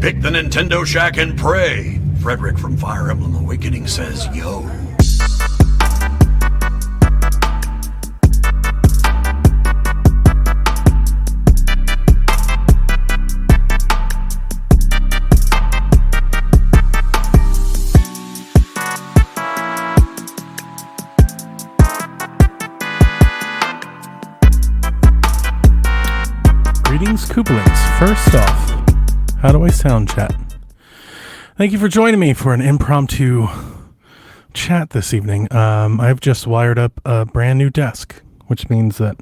Pick the Nintendo Shack and pray. Frederick from Fire Emblem Awakening says, yo. Greetings, Koopalings. First off, how do I sound, chat? Thank you for joining me for an impromptu chat this evening. I've just wired up a brand new desk, which means that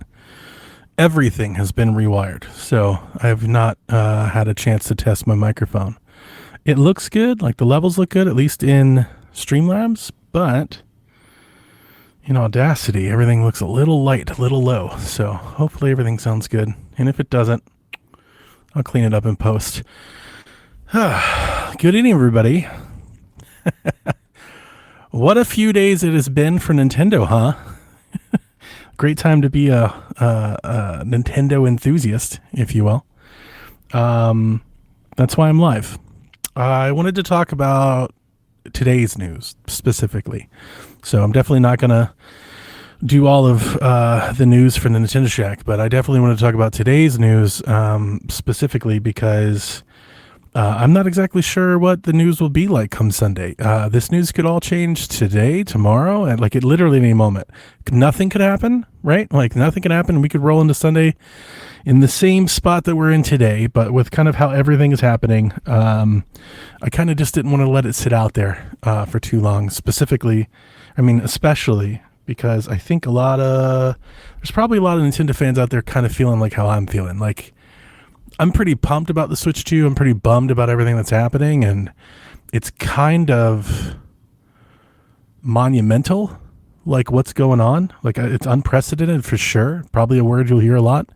everything has been rewired. So I have not had a chance to test my microphone. It looks good, like the levels look good, at least in Streamlabs, but in Audacity, everything looks a little light, a little low. So hopefully everything sounds good. And if it doesn't, I'll clean it up in post. Good evening, everybody. What a few days it has been for Nintendo, huh? Great time to be a Nintendo enthusiast, if you will. That's why I'm live. I wanted to talk about today's news specifically. So I'm definitely not going to do all of the news for the Nintendo Shack, but I definitely want to talk about today's news specifically because I'm not exactly sure what the news will be like come Sunday. This news could all change today, tomorrow, and like it literally any moment. Nothing could happen, right? Like nothing could happen. We could roll into Sunday in the same spot that we're in today, but with kind of how everything is happening, I kind of just didn't want to let it sit out there for too long. Especially because I think there's probably a lot of Nintendo fans out there kind of feeling like how I'm feeling. Like, I'm pretty pumped about the Switch 2. I'm pretty bummed about everything that's happening, and it's kind of monumental, like what's going on. Like, it's unprecedented for sure. Probably a word you'll hear a lot.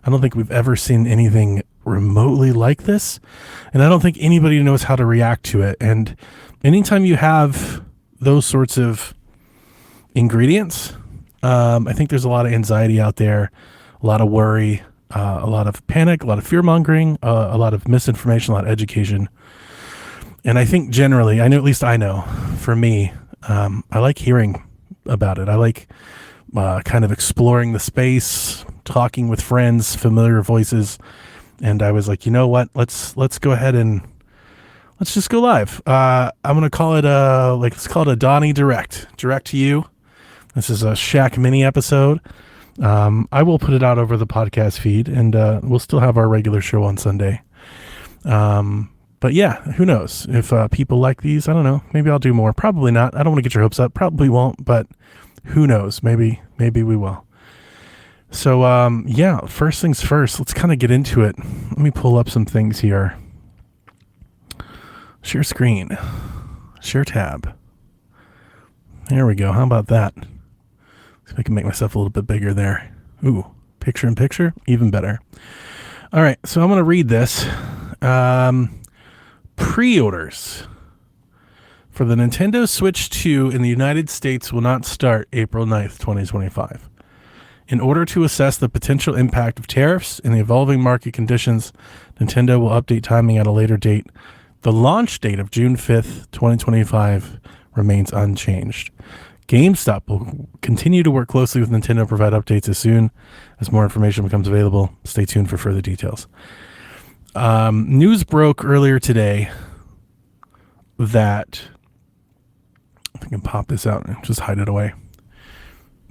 I don't think we've ever seen anything remotely like this, and I don't think anybody knows how to react to it. And anytime you have those sorts of ingredients, I think there's a lot of anxiety out there, a lot of worry, a lot of panic, a lot of fear mongering, a lot of misinformation, a lot of education. And I think generally, at least I know for me, I like hearing about it. I like kind of exploring the space, talking with friends, familiar voices. And I was like, you know what, let's go ahead and let's just go live. I'm going to call it let's call it a Donnie direct to you. This is a Shack mini episode. I will put it out over the podcast feed, and we'll still have our regular show on Sunday. But yeah, who knows if people like these? I don't know. Maybe I'll do more. Probably not. I don't want to get your hopes up. Probably won't, but who knows? Maybe we will. So yeah, first things first. Let's kind of get into it. Let me pull up some things here. Share screen. Share tab. There we go. How about that? See if I can make myself a little bit bigger there. Ooh, picture in picture, even better. All right, so I'm going to read this. Pre-orders for the Nintendo Switch 2 in the United States will not start April 9th, 2025. In order to assess the potential impact of tariffs and the evolving market conditions, Nintendo will update timing at a later date. The launch date of June 5th, 2025 remains unchanged. GameStop will continue to work closely with Nintendo to provide updates as soon as more information becomes available. Stay tuned for further details. News broke earlier today that, if I can pop this out and just hide it away,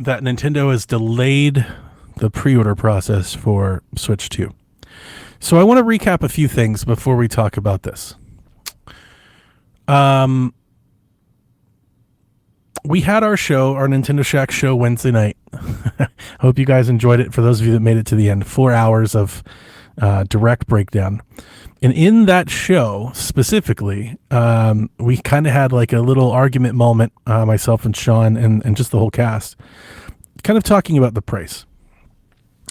that Nintendo has delayed the pre-order process for Switch 2. So I want to recap a few things before we talk about this. We had our Nintendo Shack show Wednesday night. I hope you guys enjoyed it. For those of you that made it to the end, 4 hours of direct breakdown. And in that show specifically, we kind of had like a little argument moment, myself and Sean and just the whole cast, kind of talking about the price.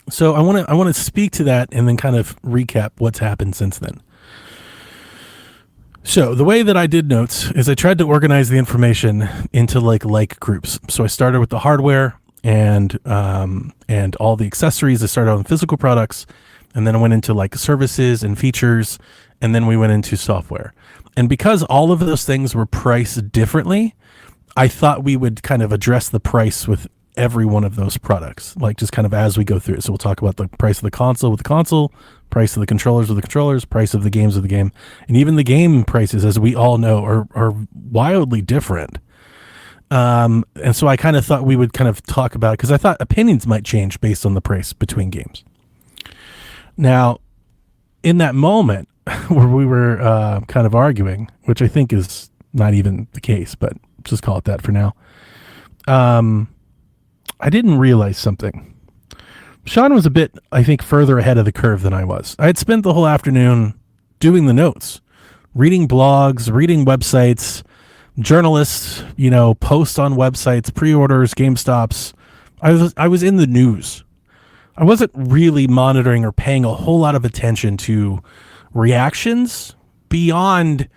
So I want to speak to that and then kind of recap what's happened since then. So the way that I did notes is I tried to organize the information into like groups. So I started with the hardware and all the accessories. I started on physical products, and then I went into like services and features, and then we went into software. And because all of those things were priced differently, I thought we would kind of address the price with every one of those products, like just kind of as we go through it. So we'll talk about the price of the console with the console, price of the controllers with the controllers, price of the games with the game. And even the game prices, as we all know, are wildly different. And so I kind of thought we would kind of talk about it because I thought opinions might change based on the price between games. Now, in that moment where we were kind of arguing, which I think is not even the case, but just call it that for now, I didn't realize something. Sean was a bit, I think, further ahead of the curve than I was. I had spent the whole afternoon doing the notes, reading blogs, reading websites, journalists, posts on websites, pre-orders, GameStops. I was in the news. I wasn't really monitoring or paying a whole lot of attention to reactions beyond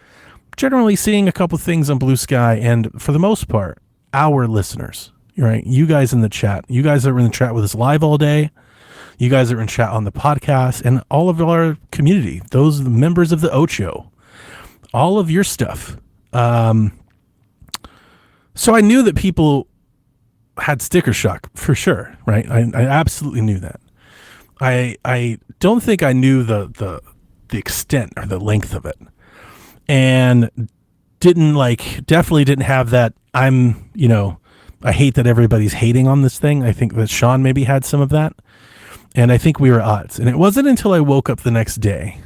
generally seeing a couple things on Blue Sky and, for the most part, our listeners. Right, you guys in the chat. You guys that are in the chat with us live all day. You guys that are in chat on the podcast, and all of our community. Those members of the Ocho. All of your stuff. So I knew that people had sticker shock for sure. Right, I absolutely knew that. I don't think I knew the extent or the length of it, and definitely didn't have that. I hate that everybody's hating on this thing. I think that Sean maybe had some of that. And I think we were at odds. And it wasn't until I woke up the next day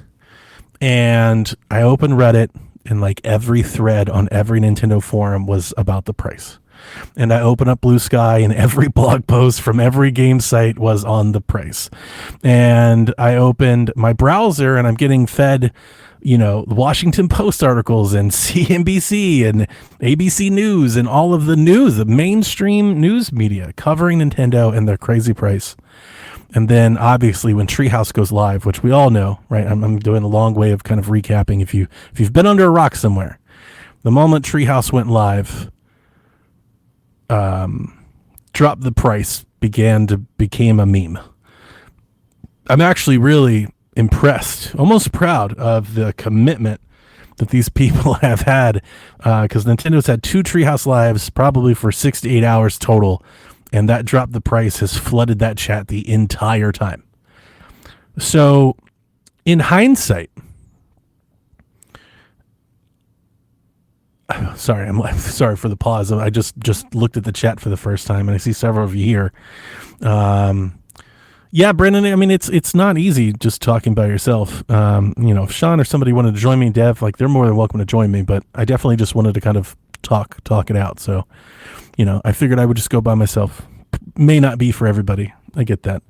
and I opened Reddit, and like every thread on every Nintendo forum was about the price. And I opened up Blue Sky, and every blog post from every game site was on the price. And I opened my browser, and I'm getting fed the Washington Post articles and CNBC and ABC News and all of the news, the mainstream news media covering Nintendo and their crazy price. And then obviously when Treehouse goes live, which we all know, right? I'm doing a long way of kind of recapping. If you've been under a rock somewhere, the moment Treehouse went live, Drop the Price became a meme. I'm actually really impressed, almost proud of the commitment that these people have had, because Nintendo's had 2 Treehouse Lives probably for 6 to 8 hours total, and that Drop the Price has flooded that chat the entire time. So in hindsight, I'm sorry for the pause. I just looked at the chat for the first time, and I see several of you here. Yeah, Brendan, I mean, it's not easy just talking by yourself. If Sean or somebody wanted to join me, Dev, they're more than welcome to join me, but I definitely just wanted to kind of talk it out. So, I figured I would just go by myself. May not be for everybody. I get that.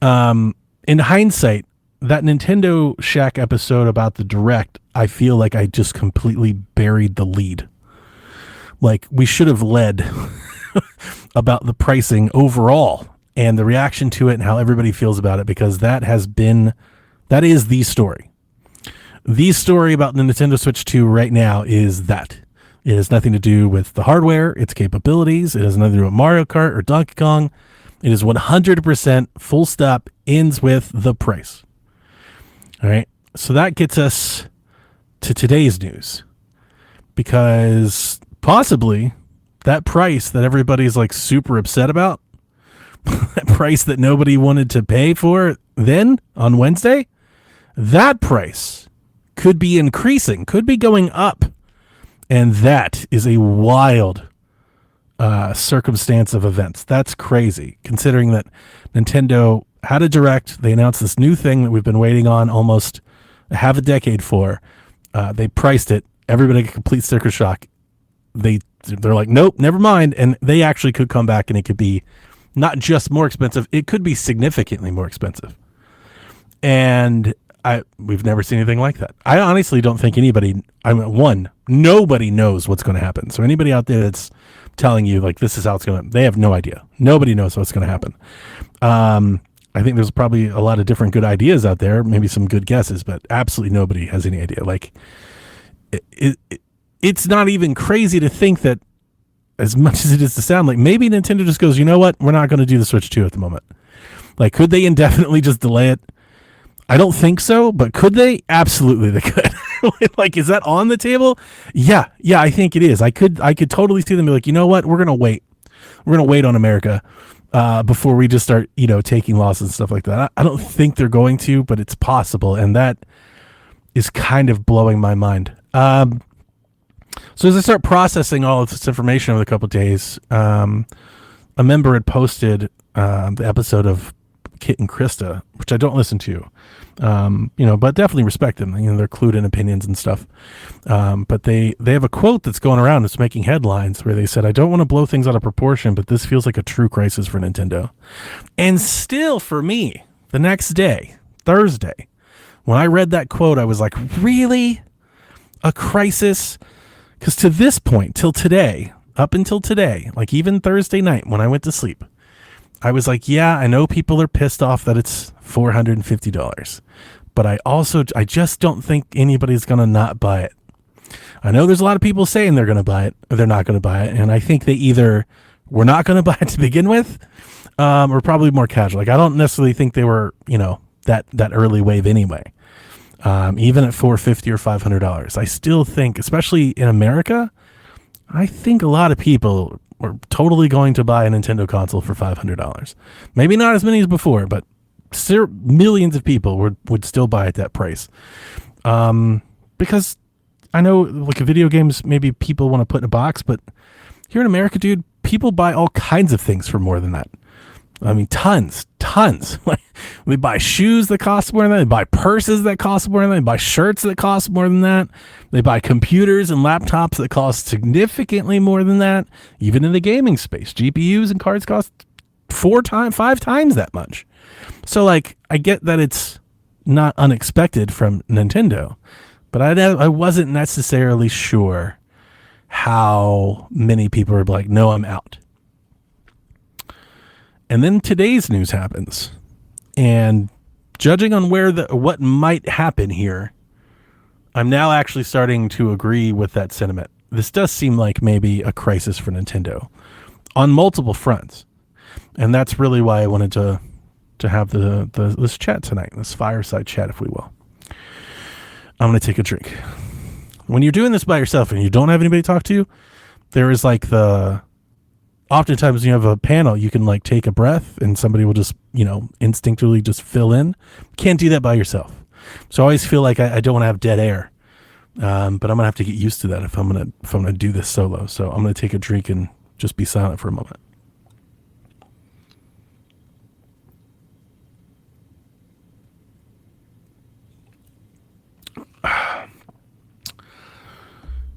In hindsight, that Nintendo Shack episode about the Direct, I feel like I just completely buried the lead. We should have led about the pricing overall and the reaction to it and how everybody feels about it, because that is the story. The story about the Nintendo Switch 2 right now is that. It has nothing to do with the hardware, its capabilities. It has nothing to do with Mario Kart or Donkey Kong. It is 100% full stop, ends with the price. All right. So that gets us to today's news, because possibly that price that everybody's super upset about, that price that nobody wanted to pay for then on Wednesday, that price could be increasing, could be going up. And that is a wild circumstance of events. That's crazy, considering that Nintendo had a Direct. They announced this new thing that we've been waiting on almost half a decade for. They priced it. Everybody got complete sticker shock. They're like, nope, never mind. And they actually could come back, and it could be not just more expensive, it could be significantly more expensive. And we've never seen anything like that. I honestly don't think nobody knows what's going to happen. So anybody out there that's telling you this is how it's going to, they have no idea. Nobody knows what's going to happen. I think there's probably a lot of different good ideas out there, maybe some good guesses, but absolutely nobody has any idea. It's not even crazy to think that, as much as it is to sound maybe Nintendo just goes, you know what? We're not going to do the Switch 2 at the moment. Could they indefinitely just delay it? I don't think so, but could they? Absolutely, they could. Like, is that on the table? Yeah, I think it is. I could totally see them be like, you know what? We're gonna wait. We're gonna wait on America before we just start, taking losses and stuff like that. I don't think they're going to, but it's possible, and that is kind of blowing my mind. So as I start processing all of this information over a couple of days, a member had posted the episode of Kit and Krista, which I don't listen to, but definitely respect them. They're clued in opinions and stuff. But they have a quote that's going around that's making headlines where they said, "I don't want to blow things out of proportion, but this feels like a true crisis for Nintendo." And still for me, the next day, Thursday, when I read that quote, I was like, really? A crisis? Because to this point, till today, up until today, like even Thursday night when I went to sleep, I was like, yeah, I know people are pissed off that it's $450, but I just don't think anybody's going to not buy it. I know there's a lot of people saying they're going to buy it or they're not going to buy it. And I think they either were not going to buy it to begin with, or probably more casual. Like, I don't necessarily think they were, that early wave anyway. Even at $450 or $500, I still think, especially in America, I think a lot of people are totally going to buy a Nintendo console for $500. Maybe not as many as before, but millions of people would still buy at that price. Because I know, like, video games, maybe people want to put in a box, but here in America, dude, people buy all kinds of things for more than that. I mean, tons. Like, they buy shoes that cost more than that. They buy purses that cost more than that. They buy shirts that cost more than that. They buy computers and laptops that cost significantly more than that. Even in the gaming space, GPUs and cards cost 5 times that much. So, like, I get that it's not unexpected from Nintendo, but I wasn't necessarily sure how many people are like, no, I'm out. And then today's news happens, and judging on what might happen here, I'm now actually starting to agree with that sentiment. This does seem like maybe a crisis for Nintendo on multiple fronts, and that's really why I wanted to have this chat tonight, this fireside chat, if we will. I'm going to take a drink. When you're doing this by yourself and you don't have anybody to talk to, there is like oftentimes when you have a panel, you can like take a breath and somebody will just, instinctively just fill in. Can't do that by yourself. So I always feel like I don't want to have dead air. But I'm going to have to get used to that if I'm going to do this solo. So I'm going to take a drink and just be silent for a moment.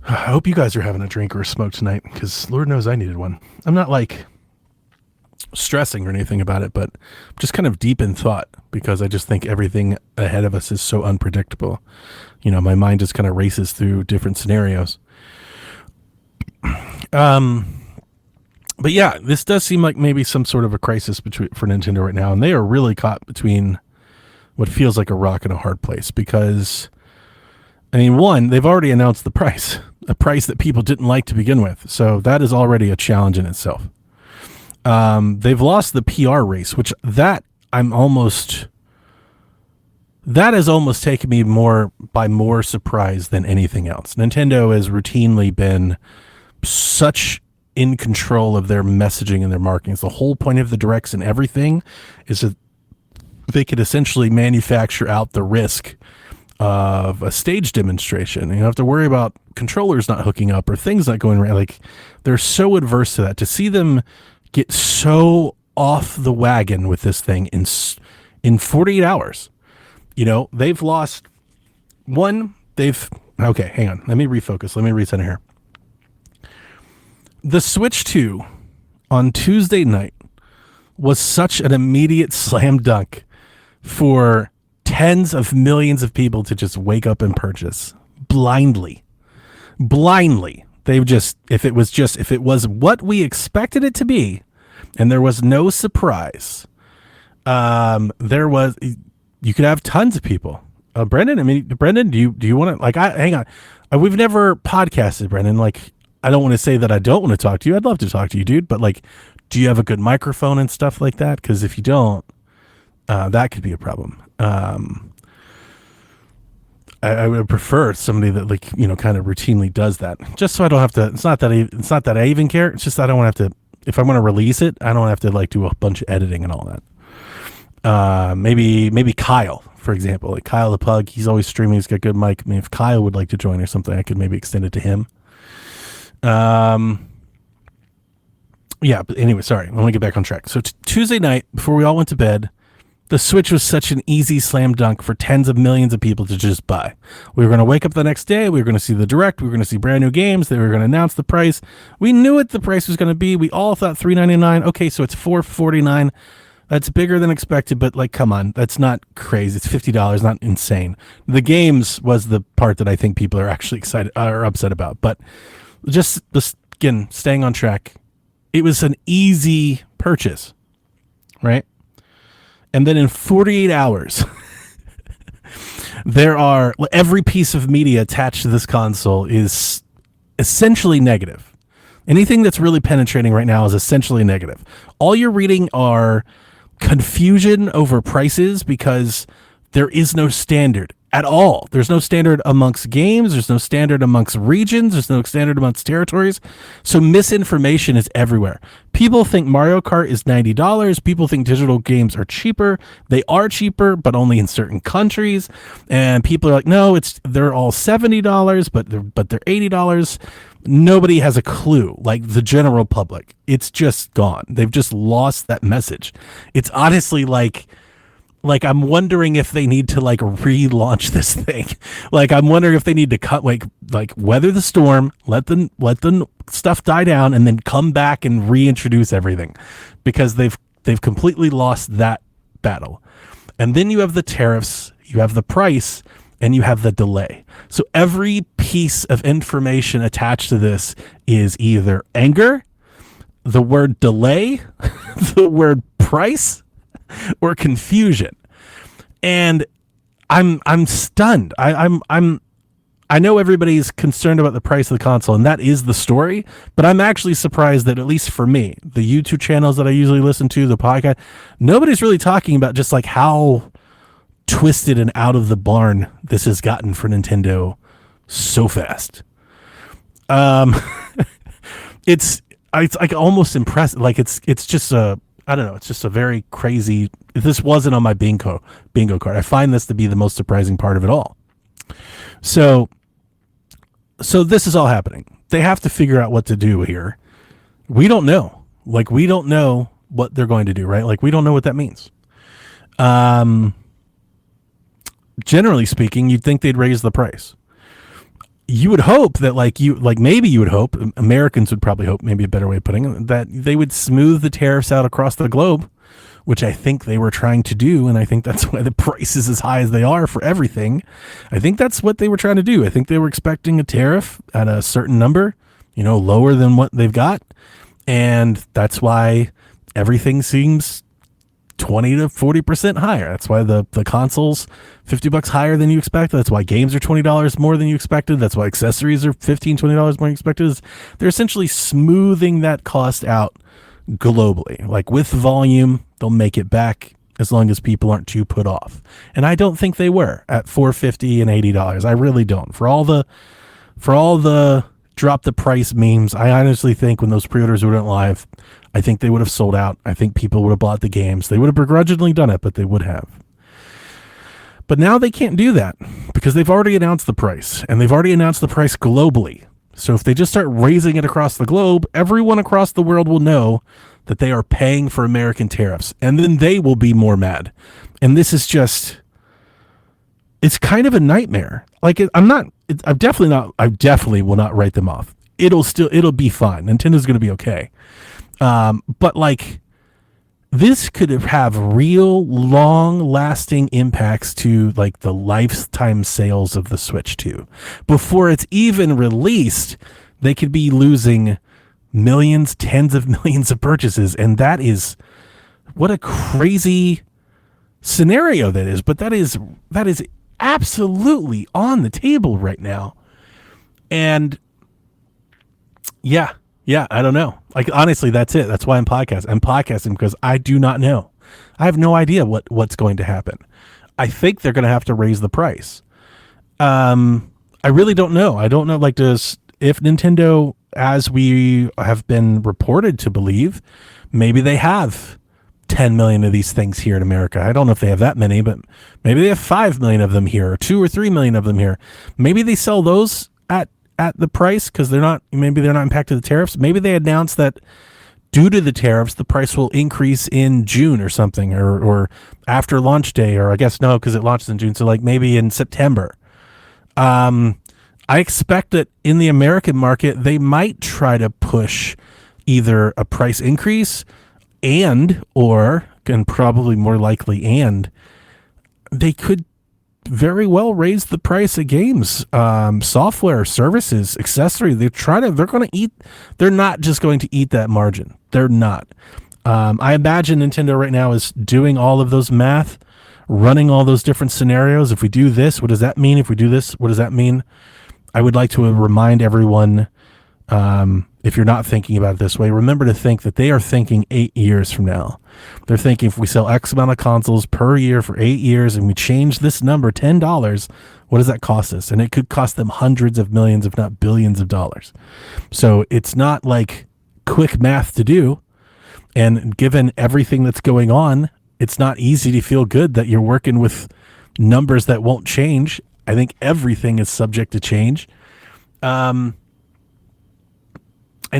I hope you guys are having a drink or a smoke tonight, because Lord knows I needed one. I'm not like stressing or anything about it, but just kind of deep in thought, because I just think everything ahead of us is so unpredictable. My mind just kind of races through different scenarios. But yeah, this does seem like maybe some sort of a crisis for Nintendo right now, and they are really caught between what feels like a rock and a hard place, because one, they've already announced the price, a price that people didn't like to begin with. So that is already a challenge in itself. They've lost the PR race, which that has almost taken me more surprise than anything else. Nintendo has routinely been such in control of their messaging and their marketing. The whole point of the directs and everything is that they could essentially manufacture out the risk of a stage demonstration. You don't have to worry about controllers not hooking up or things not going right. Like, they're so adverse to that. To see them get so off the wagon with this thing in 48 hours, they've lost one. Okay, hang on. Let me refocus. Let me recenter here. The Switch 2 on Tuesday night was such an immediate slam dunk for tens of millions of people to just wake up and purchase blindly. They've just, if it was what we expected it to be, and there was no surprise, you could have tons of people. Brendan, do you want to, hang on. We've never podcasted, Brendan. Like, I don't want to say that I don't want to talk to you. I'd love to talk to you, dude. But like, do you have a good microphone and stuff like that? Because if you don't, that could be a problem. I would prefer somebody that kind of routinely does that, just so I don't have to. It's not that I even care. It's just I don't want to have to. If I want to release it, I don't have to do a bunch of editing and all that. Maybe Kyle, for example, Kyle the Pug. He's always streaming. He's got good mic. I mean, if Kyle would like to join or something, I could maybe extend it to him. Yeah, but anyway, sorry. I want to get back on track. So Tuesday night, before we all went to bed, the Switch was such an easy slam dunk for tens of millions of people to just buy. We were going to wake up the next day. We were going to see the Direct. We were going to see brand new games. They were going to announce the price. We knew what the price was going to be. We all thought $399. Okay, so it's $449. That's bigger than expected, but come on. That's not crazy. It's $50, not insane. The games was the part that I think people are actually excited or upset about. But just again, staying on track, it was an easy purchase, right? And then in 48 hours, every piece of media attached to this console is essentially negative. Anything that's really penetrating right now is essentially negative. All you're reading are confusion over prices because there is no standard at all. There's no standard amongst games. There's no standard amongst regions. There's no standard amongst territories. So misinformation is everywhere. People think Mario Kart is $90. People think digital games are cheaper. They are cheaper, but only in certain countries. And people are like, no, they're all $70, but they're $80. Nobody has a clue, the general public. It's just gone. They've just lost that message. It's honestly like I'm wondering if they need to relaunch this thing. I'm wondering if they need to cut weather the storm, let the stuff die down, and then come back and reintroduce everything, because they've completely lost that battle. And then you have the tariffs, you have the price, and you have the delay. So every piece of information attached to this is either anger, the word delay, the word price, or confusion. And I'm stunned. I know everybody's concerned about the price of the console, and that is the story, but I'm actually surprised that, at least for me, the YouTube channels that I usually listen to, the podcast, nobody's really talking about just how twisted and out of the barn this has gotten for Nintendo so fast. It's almost impressive. It's just I don't know. It's just a very crazy. This wasn't on my bingo card. I find this to be the most surprising part of it all. So this is all happening. They have to figure out what to do here. We don't know. We don't know what they're going to do, right? We don't know what that means. Generally speaking, you'd think they'd raise the price. You would hope that maybe you would hope, Americans would probably hope, maybe a better way of putting it, that they would smooth the tariffs out across the globe, which I think they were trying to do. And I think that's why the price is as high as they are for everything. I think that's what they were trying to do. I think they were expecting a tariff at a certain number, lower than what they've got. And that's why everything seems 20 to 40% higher. That's why the console's $50 higher than you expected. That's why games are $20 more than you expected. That's why accessories are $15, $20 more than you expected. They're essentially smoothing that cost out globally. With volume, they'll make it back as long as people aren't too put off. And I don't think they were at $450 and $80. I really don't. For all the drop the price memes, I honestly think when those pre-orders went live, I think they would have sold out. I think people would have bought the games. They would have begrudgingly done it, but they would have. But now they can't do that because they've already announced the price, and they've already announced the price globally. So if they just start raising it across the globe, everyone across the world will know that they are paying for American tariffs, and then they will be more mad. And this is just, it's kind of a nightmare. I definitely will not write them off. It'll be fine. Nintendo's going to be okay. But this could have real long-lasting impacts to the lifetime sales of the Switch 2. Before it's even released, they could be losing millions, tens of millions of purchases, and that is what a crazy scenario that is. But that is absolutely on the table right now, and yeah, I don't know. Honestly, that's it. That's why I'm podcasting. I'm podcasting because I do not know. I have no idea what's going to happen. I think they're going to have to raise the price. I really don't know. I don't know, like, if Nintendo, as we have been reported to believe, maybe they have 10 million of these things here in America. I don't know if they have that many, but maybe they have 5 million of them here, or 2 or 3 million of them here. Maybe they sell those at the price because maybe they're not impacted the tariffs. Maybe they announced that due to the tariffs, the price will increase in June or something, or after launch day, or I guess no, because it launches in June. So like maybe in September. I expect that in the American market, they might try to push either a price increase and probably more likely, they could very well raise the price of games, software, services, accessories. They're not just going to eat that margin. They're not. I imagine Nintendo right now is doing all of those math, running all those different scenarios. If we do this, what does that mean? If we do this, what does that mean? I would like to remind everyone, if you're not thinking about it this way, remember to think that they are thinking 8 years from now. They're thinking if we sell X amount of consoles per year for 8 years and we change this number, $10, what does that cost us? And it could cost them hundreds of millions, if not billions of dollars. So it's not like quick math to do. And given everything that's going on, it's not easy to feel good that you're working with numbers that won't change. I think everything is subject to change. And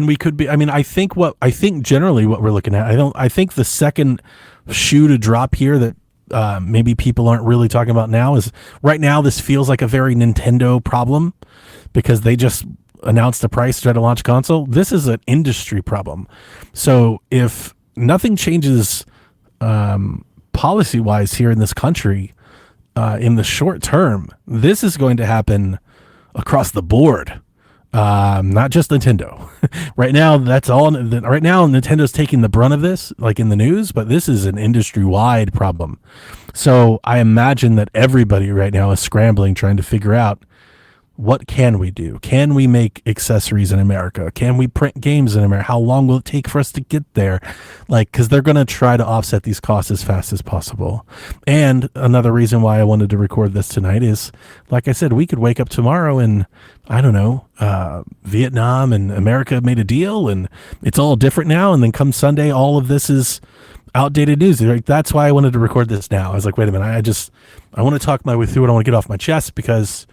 we could be, I think generally what we're looking at, I think the second shoe to drop here that maybe people aren't really talking about now is right now this feels like a very Nintendo problem because they just announced a price to try to launch console. This is an industry problem. So if nothing changes policy wise here in this country in the short term, this is going to happen across the board. Not just Nintendo. Right now, right now, Nintendo's taking the brunt of this, like in the news, but this is an industry-wide problem. So I imagine that everybody right now is scrambling, trying to figure out, what can we do? Can we make accessories in America? Can we print games in America? How long will it take for us to get there? Because they're going to try to offset these costs as fast as possible. And another reason why I wanted to record this tonight is, like I said, we could wake up tomorrow and, I don't know, Vietnam and America made a deal and it's all different now. And then come Sunday, all of this is outdated news. That's why I wanted to record this now. I was like, wait a minute, I want to talk my way through it. I want to get off my chest because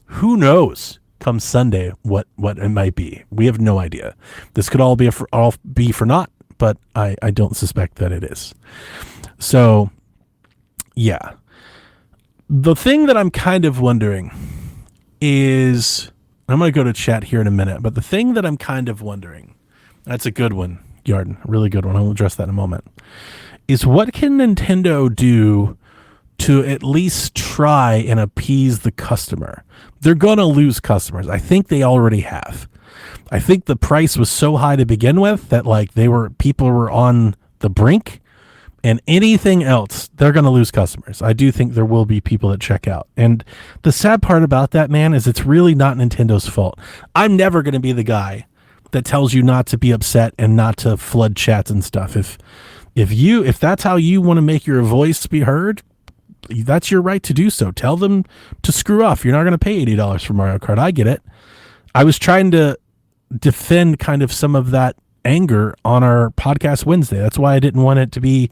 who knows come Sunday what it might be. We have no idea. This could all be for naught, but I don't suspect that it is. So, yeah. The thing that I'm kind of wondering is, I'm going to go to chat here in a minute, but the thing that I'm kind of wondering, that's a good one, Yarden, a really good one. I'll address that in a moment, is what can Nintendo do to at least try and appease the customer? They're going to lose customers. I think they already have. I think the price was so high to begin with that people were on the brink, and anything else, they're going to lose customers. I do think there will be people that check out. And the sad part about that, man, is it's really not Nintendo's fault. I'm never going to be the guy that tells you not to be upset and not to flood chats and stuff. If that's how you want to make your voice be heard, that's your right to do so. Tell them to screw off. You're not going to pay $80 for Mario Kart. I get it. I was trying to defend kind of some of that anger on our podcast Wednesday. That's why I didn't want it to be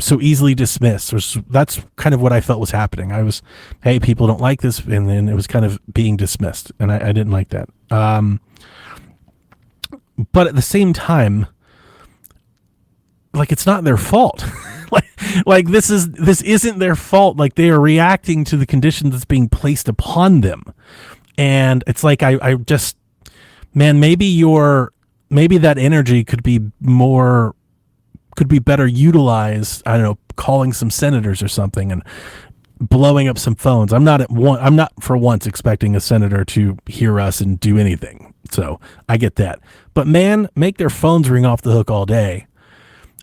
so easily dismissed. That's kind of what I felt was happening. Hey, people don't like this, and then it was kind of being dismissed, and I didn't like that. But at the same time, it's not their fault. This isn't their fault. They are reacting to the condition that's being placed upon them. And it's maybe that energy could be better utilized. I don't know, calling some senators or something and blowing up some phones. I'm not for once expecting a senator to hear us and do anything. So I get that, but man, make their phones ring off the hook all day.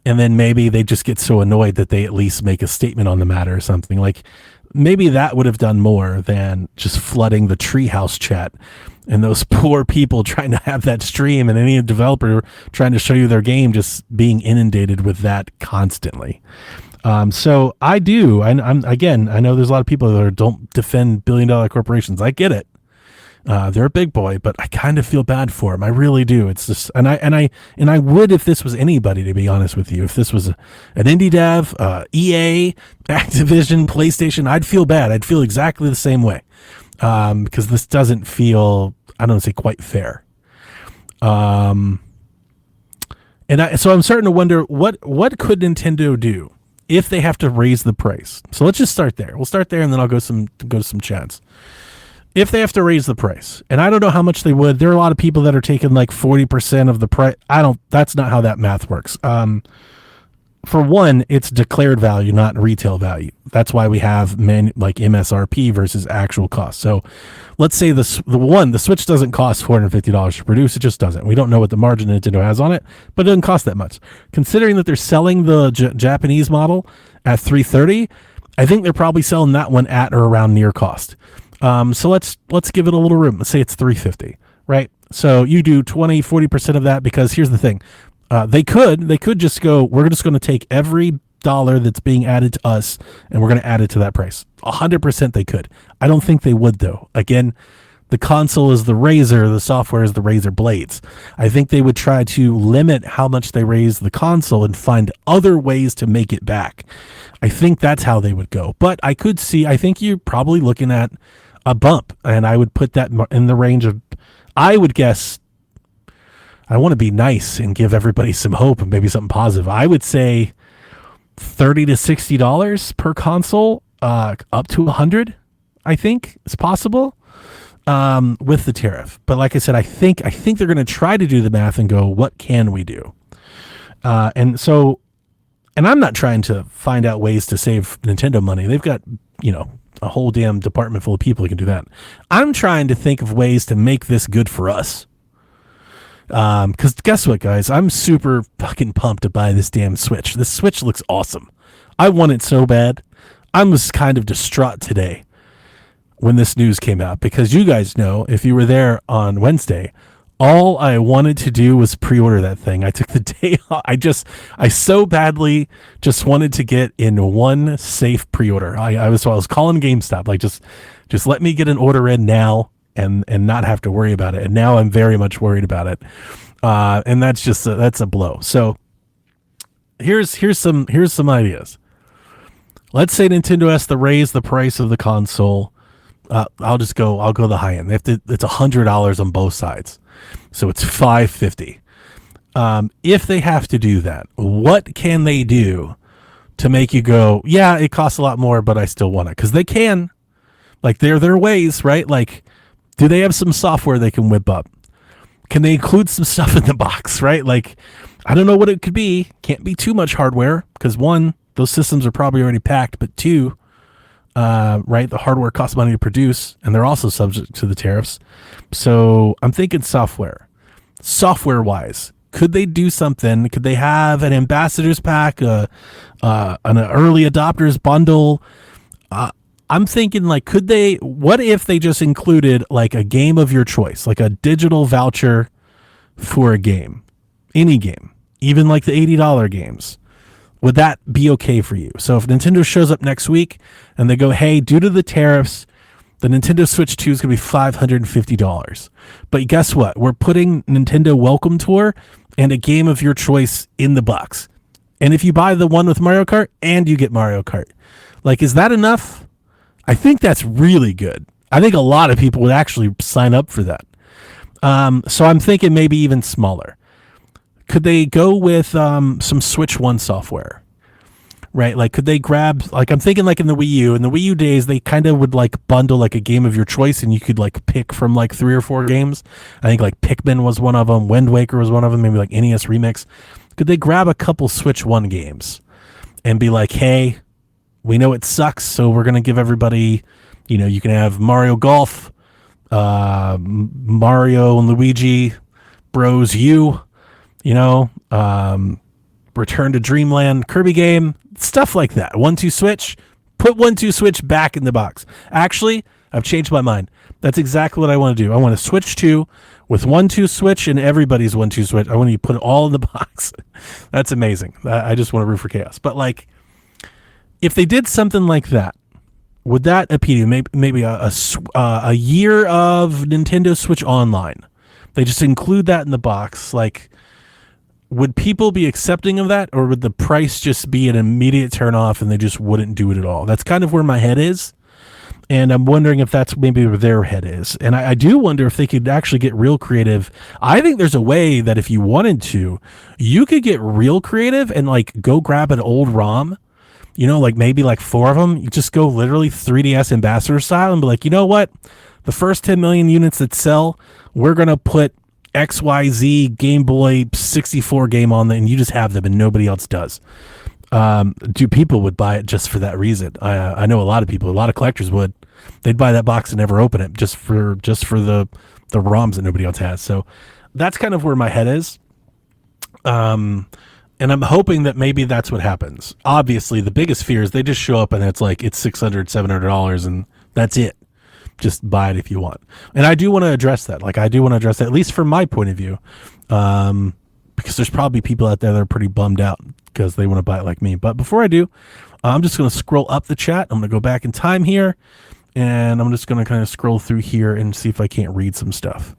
And then maybe they just get so annoyed that they at least make a statement on the matter or something. Maybe that would have done more than just flooding the treehouse chat and those poor people trying to have that stream and any developer trying to show you their game just being inundated with that constantly. So I do. I'm again. I know there's a lot of people that don't defend billion-dollar corporations. I get it. They're a big boy, but I kind of feel bad for them. I really do. It's just, and I would if this was anybody, to be honest with you. If this was an indie dev, EA, Activision, PlayStation, I'd feel bad. I'd feel exactly the same way, because this doesn't feel, I don't say quite fair. So I'm starting to wonder what could Nintendo do if they have to raise the price. So let's just start there. We'll start there, and then I'll go to some chats. If they have to raise the price, and I don't know how much they would. There are a lot of people that are taking like 40% of the price. That's not how that math works. For one, it's declared value, not retail value. That's why we have like MSRP versus actual cost. So let's say the Switch doesn't cost $450 to produce. It just doesn't. We don't know what the margin Nintendo has on it, but it doesn't cost that much. Considering that they're selling the Japanese model at $330, I think they're probably selling that one at or around near cost. So let's give it a little room. Let's say it's $350, right? So you do 20-40% of that, because here's the thing. They could just go, we're just going to take every dollar that's being added to us and we're going to add it to that price. 100% they could. I don't think they would, though. Again, the console is the razor, the software is the razor blades. I think they would try to limit how much they raise the console and find other ways to make it back. I think that's how they would go. But I think you're probably looking at a bump, and I would put that in the range of, I would guess, I want to be nice and give everybody some hope and maybe something positive. I would say $30 to $60 per console, up to $100, I think is possible, with the tariff. But like I said, I think they're going to try to do the math and go, what can we do? And I'm not trying to find out ways to save Nintendo money. They've got, a whole damn department full of people who can do that. I'm trying to think of ways to make this good for us. Because guess what, guys? I'm super fucking pumped to buy this damn Switch. This Switch looks awesome. I want it so bad. I was kind of distraught today when this news came out, because you guys know, if you were there on Wednesday, all I wanted to do was pre-order that thing. I took the day off. I so badly just wanted to get in one safe pre-order. I was calling GameStop, like, just let me get an order in now and not have to worry about it. And now I'm very much worried about it. And that's just that's a blow. So here's some ideas. Let's say Nintendo has to raise the price of the console. I'll go the high end. It's $100 on both sides. So it's $550. If they have to do that, what can they do to make you go, yeah, it costs a lot more, but I still want it? Because they can. Like, there are ways, right? Like, do they have some software they can whip up? Can they include some stuff in the box, right? Like, I don't know what it could be. Can't be too much hardware, because one, those systems are probably already packed, but two, right, the hardware costs money to produce, and they're also subject to the tariffs. So I'm thinking software-wise, could they do something? Could they have an ambassadors pack, an early adopters bundle? I'm thinking, like, what if they just included like a game of your choice, like a digital voucher for a game, any game, even like the $80 games? Would that be okay for you? So if Nintendo shows up next week and they go, hey, due to the tariffs, the Nintendo Switch 2 is going to be $550. But guess what? We're putting Nintendo Welcome Tour and a game of your choice in the box. And if you buy the one with Mario Kart, and you get Mario Kart, like, is that enough? I think that's really good. I think a lot of people would actually sign up for that. So I'm thinking maybe even smaller. Could they go with some Switch One software? Right? Like, could they grab, like, I'm thinking like in the Wii U. In the Wii U days, they kind of would like bundle like a game of your choice, and you could like pick from like 3 or 4 games. I think like Pikmin was one of them. Wind Waker was one of them. Maybe like NES Remix. Could they grab a couple Switch One games and be like, hey, we know it sucks, so we're going to give everybody, you can have Mario Golf, Mario and Luigi Bros. Return to Dreamland Kirby game, stuff like that. 1-2 Switch, put 1-2 Switch back in the box. Actually, I've changed my mind. That's exactly what I want to do. I want to Switch 2 with 1-2 Switch and everybody's 1-2 Switch. I want you to put it all in the box. That's amazing. I just want to root for chaos. But like, if they did something like that, would that appeal to you? Maybe a year of Nintendo Switch Online. They just include that in the box. Like, would people be accepting of that, or would the price just be an immediate turn off and they just wouldn't do it at all? That's kind of where my head is. And I'm wondering if that's maybe where their head is. And I do wonder if they could actually get real creative. I think there's a way that if you wanted to, you could get real creative and like go grab an old ROM, like maybe like 4 of them. You just go literally 3DS ambassador style and be like, you know what? The first 10 million units that sell, we're going to put XYZ Game Boy 64 game on them, and you just have them and nobody else does. People would buy it just for that reason. I know a lot of people, a lot of collectors would. They'd buy that box and never open it just for the ROMs that nobody else has. So that's kind of where my head is. And I'm hoping that maybe that's what happens. Obviously, the biggest fear is they just show up and it's like it's $600, $700 and that's it. Just buy it if you want. And I do want to address that. At least from my point of view, because there's probably people out there that are pretty bummed out because they want to buy it like me. But before I do, I'm just going to scroll up the chat. I'm going to go back in time here, and I'm just going to kind of scroll through here and see if I can't read some stuff.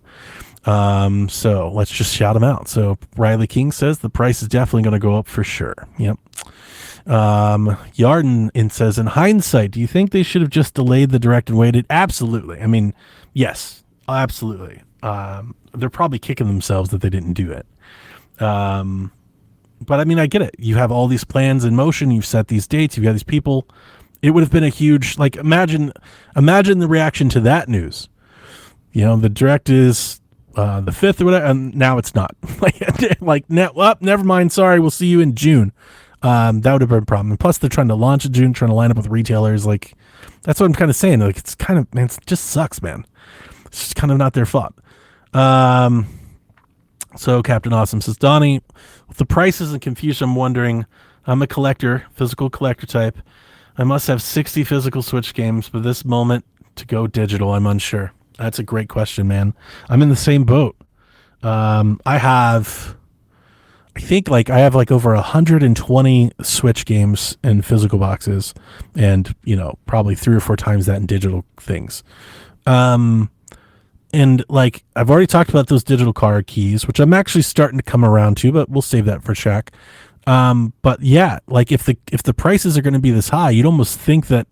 So let's just shout them out. So Riley King says the price is definitely going to go up for sure. Yep. Yarden says, in hindsight, do you think they should have just delayed the direct and waited? Absolutely. I mean, yes, absolutely. They're probably kicking themselves that they didn't do it. But I mean, I get it. You have all these plans in motion. You've set these dates. You've got these people. It would have been a huge, like, imagine the reaction to that news. The direct is the 5th or whatever, and now it's not. Never mind. Sorry, we'll see you in June. That would have been a problem. And plus, they're trying to launch in June, trying to line up with retailers. Like, that's what I'm kind of saying. Like, it's kind of, man, it just sucks, man. It's just kind of not their fault. So Captain Awesome says, Donnie, with the prices and confusion, I'm wondering, I'm a collector, physical collector type. I must have 60 physical Switch games, but this moment to go digital, I'm unsure. That's a great question, man. I'm in the same boat. I have over 120 Switch games in physical boxes and, probably 3 or 4 times that in digital things. And like, I've already talked about those digital card keys, which I'm actually starting to come around to, but we'll save that for Shaq. But yeah, like if the prices are going to be this high, you'd almost think that,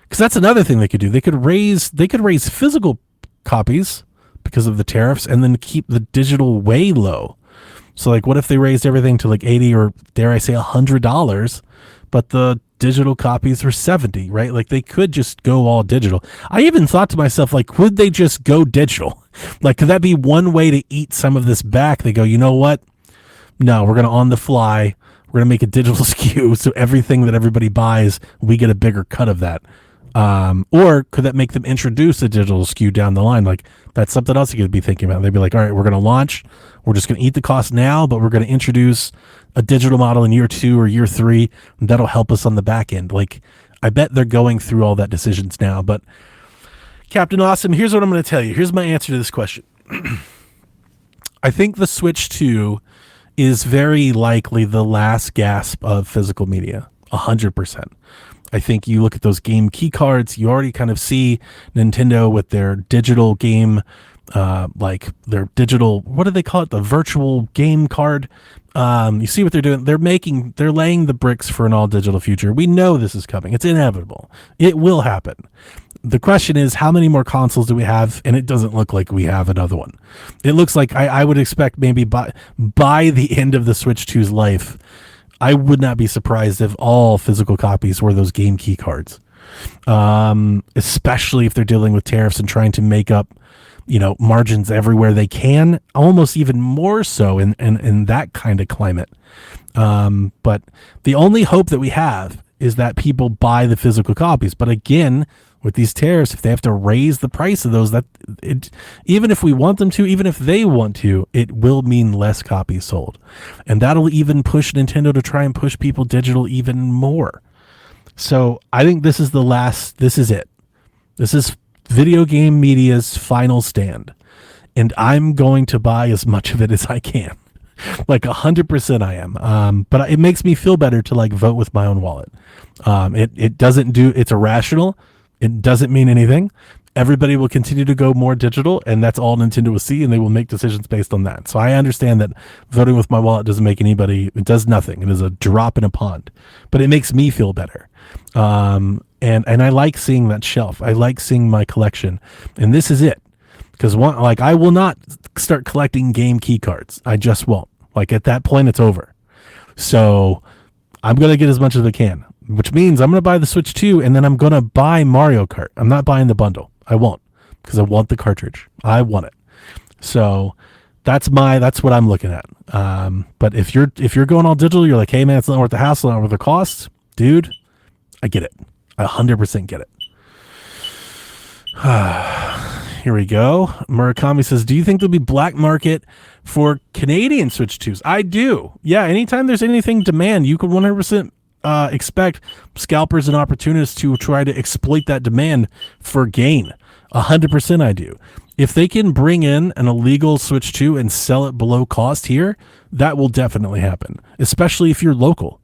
because that's another thing they could do. They could raise physical copies because of the tariffs and then keep the digital way low. So like, what if they raised everything to like $80 or dare I say $100, but the digital copies were 70, right? Like they could just go all digital. I even thought to myself, like, would they just go digital? Like, could that be one way to eat some of this back? They go, you know what? No, we're going to on the fly. We're going to make a digital SKU. So everything that everybody buys, we get a bigger cut of that. Or could that make them introduce a digital SKU down the line? Like, that's something else you could be thinking about. They'd be like, all right, we're going to launch. We're just going to eat the cost now, but we're going to introduce a digital model in year 2 or year 3. And that'll help us on the back end. Like, I bet they're going through all that decisions now. But Captain Awesome, here's what I'm going to tell you. Here's my answer to this question. I think the Switch 2 is very likely the last gasp of physical media. 100%. I think you look at those game key cards, you already kind of see Nintendo with their digital game, like their digital, what do they call it? The virtual game card. You see what they're doing. They're laying the bricks for an all digital future. We know this is coming. It's inevitable. It will happen. The question is, how many more consoles do we have? And it doesn't look like we have another one. It looks like I would expect maybe by the end of the Switch 2's life, I would not be surprised if all physical copies were those game key cards, especially if they're dealing with tariffs and trying to make up, margins everywhere they can, almost even more so in that kind of climate. But the only hope that we have is that people buy the physical copies. But again, with these tariffs, if they have to raise the price of those, even if we want them to, even if they want to, it will mean less copies sold. And that'll even push Nintendo to try and push people digital even more. So I think this is it. This is video game media's final stand. And I'm going to buy as much of it as I can. Like 100% I am. But it makes me feel better to like vote with my own wallet. It doesn't do, it's irrational. It doesn't mean anything. Everybody will continue to go more digital, and that's all Nintendo will see, and they will make decisions based on that. So I understand that voting with my wallet doesn't make anybody, it does nothing. It is a drop in a pond, but it makes me feel better. And I like seeing that shelf. I like seeing my collection, and this is it. Because I will not start collecting game key cards. I just won't. Like at that point, it's over. So I'm going to get as much as I can, which means I'm going to buy the Switch 2, and then I'm going to buy Mario Kart. I'm not buying the bundle. I won't, because I want the cartridge. I want it. So that's what I'm looking at. But if you're going all digital, you're like, hey man, it's not worth the hassle, not worth the cost, dude. I get it. I 100% get it. Here we go. Murakami says, do you think there'll be black market for Canadian Switch 2s? I do. Yeah, anytime there's anything demand, you can 100% expect scalpers and opportunists to try to exploit that demand for gain. 100% I do. If they can bring in an illegal Switch 2 and sell it below cost here, that will definitely happen, especially if you're local,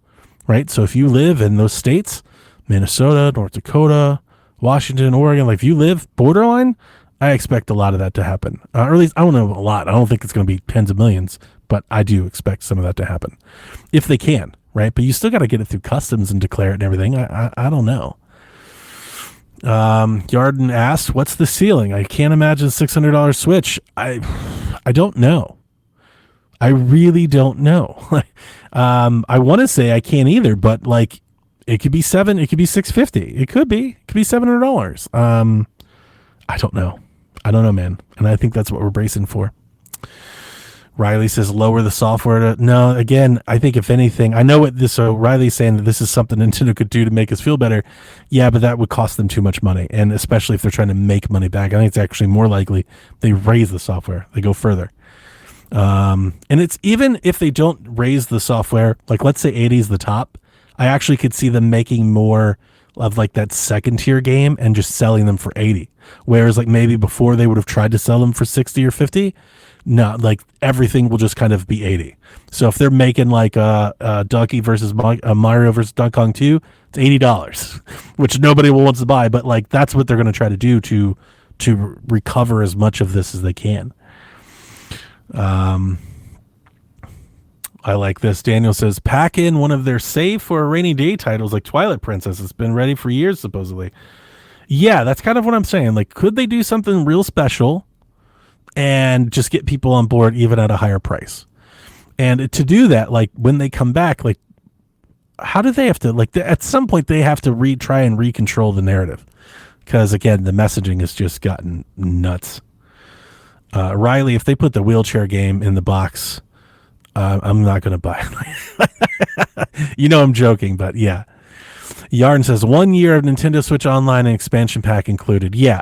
right? So if you live in those states, Minnesota, North Dakota, Washington, Oregon, like if you live borderline, I expect a lot of that to happen. Or at least, I don't know a lot. I don't think it's going to be tens of millions, but I do expect some of that to happen if they can, right? But you still got to get it through customs and declare it and everything. I don't know. Yarden asked, what's the ceiling? I can't imagine $600 Switch. I don't know. I really don't know. I want to say I can't either, but like it could be $700, it could be $650. It could be $700. I don't know. I don't know, man. And I think that's what we're bracing for. Riley says lower the software. No, again, I think if anything, I know what this, so Riley's saying that this is something Nintendo could do to make us feel better. Yeah, but that would cost them too much money. And especially if they're trying to make money back, I think it's actually more likely they raise the software. They go further. And it's even if they don't raise the software, like let's say 80 is the top, I actually could see them making more of like that second tier game and just selling them for 80. Whereas like maybe before they would have tried to sell them for 60 or 50. No, like everything will just kind of be 80. So if they're making like a Donkey versus Mario versus Donkey Kong 2, it's $80, which nobody will want to buy. But like that's what they're going to try to do to recover as much of this as they can. I like this. Daniel says, pack in one of their save for a rainy day titles like Twilight Princess. It's been ready for years, supposedly. Yeah, that's kind of what I'm saying. Like, could they do something real special and just get people on board even at a higher price? And to do that, like when they come back, like how do they have to, like at some point they have to try and recontrol the narrative. Because again, the messaging has just gotten nuts. Riley, if they put the wheelchair game in the box, I'm not going to buy it. You know I'm joking, but yeah. Yarn says 1 year of Nintendo Switch Online and expansion pack included. Yeah,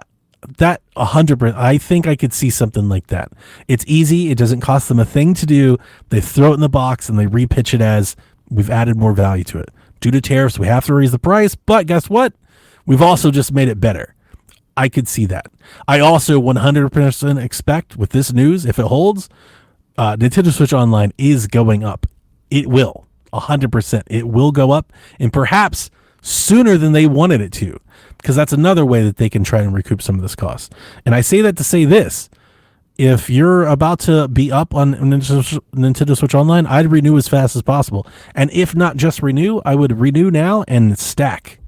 that 100%. I think I could see something like that. It's easy. It doesn't cost them a thing to do. They throw it in the box and they repitch it as we've added more value to it. Due to tariffs, we have to raise the price, but guess what? We've also just made it better. I could see that. I also 100% expect with this news, if it holds, Nintendo Switch Online is going up. It will. 100%. It will go up, and perhaps sooner than they wanted it to, because that's another way that they can try and recoup some of this cost. And I say that to say this. If you're about to be up on Nintendo Switch Online, I'd renew as fast as possible. And if not just renew, I would renew now and stack.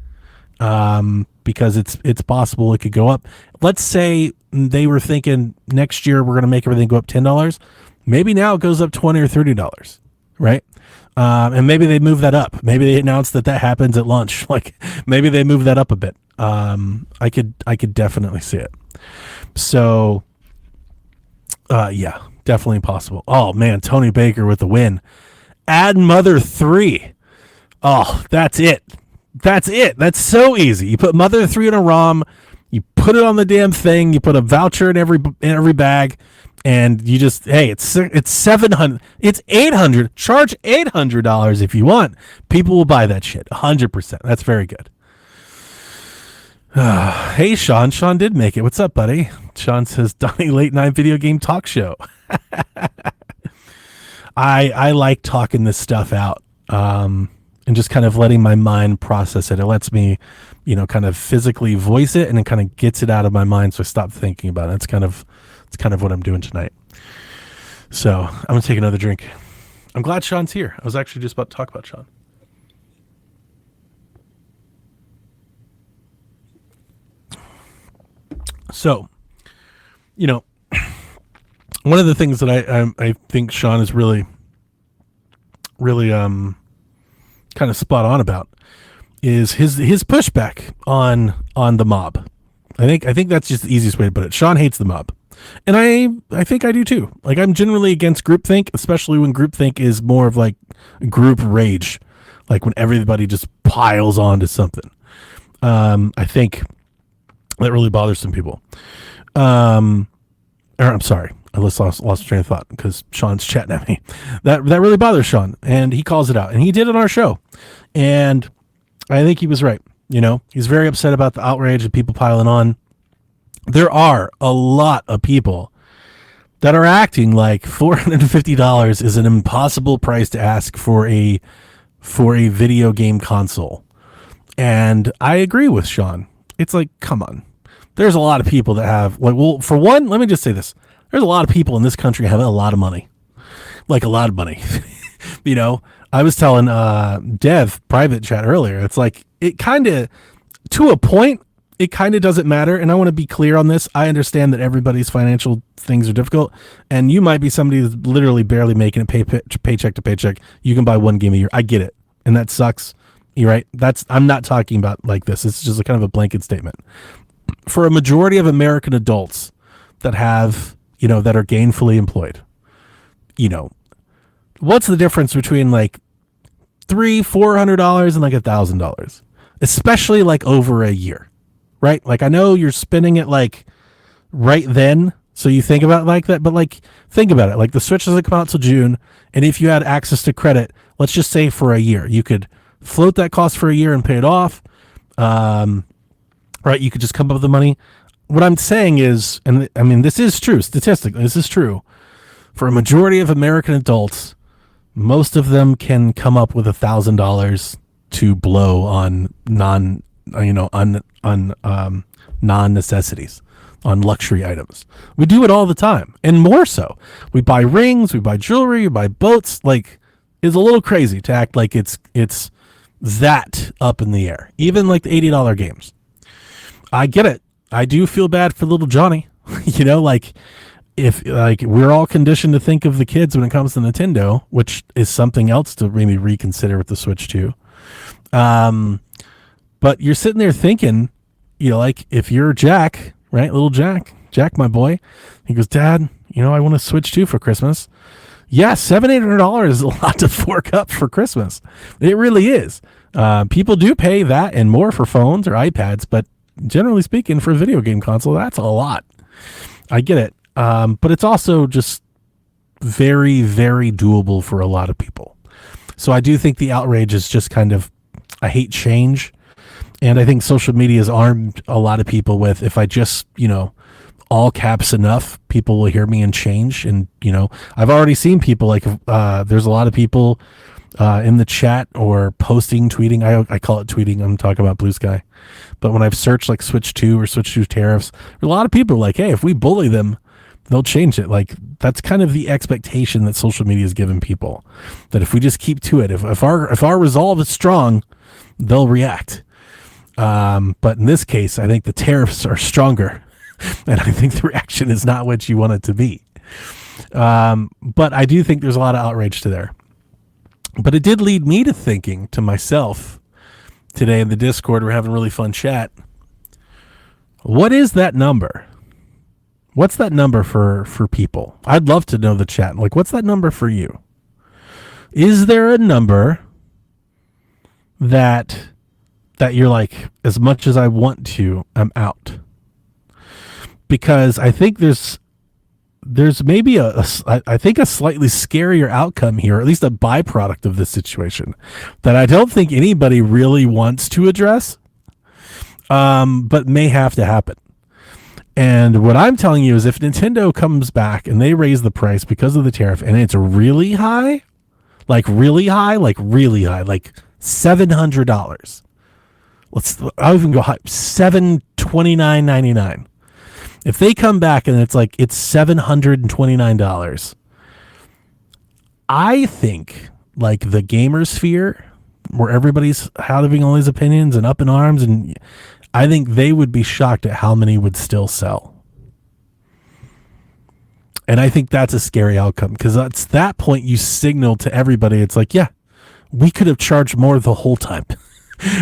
Because it's possible it could go up. Let's say they were thinking next year we're going to make everything go up $10. Maybe now it goes up $20 or $30, right? And maybe they move that up. Maybe they announce that happens at lunch. Like maybe they move that up a bit. I could definitely see it. So, yeah, definitely possible. Oh man, Tony Baker with the win. Add Mother 3. Oh, that's it. That's it. That's so easy. You put Mother 3 in a ROM, you put it on the damn thing, you put a voucher in every bag, and you just, hey, it's $700, it's $800. Charge $800 if you want. People will buy that shit. 100%. That's very good. Hey, Sean. Sean did make it. What's up, buddy? Sean says, Donnie late night video game talk show. I like talking this stuff out, and just kind of letting my mind process it. It lets me, kind of physically voice it, and it kind of gets it out of my mind, so I stop thinking about it. It's kind of what I'm doing tonight. So I'm gonna take another drink. I'm glad Sean's here. I was actually just about to talk about Sean. So, one of the things that I think Sean is really kind of spot on about is his pushback on the mob. I think that's just the easiest way to put it. Sean hates the mob. And I think I do too. Like, I'm generally against groupthink, especially when groupthink is more of like group rage, like when everybody just piles onto something. I think that really bothers some people. I'm sorry, I lost train of thought because Sean's chatting at me. That really bothers Sean, and he calls it out, and he did it on our show, and I think he was right. He's very upset about the outrage of people piling on. There are a lot of people that are acting like $450 is an impossible price to ask for a video game console. And I agree with Sean. It's like, come on. There's a lot of people that have, like, well, for one, let me just say this. There's a lot of people in this country have a lot of money. Like, a lot of money. I was telling Dev private chat earlier, it's like, it kind of, to a point, it kind of doesn't matter. And I want to be clear on this. I understand that everybody's financial things are difficult, and you might be somebody that's literally barely making it paycheck to paycheck. You can buy one game a year. I get it. And that sucks. You're right. I'm not talking about like this. It's just a kind of a blanket statement. For a majority of American adults that have, that are gainfully employed, what's the difference between like $300-$400 and like $1,000, especially like over a year? Right? Like, I know you're spending it like right then, so you think about it like that, but like, think about it. Like, the Switch doesn't come out till June, and if you had access to credit, let's just say for a year, you could float that cost for a year and pay it off. Right? You could just come up with the money. What I'm saying is, and I mean, this is true, statistically, this is true. For a majority of American adults, most of them can come up with $1,000 to blow on non-necessities, on luxury items. We do it all the time, and more so. We buy rings, we buy jewelry, we buy boats. Like, it's a little crazy to act like it's that up in the air. Even like the $80 games. I get it. I do feel bad for little Johnny. Like, if like we're all conditioned to think of the kids when it comes to Nintendo, which is something else to maybe reconsider with the Switch too. But you're sitting there thinking, like, if you're Jack, right? Little Jack, my boy, he goes, Dad, I want to Switch 2 for Christmas. Yeah, $700-$800 is a lot to fork up for Christmas. It really is. People do pay that and more for phones or iPads, but generally speaking, for a video game console, that's a lot. I get it. But it's also just very, very doable for a lot of people. So I do think the outrage is just kind of, I hate change. And I think social media has armed a lot of people with, if I just, all caps enough, people will hear me and change. And, I've already seen people like, there's a lot of people in the chat or posting, tweeting. I call it tweeting. I'm talking about Blue Sky. But when I've searched like Switch 2 or Switch 2 tariffs, a lot of people are like, hey, if we bully them, they'll change it. Like, that's kind of the expectation that social media has given people, that if we just keep to it, if our resolve is strong, they'll react. But in this case, I think the tariffs are stronger, and I think the reaction is not what you want it to be. But I do think there's a lot of outrage to there. But it did lead me to thinking to myself today in the Discord, we're having a really fun chat. What is that number? What's that number for people? I'd love to know the chat. Like, what's that number for you? Is there a number that you're like, as much as I want to, I'm out? Because I think there's maybe I think a slightly scarier outcome here, or at least a byproduct of this situation, that I don't think anybody really wants to address, but may have to happen. And what I'm telling you is if Nintendo comes back and they raise the price because of the tariff and it's really high, like really high, like $700. I'll even go high, $729.99. If they come back and it's like it's $729, I think like the gamer sphere where everybody's having all these opinions and up in arms, and I think they would be shocked at how many would still sell. And I think that's a scary outcome because at that point you signal to everybody, it's like, yeah, we could have charged more the whole time.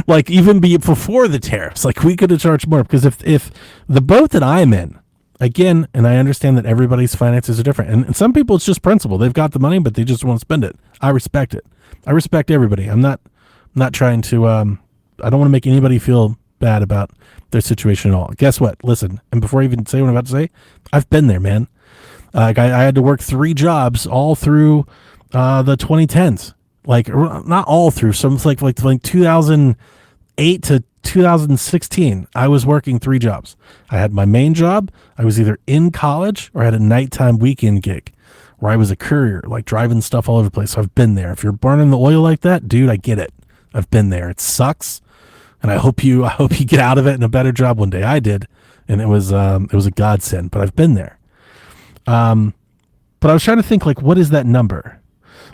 Like even before the tariffs, like we could have charged more, because if the boat that I'm in, again, and I understand that everybody's finances are different, and some people it's just principle. They've got the money, but they just won't spend it. I respect it. I respect everybody. I'm not trying to, I don't want to make anybody feel bad about their situation at all. Guess what? Listen, and before I even say what I'm about to say, I've been there, man. I had to work 3 jobs all through the 2010s. Like not all through, some like 2008 to 2016. I was working 3 jobs. I had my main job. I was either in college or I had a nighttime weekend gig where I was a courier, like driving stuff all over the place. So I've been there. If you're burning the oil like that, dude, I get it. I've been there. It sucks. And I hope you get out of it in a better job one day. I did. And it was a godsend, but I've been there. But I was trying to think, like, what is that number?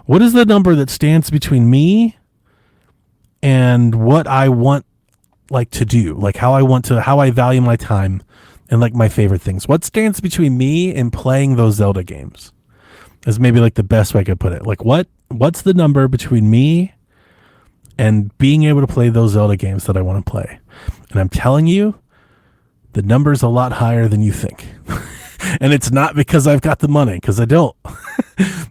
What is the number that stands between me and what I want, like, to do? Like, how I value my time and, like, my favorite things. What stands between me and playing those Zelda games? Is maybe, like, the best way I could put it. Like, what's the number between me and being able to play those Zelda games that I want to play? And I'm telling you, the number's a lot higher than you think. And it's not because I've got the money, because I don't.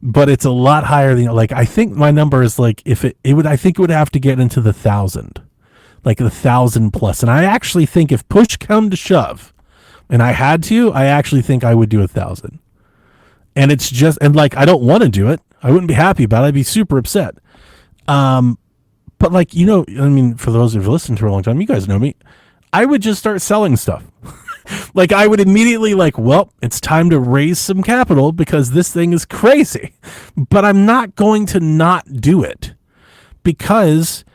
But it's a lot higher than, like, I think my number is like, if it would, I think it would have to get into the 1,000, like the 1,000 plus. And I actually think if push come to shove and I had to, I actually think I would do 1,000. And it's just, and like, I don't want to do it. I wouldn't be happy about it. I'd be super upset. But like, you know, I mean, for those who've listened for a long time, you guys know me. I would just start selling stuff. Like I would immediately like, well, it's time to raise some capital because this thing is crazy. But I'm not going to not do it, because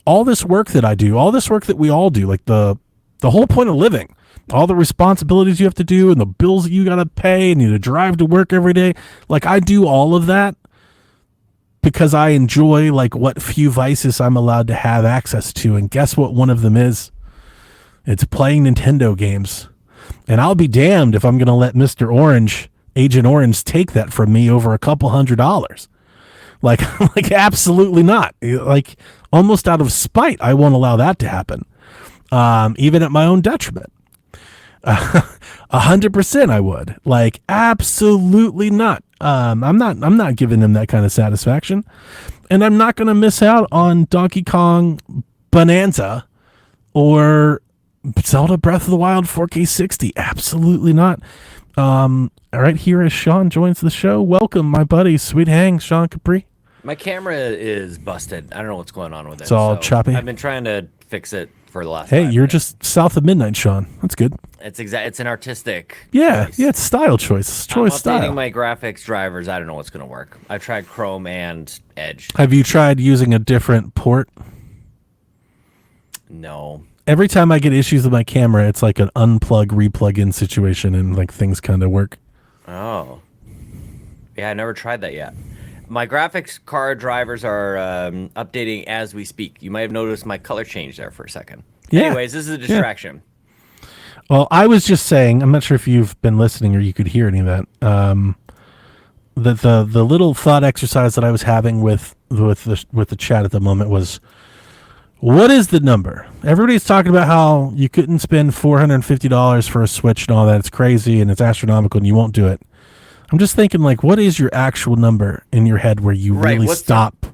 all this work that I do, all this work that we all do, like the whole point of living, all the responsibilities you have to do and the bills that you got to pay and you to drive to work every day. Like I do all of that because I enjoy like what few vices I'm allowed to have access to. And guess what one of them is? It's playing Nintendo games. And I'll be damned if I'm going to let Mr. Orange, Agent Orange, take that from me over a couple $100. Like absolutely not. Like almost out of spite, I won't allow that to happen. Even at my own detriment. 100% I would. Like absolutely not. I'm not giving them that kind of satisfaction. And I'm not going to miss out on Donkey Kong Bonanza or Zelda Breath of the Wild 4K 60. Absolutely not. All right, here as Sean joins the show. Welcome, my buddy, Sweet Hang, Sean Capri. My camera is busted. I don't know what's going on with it. It's all choppy. I've been trying to fix it for the last. Hey, you're minutes. just south of midnight, Sean. That's good. It's an artistic. Yeah, choice. yeah, it's style choice. It's choice I'm updating style. my graphics drivers. I don't know what's going to work. I've tried Chrome and Edge. Have you tried using a different port? No. Every time I get issues with my camera, it's like an unplug, replug in situation, and like things kind of work. Oh. Yeah, I never tried that yet. My graphics card drivers are updating as we speak. You might have noticed my color change there for a second. Yeah. Anyways, this is a distraction. Yeah. Well, I was just saying, I'm not sure if you've been listening or you could hear any of that. That the little thought exercise that I was having with the chat at the moment was, what is the number? Everybody's talking about how you couldn't spend $450 for a Switch and all that. It's crazy and it's astronomical and you won't do it. I'm just thinking, like, what is your actual number in your head where you really stop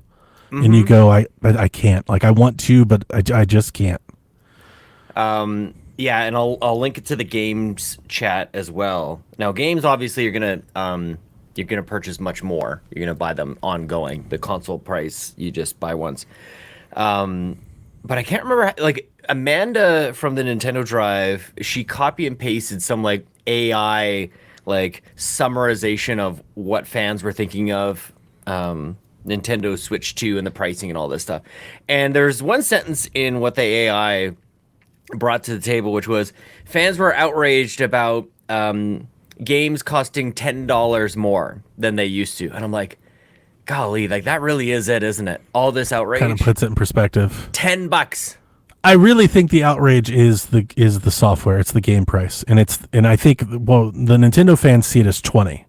and you go, I can't. Like, I want to, but I just can't. Yeah, and I'll link it to the games chat as well. Now, games, obviously, you're gonna purchase much more. You're gonna buy them ongoing. The console price, you just buy once. but I can't remember. Like Amanda from the Nintendo Drive, she copy and pasted some like AI like summarization of what fans were thinking of Nintendo Switch 2 and the pricing and all this stuff. And there's one sentence in what the AI brought to the table, which was fans were outraged about games costing $10 more than they used to. And I'm like, golly, like that really is it, isn't it? All this outrage Kind of puts it in perspective. $10. I really think the outrage is the software. It's the game price, and I think the Nintendo fans see it as 20,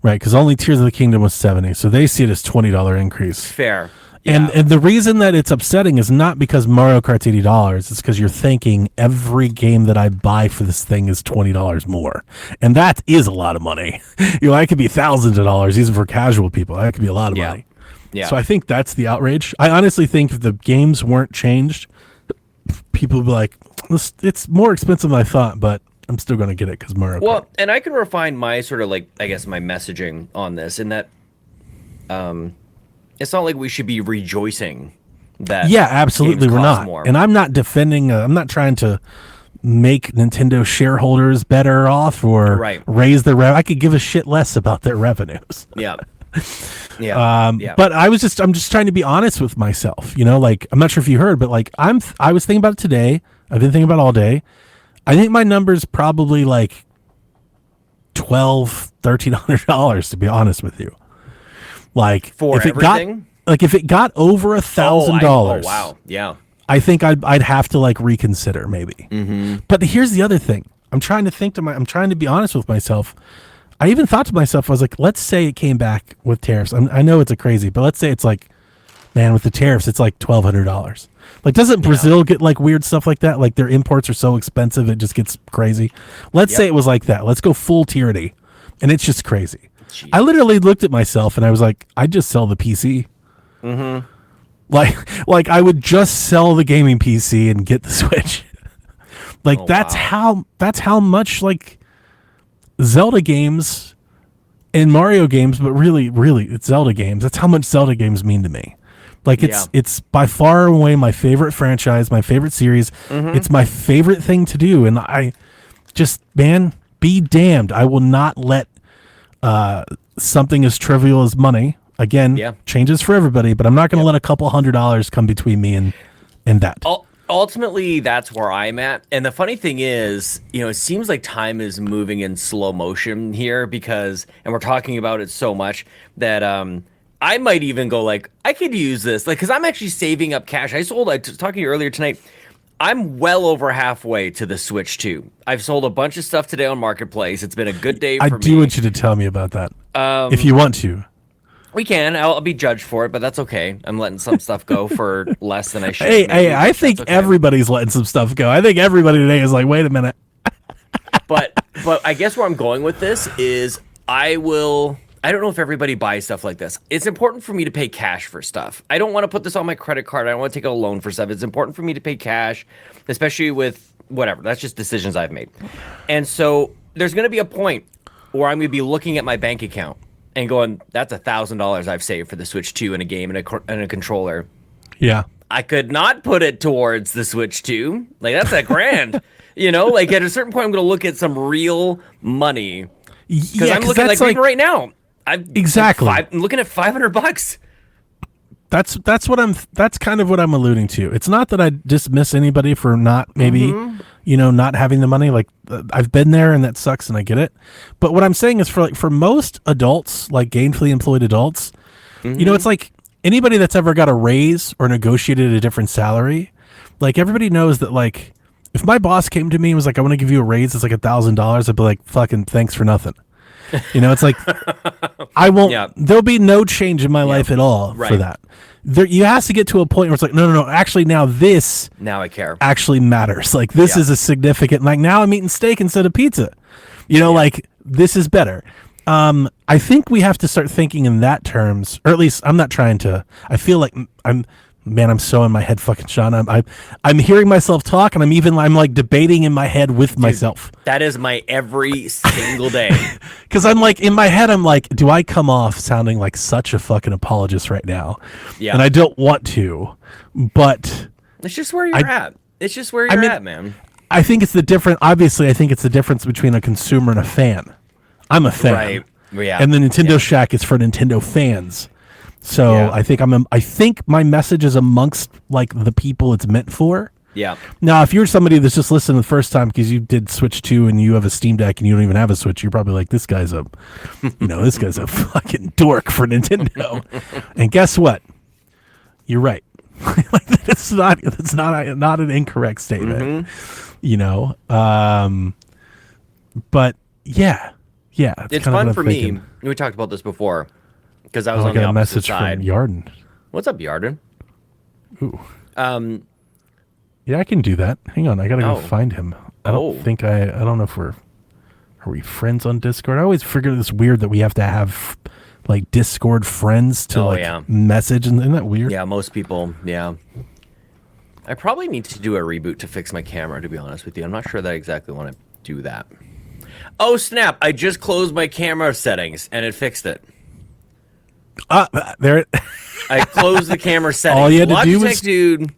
right? Because only Tears of the Kingdom was 70, so they see it as $20 increase. Fair. And Yeah. the reason that it's upsetting is not because Mario Kart's $80. It's because you're thinking every game that I buy for this thing is $20 more, and that is a lot of money. That could be thousands of dollars, even for casual people. That could be a lot of money. Yeah. So I think that's the outrage. I honestly think if the games weren't changed, people would be like, it's more expensive than I thought, but I'm still going to get it because Mario Kart. Well, and I can refine my sort of like, I guess, my messaging on this in that it's not like we should be rejoicing that. Yeah, absolutely, games we're cost not. more. And I'm not defending, I'm not trying to make Nintendo shareholders better off or Right. raise their revenue. I could give a shit less about their revenues. Yeah. Yeah. Yeah. But I'm just trying to be honest with myself. Like, I'm not sure if you heard, but like I was thinking about it today. I've been thinking about it all day. I think my number's probably like $1,200-$1,300, to be honest with you. Like For if it everything? if it got over $1,000, Oh, wow. Yeah. I think I'd have to like reconsider maybe. Mm-hmm. But here's the other thing. I'm trying to be honest with myself. I even thought to myself, I was like, let's say it came back with tariffs. I know it's a crazy, but let's say it's like, man, with the tariffs, it's like $1,200. Like, doesn't Brazil get like weird stuff like that? Like their imports are so expensive, it just gets crazy. Let's say it was like that. Let's go full tyranny. And it's just crazy. Jeez. I literally looked at myself and I was like, I'd just sell the PC. Mm-hmm. Like I would just sell the gaming PC and get the Switch. Like that's how much like Zelda games and Mario games, but really it's Zelda games. That's how much Zelda games mean to me. Like it's by far and away my favorite franchise, my favorite series. Mm-hmm. It's my favorite thing to do. And I just, man, be damned. I will not let something as trivial as money, again, changes for everybody, but I'm not going to let a couple $100 come between me and that. Ultimately, that's where I'm at. And the funny thing is, it seems like time is moving in slow motion here and we're talking about it so much that I might even go like, I could use this. Like, because I'm actually saving up cash. I was talking to you earlier tonight. I'm well over halfway to the Switch 2. I've sold a bunch of stuff today on Marketplace. It's been a good day for me. I do want you to tell me about that. If you want to. We can. I'll be judged for it, but that's okay. I'm letting some stuff go for less than I should. Hey, I think everybody's letting some stuff go. I think everybody today is like, wait a minute. But I guess where I'm going with this is I don't know if everybody buys stuff like this. It's important for me to pay cash for stuff. I don't want to put this on my credit card. I don't want to take out a loan for stuff. It's important for me to pay cash, especially with whatever. That's just decisions I've made. And so there's going to be a point where I'm going to be looking at my bank account and going, that's $1,000 I've saved for the Switch 2 in a game and a controller. Yeah. I could not put it towards the Switch 2. Like, that's $1,000. Like at a certain point, I'm going to look at some real money. Because I'm looking like right now. I'm looking at $500. That's kind of what I'm alluding to. It's not that I dismiss anybody for not maybe, not having the money. Like I've been there and that sucks and I get it. But what I'm saying is for most adults, like gainfully employed adults, it's like anybody that's ever got a raise or negotiated a different salary, like everybody knows that like if my boss came to me and was like, I want to give you a raise, it's like $1,000, I'd be like, fucking thanks for nothing. It's like I won't. There'll be no change in my life at all for that. You have to get to a point where it's like, no. Actually, now I care. Actually matters. Like this is a significant. Like now I'm eating steak instead of pizza. Like this is better. I think we have to start thinking in that terms, or at least I'm not trying to. I feel like I'm so in my head, fucking Sean. I'm hearing myself talk, and I'm like debating in my head with myself. That is my every single day. Because I'm like in my head, I'm like, do I come off sounding like such a fucking apologist right now? Yeah. And I don't want to, but It's just where you're at. It's just where you're at, man. I think it's the difference. Obviously, I think it's the difference between a consumer and a fan. I'm a fan, Right? Yeah. and the Nintendo Shack is for Nintendo fans. So I think I think my message is amongst like the people it's meant for. Yeah. Now, if you're somebody that's just listening the first time because you did Switch 2 and you have a Steam Deck and you don't even have a Switch, you're probably like, this guy's a fucking dork for Nintendo. And guess what? You're right. It's not an incorrect statement. But yeah, It's kind of fun for me. We talked about this before because I was on the got a opposite message side. from Yarden. What's up, Yarden? Ooh. Yeah, I can do that. Hang on, I gotta go find him. I don't know if are we friends on Discord? I always figure it's weird that we have to have like Discord friends to message, and isn't that weird? Yeah, most people. Yeah. I probably need to do a reboot to fix my camera, to be honest with you. I'm not sure that I exactly want to do that. Oh, snap. I just closed my camera settings, and it fixed it. There. I closed the camera settings. All you had to Logitech, do was, dude.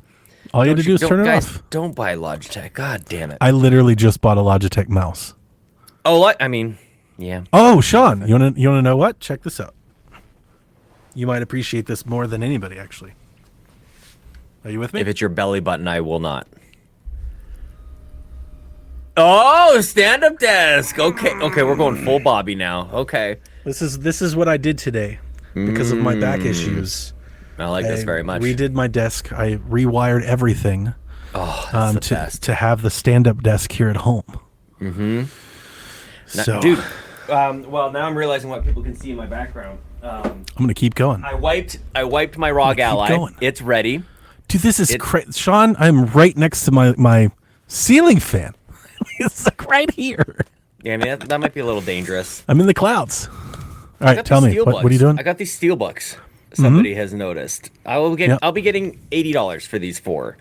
all you had to do is turn it guys, off. Don't buy Logitech. God damn it. I literally just bought a Logitech mouse. Oh, I mean, yeah. Oh, Sean, you wanna know what? Check this out. You might appreciate this more than anybody, actually. Are you with me? If it's your belly button, I will not. Oh, stand-up desk. Okay, we're going full Bobby now. Okay. This is what I did today because of my back issues. I like this very much. Redid my desk. I rewired everything. Oh, that's the best. To have the stand-up desk here at home. Mm-hmm. So, dude, well, now I'm realizing what people can see in my background. I'm gonna keep going. I wiped my ROG Ally. Going. It's ready. Dude, this is crazy. Sean, I'm right next to my ceiling fan. It's like right here. Yeah, I mean, that might be a little dangerous. I'm in the clouds. All right, tell me, what are you doing? I got these steelbooks. Somebody has noticed. I'll be getting $80 for these 4.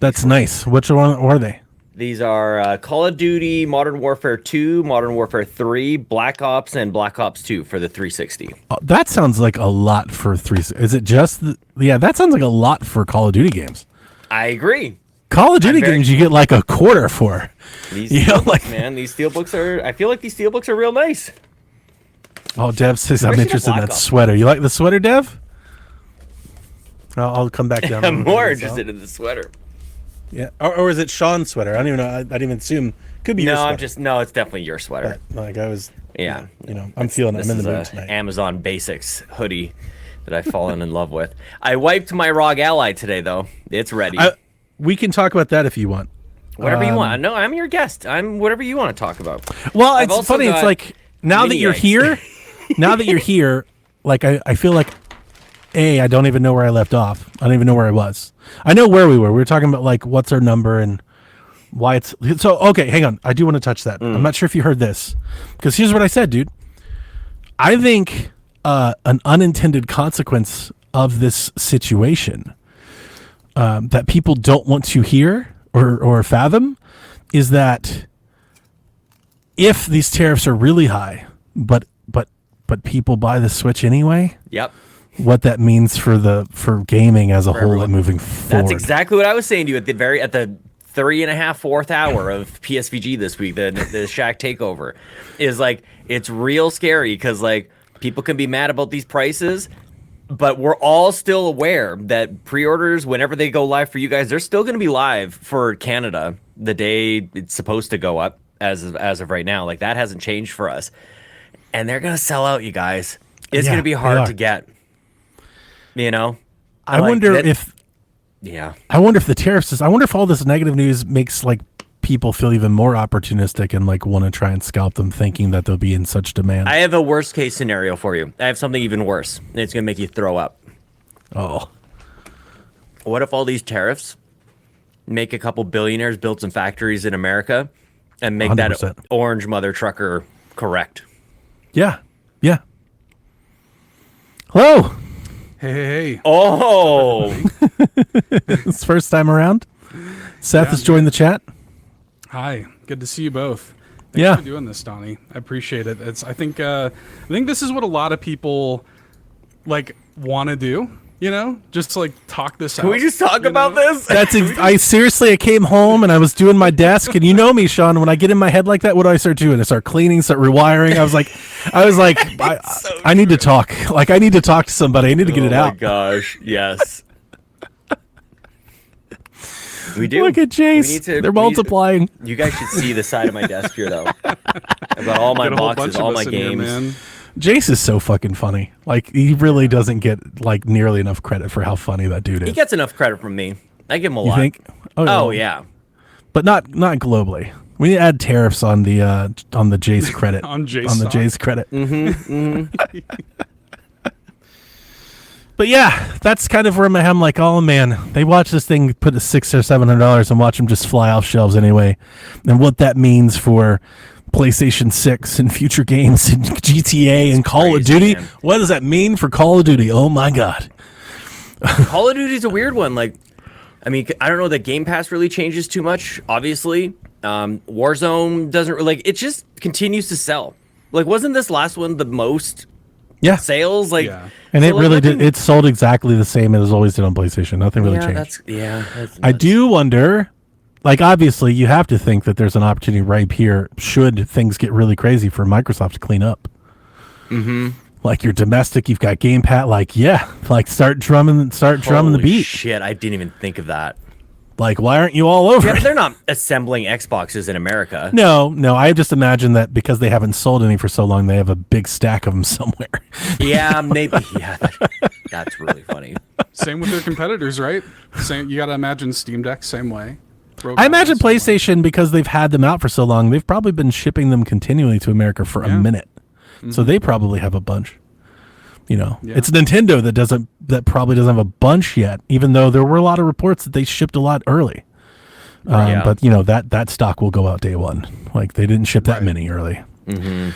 That's nice. Which one are they? These are Call of Duty, Modern Warfare 2, Modern Warfare 3, Black Ops, and Black Ops 2 for the 360. That sounds like a lot for 3. Is it just? That sounds like a lot for Call of Duty games. I agree. Call of Duty games you get like a quarter for. These steelbooks, man, these steelbooks are. I feel like these steelbooks are real nice. Oh, Dev says I'm interested in that sweater. You like the sweater, Dev? I'll come back down. I'm more interested in the sweater. Yeah, or is it Sean's sweater? I don't even know. I didn't even assume. Could be your sweater. It's definitely your sweater. But, like I was. Yeah. I'm feeling it. I'm in the mood This is tonight. a Amazon Basics hoodie that I've fallen in love with. I wiped my ROG Ally today, though. It's ready. We can talk about that if you want. Whatever you want. No, I'm your guest. I'm whatever you want to talk about. Well, it's funny. It's like now that you're here, like I feel like I don't even know where I left off. I don't even know where I was. I know where we were. We were talking about like what's our number and why it's so. Okay, hang on. I do want to touch that. I'm not sure if you heard this because here's what I said, dude. I think an unintended consequence of this situation that people don't want to hear or fathom is that if these tariffs are really high, but people buy the Switch anyway. Yep. What that means for gaming as a whole and moving forward. That's exactly what I was saying to you at the 3.5, 4th hour of PSVG this week, the Shack takeover, is like it's real scary because like people can be mad about these prices, but we're all still aware that pre-orders, whenever they go live for you guys, they're still going to be live for Canada the day it's supposed to go up as of right now. Like that hasn't changed for us, and they're going to sell out, you guys. It's going to be hard to get. I wonder if the tariffs I wonder if all this negative news makes like people feel even more opportunistic and like want to try and scalp them thinking that they'll be in such demand. I have a worst case scenario for you. I have something even worse, and it's going to make you throw up. Oh. What if all these tariffs make a couple billionaires build some factories in America and make 100%. That orange mother trucker correct? Yeah. Yeah. Hello. Hey. Oh. It's first time around. Seth has joined the chat. Hi. Good to see you both. Thanks for doing this, Donnie. I appreciate it. I think this is what a lot of people like want to do. You know, just to, like, talk this out. Can we just talk about this? I seriously, I came home and I was doing my desk, and you know me, Sean. When I get in my head like that, what do I start doing? I start cleaning, start rewiring. I was like, I need to talk. Like, I need to talk to somebody. I need to get it out. Oh my gosh, yes. We do. Look at Jace. They're multiplying. You guys should see the side of my desk here, though. I've got all my boxes, all my games. Here, man. Jace is so fucking funny. Like, he really doesn't get like nearly enough credit for how funny that dude is. He gets enough credit from me. I give him a lot. You think? Oh yeah. But not globally. We need to add tariffs on the Jace credit. On Jace the stock. Jace credit. But yeah, that's kind of where I'm like, oh man, they watch this thing put $600 or $700 and watch them just fly off shelves anyway, and what that means for PlayStation 6 and future games and GTA and Call of Duty. Man. What does that mean for Call of Duty? Oh my god. Call of Duty is a weird one. Like, I mean, I don't know that Game Pass really changes too much, obviously. Warzone doesn't really, like, it just continues to sell. Like, wasn't this last one the most sales? Like, and it really did. It sold exactly the same as it always did on PlayStation. Nothing really changed. That's I do wonder. Like, obviously, you have to think that there's an opportunity right here should things get really crazy for Microsoft to clean up. Mm-hmm. Like, you're domestic, you've got Game Pass. Like, start drumming the beat. Shit, I didn't even think of that. Like, why aren't you all over it? They're not assembling Xboxes in America. No. I just imagine that because they haven't sold any for so long, they have a big stack of them somewhere. Yeah, maybe. Yeah, that's really funny. Same with their competitors, right? Same. You got to imagine Steam Deck, same way. I imagine PlayStation, because they've had them out for so long, they've probably been shipping them continually to America for a minute. Mm-hmm. So they probably have a bunch. You know, it's Nintendo that probably doesn't have a bunch yet, even though there were a lot of reports that they shipped a lot early. But you know, that stock will go out day one. Like, they didn't ship that many early. Mm-hmm.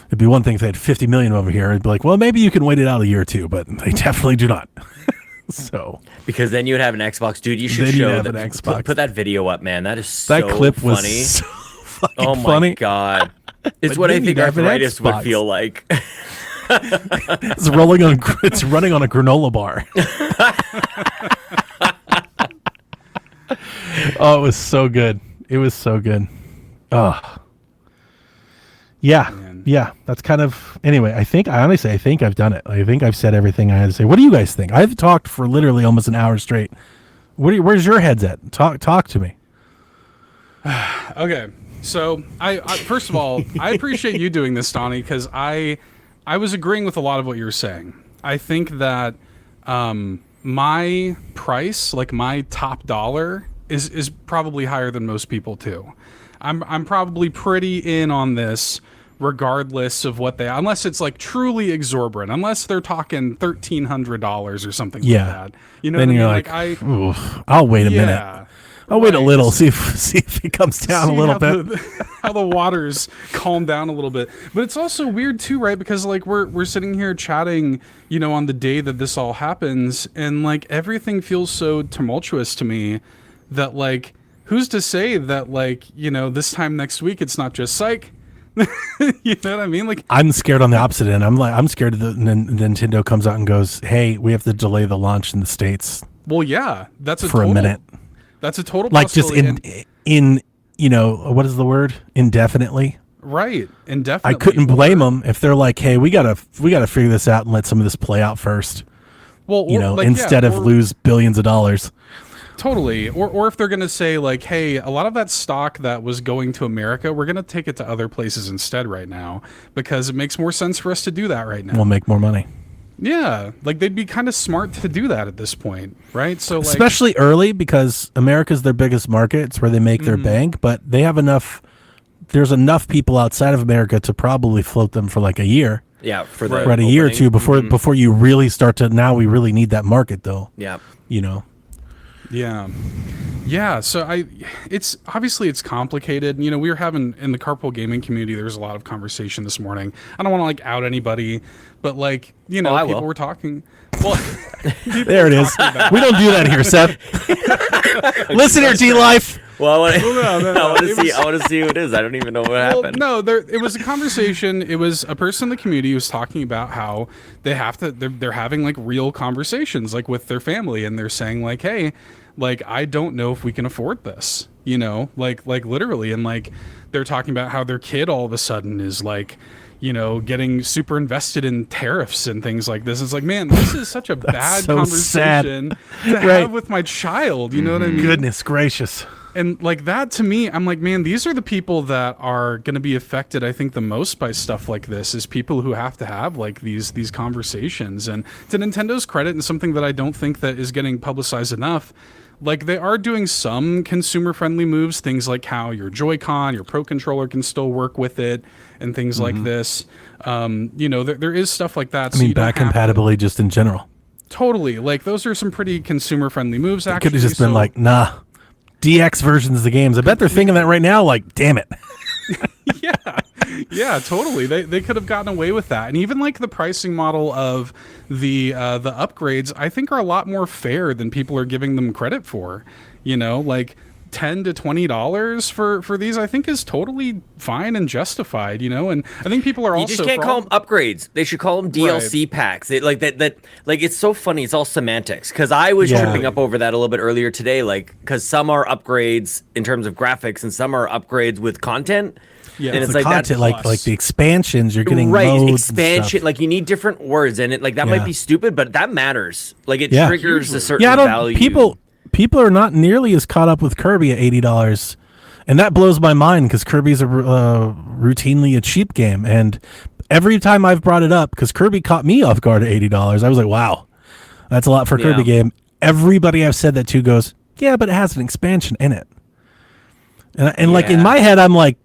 It'd be one thing if they had 50 million over here. It'd be like, well, maybe you can wait it out a year or two, but they definitely do not. So, because then you would have an Xbox, dude. You should show that. An Xbox. Put that video up, man. That is so that clip funny. Was so fucking oh my funny. God, it's what I think arthritis would feel like. It's running on a granola bar. Oh, it was so good. It was so good. Oh. Yeah, that's kind of, anyway, I think I've done it. I think I've said everything I had to say. What do you guys think? I've talked for literally almost an hour straight. Where's your heads at? Talk to me. Okay, so I first of all, I appreciate you doing this, Donnie, because I was agreeing with a lot of what you were saying. I think that my price, like my top dollar, is probably higher than most people too. I'm probably pretty in on this, regardless of what unless it's like truly exorbitant, unless they're talking $1,300 or something like that. You know, then you're like, I'll wait a minute. I'll wait a little, see if it comes down a little bit. How the waters calm down a little bit. But it's also weird too, right? Because like we're sitting here chatting, you know, on the day that this all happens, and like everything feels so tumultuous to me that like, who's to say that, like, you know, this time next week it's not just psych? You know what I mean? Like, I'm scared on the opposite end. I'm scared that Nintendo comes out and goes, "Hey, we have to delay the launch in the States." Well, yeah, that's a minute. That's a total like just in you know, what is the word? Indefinitely. Right, indefinitely. I couldn't blame them if they're like, "Hey, we gotta figure this out and let some of this play out first." Well, you know, like, instead of lose billions of dollars. Totally. Or if they're going to say like, hey, a lot of that stock that was going to America, we're going to take it to other places instead right now because it makes more sense for us to do that right now. We'll make more money. Yeah. Like they'd be kind of smart to do that at this point, right? So like, especially early because America's their biggest market. It's where they make their bank, but they have there's enough people outside of America to probably float them for like a year. Yeah. For the a year or two before you really start to, now we really need that market though. Yeah. You know? Yeah. So it's obviously it's complicated. You know, we were having in the carpool gaming community, there was a lot of conversation this morning. I don't want to like out anybody, but like, you know, people were talking. Well, there it is. We don't do that here, Seth. Listen here, T-Life. Well, I no, want to it see. was- I want to see who it is. I don't even know what happened. No, it was a conversation. It was a person in the community who was talking about how they have to. They're having like real conversations, like with their family, and they're saying like, "Hey, like I don't know if we can afford this," you know, like literally, and like they're talking about how their kid all of a sudden is like, you know, getting super invested in tariffs and things like this. It's like, man, this is such a bad so conversation to Right. have with my child. You know what I mean? Goodness gracious. And like that to me, I'm like, man, these are the people that are going to be affected, I think, the most by stuff like this is people who have to have like these conversations. And to Nintendo's credit, and something that I don't think that is getting publicized enough, like they are doing some consumer friendly moves, things like how your Joy-Con, your Pro Controller can still work with it and things like this. You know, there is stuff like that. I mean, back compatibility just in general. Totally. Like those are some pretty consumer friendly moves. It Actually, could have just been so- like, nah, DX versions of the games. I bet they're thinking that right now. Like, damn it. Yeah, totally. They could have gotten away with that. And even like the pricing model of the upgrades, I think are a lot more fair than people are giving them credit for. You know, like $10 to $20 for these, I think is totally fine and justified, you know? And I think people are You also just can't call them upgrades. They should call them DLC packs. Like that. Like it's so funny. It's all semantics. Because I was Yeah. tripping up over that a little bit earlier today. Like because some are upgrades in terms of graphics, and some are upgrades with content. Yeah. and It's it's The like content, that. like the expansions, you're getting Right, modes and expansion. stuff. Like you need different words in it. Like that Yeah. might be stupid, but that matters. Like it Yeah. triggers a certain Yeah, I don't. value. People are not nearly as caught up with Kirby at $80, and that blows my mind because Kirby's routinely a cheap game, and every time I've brought it up, because Kirby caught me off guard at $80, I was like, wow, that's a lot for a Kirby Yeah. game. Everybody I've said that to goes, yeah, but it has an expansion in it, and like in Yeah. my head, I'm like,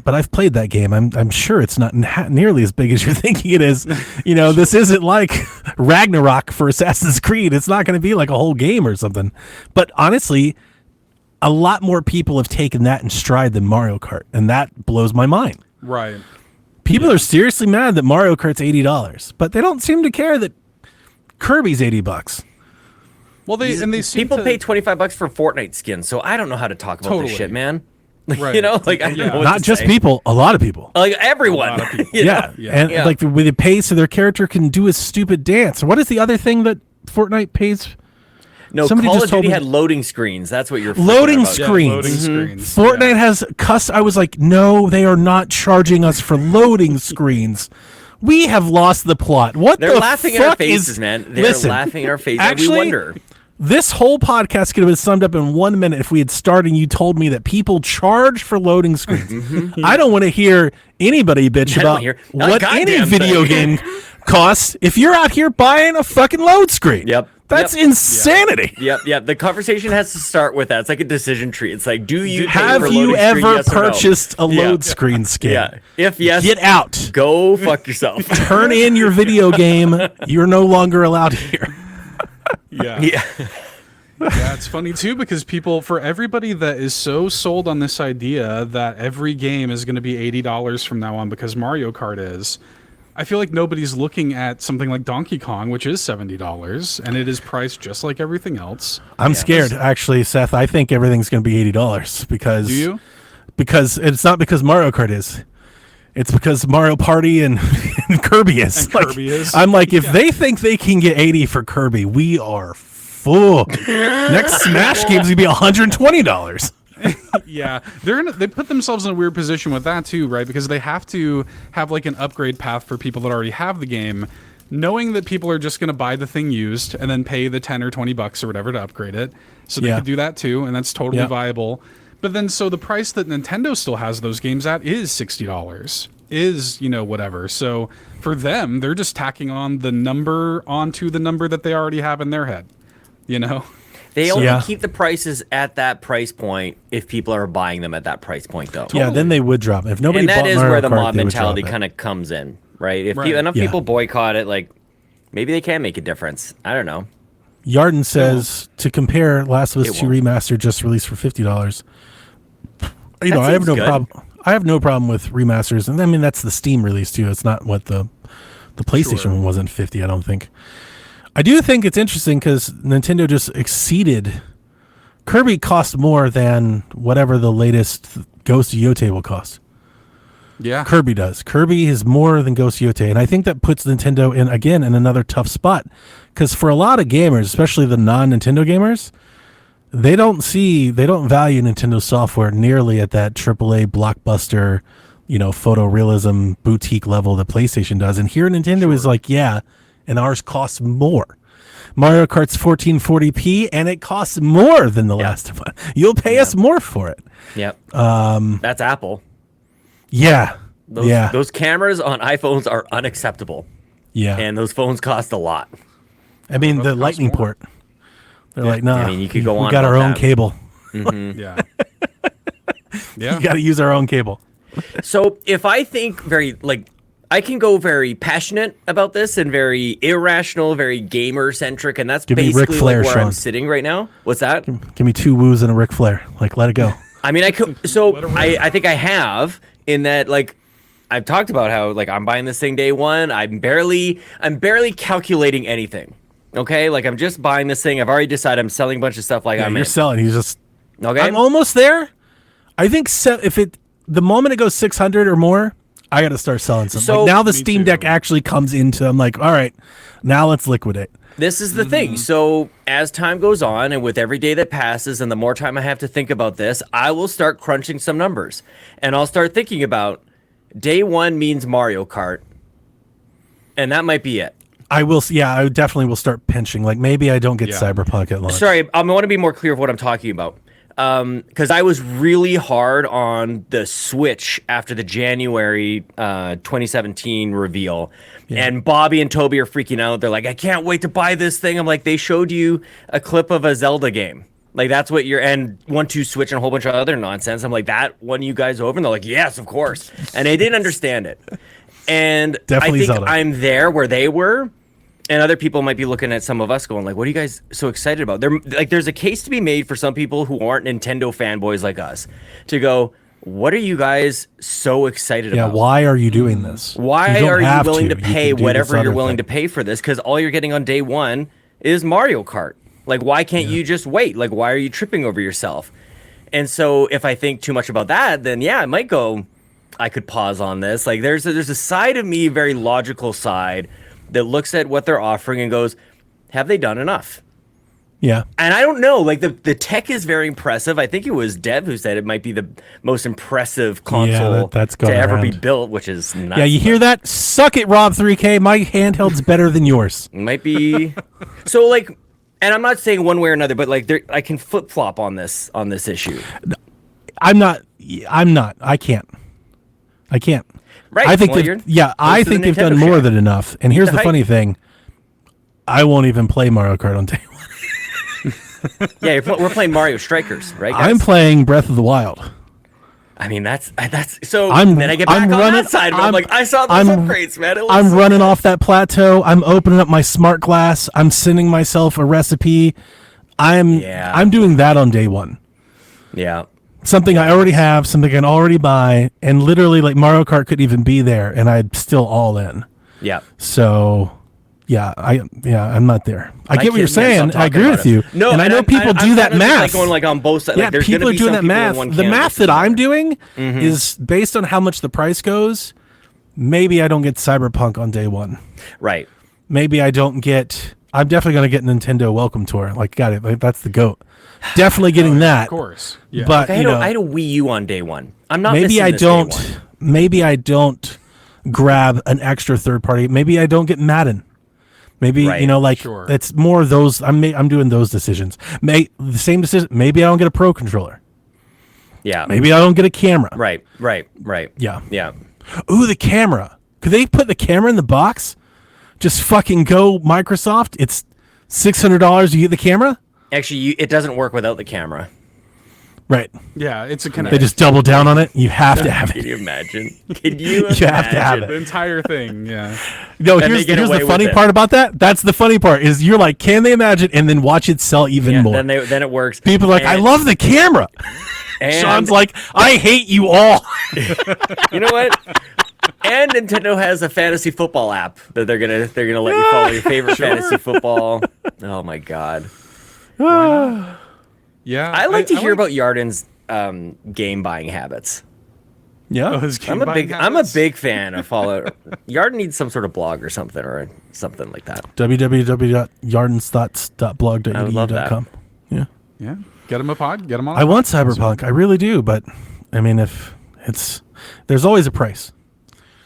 but I've played that game. I'm sure it's not nearly as big as you're thinking it is. You know, this isn't like Ragnarok for Assassin's Creed. It's not going to be like a whole game or something. But honestly, a lot more people have taken that in stride than Mario Kart, and that blows my mind. Right. People are seriously mad that Mario Kart's $80, but they don't seem to care that Kirby's $80. Well, they seem People to, pay $25 for Fortnite skins, so I don't know how to talk about Totally. this shit, man. Like, Right. You know, like I don't Yeah. know what Not to just say. people, a lot of people. Like everyone. A lot of people. you know? Yeah, Yeah. and Yeah. like with it pays so their character can do a stupid dance. What is the other thing that Fortnite pays? No, Somebody Call just of told Duty me- had loading screens. That's what you're Loading freaking about. Yeah, screens. loading Mm-hmm. screens. Fortnite Yeah. has I was like, no, they are not charging us for loading screens. We have lost the plot. What They're the laughing fuck in our faces, is, man. They're Listen, laughing in our faces. Actually, and we wonder. this whole podcast could have been summed up in 1 minute if we had started and you told me that people charge for loading screens. I don't want to hear anybody bitch I don't about hear not a what any goddamn video thing. game costs if you're out here buying a fucking load screen. Yep. That's Yep. insanity. Yep. The conversation has to start with that. It's like a decision tree. It's like, do you pay Have for you loading screen, ever yes or no? purchased a Yeah. load screen skin? Yeah. If yes, Get out. go fuck yourself. Turn in your video game. You're no longer allowed here. Yeah. Yeah. Yeah, it's funny too because for everybody that is so sold on this idea that every game is going to be $80 from now on because Mario Kart is, I feel like nobody's looking at something like Donkey Kong, which is $70, and it is priced just like everything else. I'm scared, actually, Seth. I think everything's going to be $80 because. Do you? Because it's not because Mario Kart is. It's because Mario Party and, and Kirby is. And Kirby is. I'm like, if they think they can get 80 for Kirby, we are full. Next Smash game's gonna be $120. Yeah, they put themselves in a weird position with that too, right? Because they have to have like an upgrade path for people that already have the game, knowing that people are just going to buy the thing used and then pay the $10 or $20 or whatever to upgrade it. So they Yeah. could do that too, and that's totally Yeah. viable. But then, so the price that Nintendo still has those games at is $60, is, you know, whatever. So for them, they're just tacking on the number onto the number that they already have in their head, you know? They only Yeah. keep the prices at that price point if people are buying them at that price point, though. Yeah, then they would drop. If nobody And that bought is Mario where the Kart, mob they would mentality drop it. kind of comes in, right? If Right. enough Yeah. people boycott it, like maybe they can make a difference. I don't know. Yarden says to compare Last of Us It 2 won't. Remastered just released for $50. You That know, I have seems no good. problem. I have no problem with remasters, and I mean that's the Steam release too. It's not what the PlayStation Sure. one wasn't 50. I don't think. I do think it's interesting because Nintendo just exceeded Kirby costs more than whatever the latest Ghost of Yote will cost. Yeah. Kirby does. Kirby is more than Ghost of Yote, and I think that puts Nintendo in another tough spot, because for a lot of gamers, especially the non-Nintendo gamers, they don't value Nintendo software nearly at that AAA blockbuster, photorealism boutique level that PlayStation does. And here Nintendo is like, yeah, and ours costs more. Mario Kart's 1440p, and it costs more than the last of us. You'll pay us more for it. Yep. That's Apple. Yeah. Those cameras on iPhones are unacceptable. Yeah. And those phones cost a lot. I mean, the Lightning port. They're like, nah. I mean, you could go on. We got our own cable. Yeah. Yeah. You got to use our own cable. So if I think I can go very passionate about this and very irrational, very gamer centric, and that's Give me Ric basically Flair, where I'm Sean. sitting right now. What's that? Give me 2 woos and a Ric Flair. Like, let it go. I mean, I could. So I think I have, in that, like, I've talked about how, like, I'm buying this thing day one. I'm barely calculating anything. Okay, like, I'm just buying this thing. I've already decided I'm selling a bunch of stuff. Like, Yeah, I'm you're in. selling. He's just. Okay. I'm almost there. I think the moment it goes 600 or more, I got to start selling something. So- Like, now the Me Steam too. Deck actually comes into. I'm like, all right, now let's liquidate. This is the thing. So as time goes on, and with every day that passes, and the more time I have to think about this, I will start crunching some numbers, and I'll start thinking about day one means Mario Kart, and that might be it. I will. Yeah, I definitely will start pinching. Like, maybe I don't get Yeah. Cyberpunk at launch. Sorry, I want to be more clear of what I'm talking about. Because I was really hard on the Switch after the January 2017 reveal. And Bobby and Toby are freaking out. They're like, I can't wait to buy this thing. I'm like, they showed you a clip of a Zelda game. Like, that's what and 1-2 Switch and a whole bunch of other nonsense. I'm like, that won you guys over? And they're like, yes, of course. And they didn't understand it. And Definitely I think Zelda. I'm there where they were. And other people might be looking at some of us going like, what are you guys so excited about? There's a case to be made for some people who aren't Nintendo fanboys like us to go, what are you guys so excited Yeah, about? why are you doing this? Why don't are you have willing to You pay can do whatever this you're other willing thing. to pay for this? Because all you're getting on day one is Mario Kart. Like, why can't you just wait? Like, why are you tripping over yourself? And so if I think too much about that, then yeah, I might go, I could pause on this. Like, there's a side of me, very logical side, that looks at what they're offering and goes, have they done enough? Yeah. And I don't know, like, the tech is very impressive. I think it was Dev who said it might be the most impressive console that's to going ever be around. built, which is nuts. Yeah, you hear that? Suck it, Rob 3K. My handheld's better than yours. It might be. So, like, and I'm not saying one way or another, but, like, I can flip-flop on this issue. I'm not. I can't. Right. I think well, I think they've done more than enough. And here's the the hype. funny thing. I won't even play Mario Kart on day one. Yeah, we're playing Mario Strikers, right, guys? I'm playing Breath of the Wild. I mean, that's so. I'm- then I get back I'm on running- that side. I'm I'm- like, I saw those I'm- upgrades, man. It looks I'm so running good. off that plateau. I'm opening up my smart glass. I'm sending myself a recipe. I'm doing that on day one. Yeah. Something I already have, something I can already buy, and literally like Mario Kart could even be there, and I'd still all in. Yeah. So, I'm not there. I My get what you're kid can't saying. stop I talking agree about with it. you. No, and I know I'm- people I'm do that kind of just, math. like, going like on both sides. Yeah, Like, there's people gonna are be doing some that people in math. one The camp math versus that I'm another. doing is based on how much the price goes. Maybe I don't get Cyberpunk on day one. Right. Maybe I don't get. I'm definitely going to get Nintendo Welcome Tour. Like, got it. Like, that's the GOAT. Definitely getting that. Of course. Yeah. But I had a Wii U on day one. I'm not. maybe missing I this day don't. one. Maybe I don't grab an extra third party. Maybe I don't get Madden. Maybe Right, sure. it's more of those. I'm doing those decisions. The same decision. Maybe I don't get a pro controller. Yeah. Maybe I don't get a camera. Right. Yeah. Yeah. Ooh, the camera. Could they put the camera in the box? Just fucking go Microsoft. It's $600. You get the camera. Actually, it doesn't work without the camera. Right. Yeah, it's a They connection. just double down on it. You have to have Can it. you imagine? Can you? You have to have imagine? The entire thing, yeah. No, And they here's get the away with funny it. part about that. That's the funny part is you're like, can they imagine? And then watch it sell even Yeah, more. then it works. People are like, I And- love the camera. and Sean's like, I hate you all. you know what? And Nintendo has a fantasy football app that they're gonna let you follow your favorite fantasy football. Oh my god. Yeah, I like to hear about Yarden's game buying habits. Yeah. his game I'm a buying big habits. fan of Fallout. Yarden needs some sort of blog or something like that. www.yardensthoughts.blog.edu.com. Yeah. Yeah, get him a pod. Get him on. I want Cyberpunk. I really do, but I mean, there's always a price.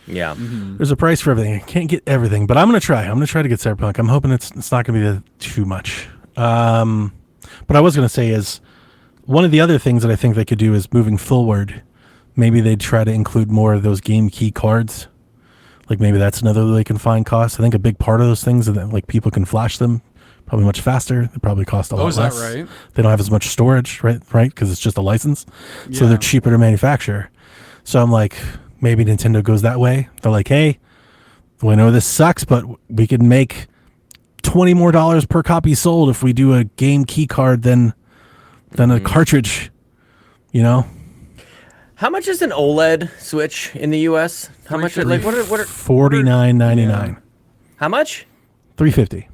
Yeah. There's a price for everything. I can't get everything, but I'm gonna try. I'm gonna try to get Cyberpunk. I'm hoping it's not gonna be too much. But I was gonna say is one of the other things that I think they could do is moving forward. Maybe they'd try to include more of those game key cards. Like maybe that's another way they can find costs. I think a big part of those things is that like people can flash them probably much faster. They probably cost a lot is less. that right? They don't have as much storage, right? Because it's just a license. So they're cheaper to manufacture. So I'm like, maybe Nintendo goes that way. They're like, hey, we know this sucks, but we could make $20 more per copy sold if we do a game key card than a cartridge, you know? How much is an OLED Switch in the U.S.? How much? Like what are $49.99. How much? $350.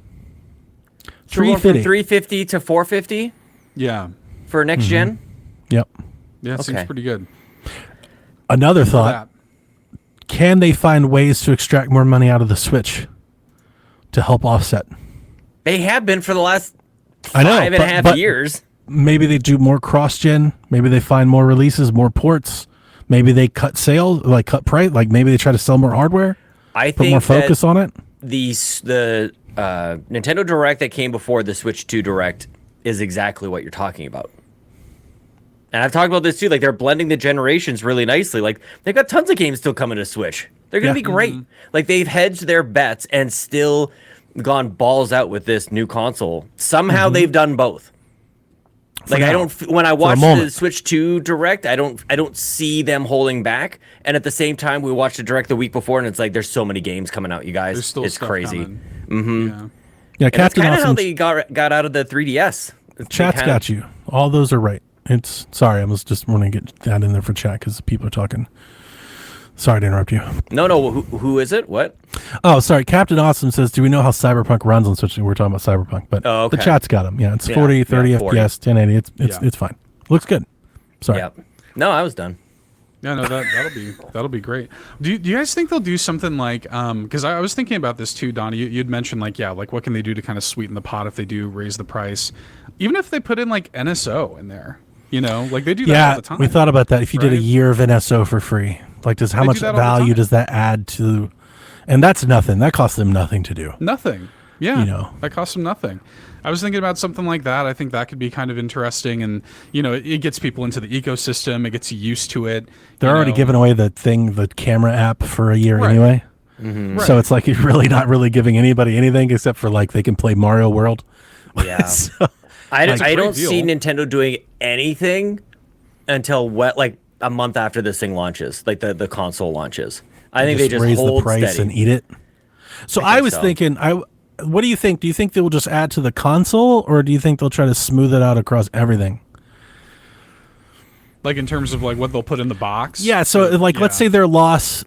So we're going from $350. $350 to $450 Yeah, for next gen. Yep. yeah, it seems Okay. pretty good. Another For thought: that. can they find ways to extract more money out of the Switch to help offset? They have been for the last I know, five and a half but years. maybe they do more cross-gen. Maybe they find more releases, more ports. Maybe they cut sales, like cut price. Like maybe they try to sell more hardware, I put think more focus on it. the Nintendo Direct that came before the Switch 2 Direct is exactly what you're talking about. And I've talked about this too. Like they're blending the generations really nicely. Like they've got tons of games still coming to Switch. They're gonna Yeah. be great. Like they've hedged their bets and still gone balls out with this new console. Somehow they've done both. Like now. I don't. When I watch the moment. Switch 2 Direct, I don't see them holding back. And at the same time, we watched the Direct the week before, and it's like there's so many games coming out, you guys. There's still It's stuff crazy. coming. Yeah. Yeah, And that's Captain kind of how Awesome. they got out of the 3DS. Chat's got you. All those are right. It's sorry. I was just wanting to get that in there for chat because people are talking. Sorry to interrupt you. No. Who is it? What? Oh, sorry. Captain Awesome says, do we know how Cyberpunk runs on Switch? We're talking about Cyberpunk, but Oh, okay. the chat's got them. Yeah, it's Yeah, 40, 30 yeah, FPS, 1080. It's fine. Looks good. Sorry. Yeah. No, I was done. Yeah, no, that'll be great. Do you guys think they'll do something like because I was thinking about this too, Donnie. You'd mentioned like what can they do to kind of sweeten the pot if they do raise the price, even if they put in like NSO in there, like they do that all the time. We thought about that. If you did a right? year of NSO for free, like how They much do that all the value time. does that add to? And that's nothing. That costs them nothing to do. Nothing. Yeah, that costs them nothing. I was thinking about something like that. I think that could be kind of interesting, and it gets people into the ecosystem. It gets you used to it. They're already giving away the camera app for a year Right. anyway. Right. So it's like you're really not really giving anybody anything except for like they can play Mario World. Yeah. So, I great don't see deal. Nintendo doing anything until like a month after this thing launches, like the console launches. I think they just raise hold the price steady. and eat it. So I was so. thinking, what do you think? Do you think they will just add to the console, or do you think they'll try to smooth it out across everything? Like in terms of like what they'll put in the box. Yeah. So like, let's say their loss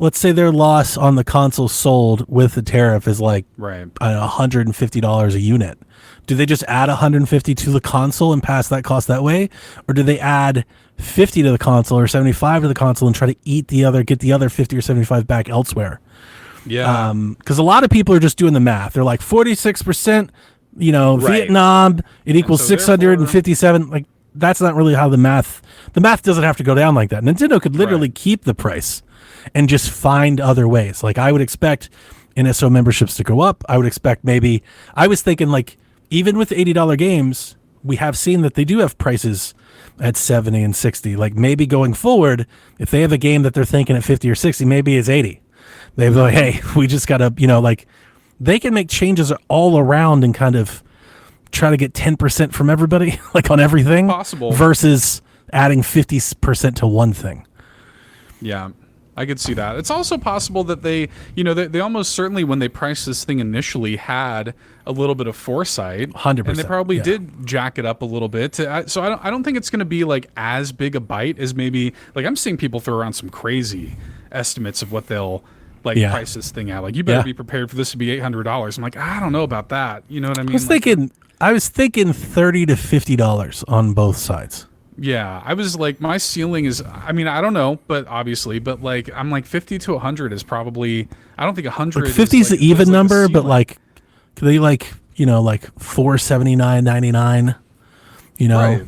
on the console sold with the tariff is like Right. $150 a unit. Do they just add $150 to the console and pass that cost that way, or do they add $50 to the console or $75 to the console and try to get the other $50 or $75 back elsewhere? Yeah. Because a lot of people are just doing the math. They're like 46%, Right. Vietnam, it equals so 657. Like that's not really how the math doesn't have to go down like that. Nintendo could literally Right. keep the price and just find other ways. Like I would expect NSO memberships to go up. I would expect I was thinking like even with $80 games, we have seen that they do have prices at 70 and 60. Like maybe going forward, if they have a game that they're thinking at 50 or 60, maybe it's 80. They're like, hey, we just got to, like they can make changes all around and kind of try to get 10% from everybody, like on everything. Possible. Versus adding 50% to one thing. Yeah, I could see that. It's also possible that they almost certainly when they priced this thing initially had a little bit of foresight. 100%, And they probably yeah. did jack it up a little bit. So I don't think it's going to be like as big a bite as maybe like I'm seeing people throw around some crazy estimates of what they'll like Yeah. price this thing out. Like, you better Yeah. be prepared for this to be $800. I'm like, I don't know about that. You know what I mean? I was thinking $30 to $50 on both sides. Yeah, I was like, my ceiling is, I mean, I don't know, but obviously, but like, I'm like 50 to 100 is probably, I don't think 100 Like 50 is like, the even feels like number, but ceiling. like, they like, like $479.99, Right.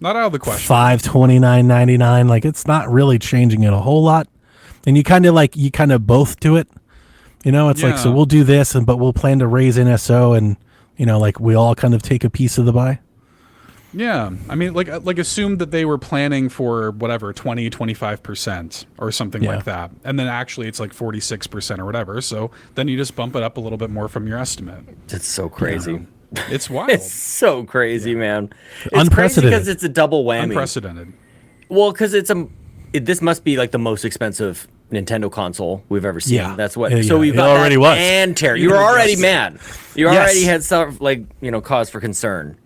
Not out of the question. $529.99. Like, it's not really changing it a whole lot. And you kind of both do it. It's like, so Yeah. we'll do this, but we'll plan to raise NSO, and like we all kind of take a piece of the pie. Yeah, I mean, like assume that they were planning for whatever 25% or something Yeah. like that, and then actually it's like 46% or whatever. So then you just bump it up a little bit more from your estimate. It's so crazy. It's wild, It's so crazy, man. It's Unprecedented. because it's a double whammy. unprecedented. Well, because this must be like the most expensive Nintendo console we've ever seen. Yeah. That's what. Yeah, so yeah. we've It got already that was. and Terry. You Even were already adjusted. mad. You Yes. already had some cause for concern,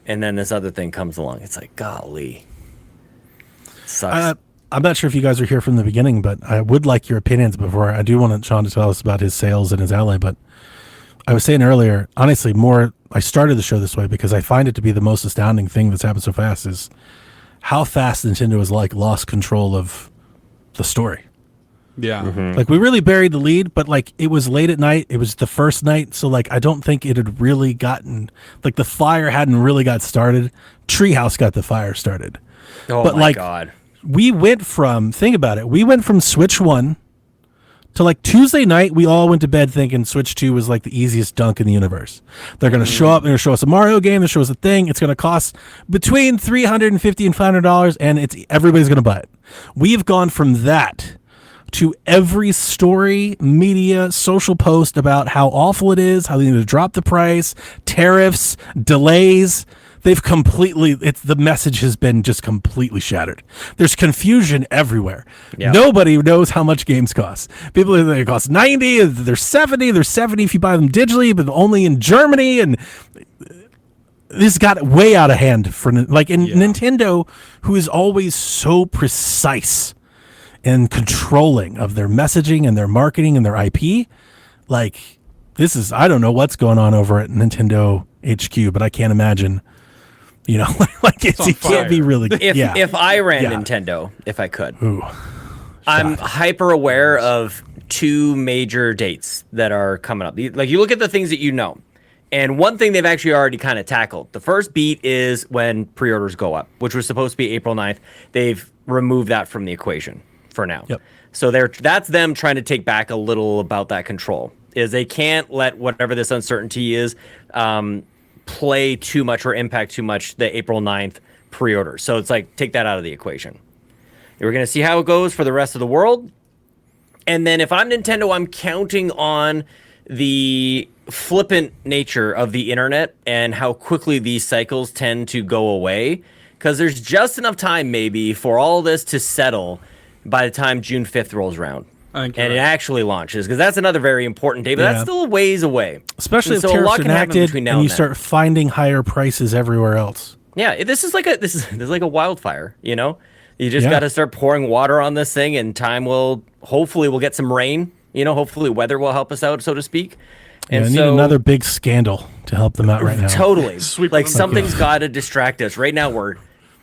and then this other thing comes along. It's like, golly, sucks. I'm not sure if you guys are here from the beginning, but I would like your opinions before. I do want Sean to tell us about his sales and his ally, but I was saying earlier, honestly, I started the show this way because I find it to be the most astounding thing that's happened so fast is how fast Nintendo has lost control of the story. Yeah, Like, we really buried the lead, but it was late at night. It was the first night, so I don't think it had really gotten the fire hadn't really got started. Treehouse got the fire started. oh but, my god. We went from Switch 1 to Tuesday night. We all went to bed thinking Switch 2 was the easiest dunk in the universe. They're going to show up, they're going to show us a Mario game, they're going to show us a thing. It's going to cost between $350 and $500, and everybody's going to buy it. We've gone from that to every story, media, social post about how awful it is, how they need to drop the price, tariffs, delays. They've the message has been just completely shattered. There's confusion everywhere. Yeah. Nobody knows how much games cost. People think they cost 90, they're 70, they're 70 if you buy them digitally, but only in Germany. And this got way out of hand Nintendo, who is always so precise and controlling of their messaging and their marketing and their IP. I don't know what's going on over at Nintendo HQ, but I can't imagine, on it can't fire. be really good. If I ran Yeah. Nintendo, if I could, Ooh, I'm hyper aware of two major dates that are coming up. You look at the things that you know, and one thing they've actually already kind of tackled. The first beat is when pre-orders go up, which was supposed to be April 9th. They've removed that from the equation for now. Yep. So that's them trying to take back a little about that control. Is they can't let whatever this uncertainty is play too much or impact too much the April 9th pre-order. So it's take that out of the equation. We're going to see how it goes for the rest of the world. And then if I'm Nintendo, I'm counting on the flippant nature of the internet and how quickly these cycles tend to go away. Because there's just enough time maybe for all this to settle by the time June 5th rolls around. I think And you're it right. actually launches, because that's another very important day, but Yeah. that's still a ways away. especially And if so a tariffs lot are can happen enacted between now and you then. start finding higher prices everywhere else. Yeah, this is like a wildfire, You just Yeah. got to start pouring water on this thing, and hopefully we'll get some rain. Hopefully weather will help us out, so to speak. Yeah, And I need so another big scandal to help them out right now. totally, Sweep like them something's got to distract us. Right now we're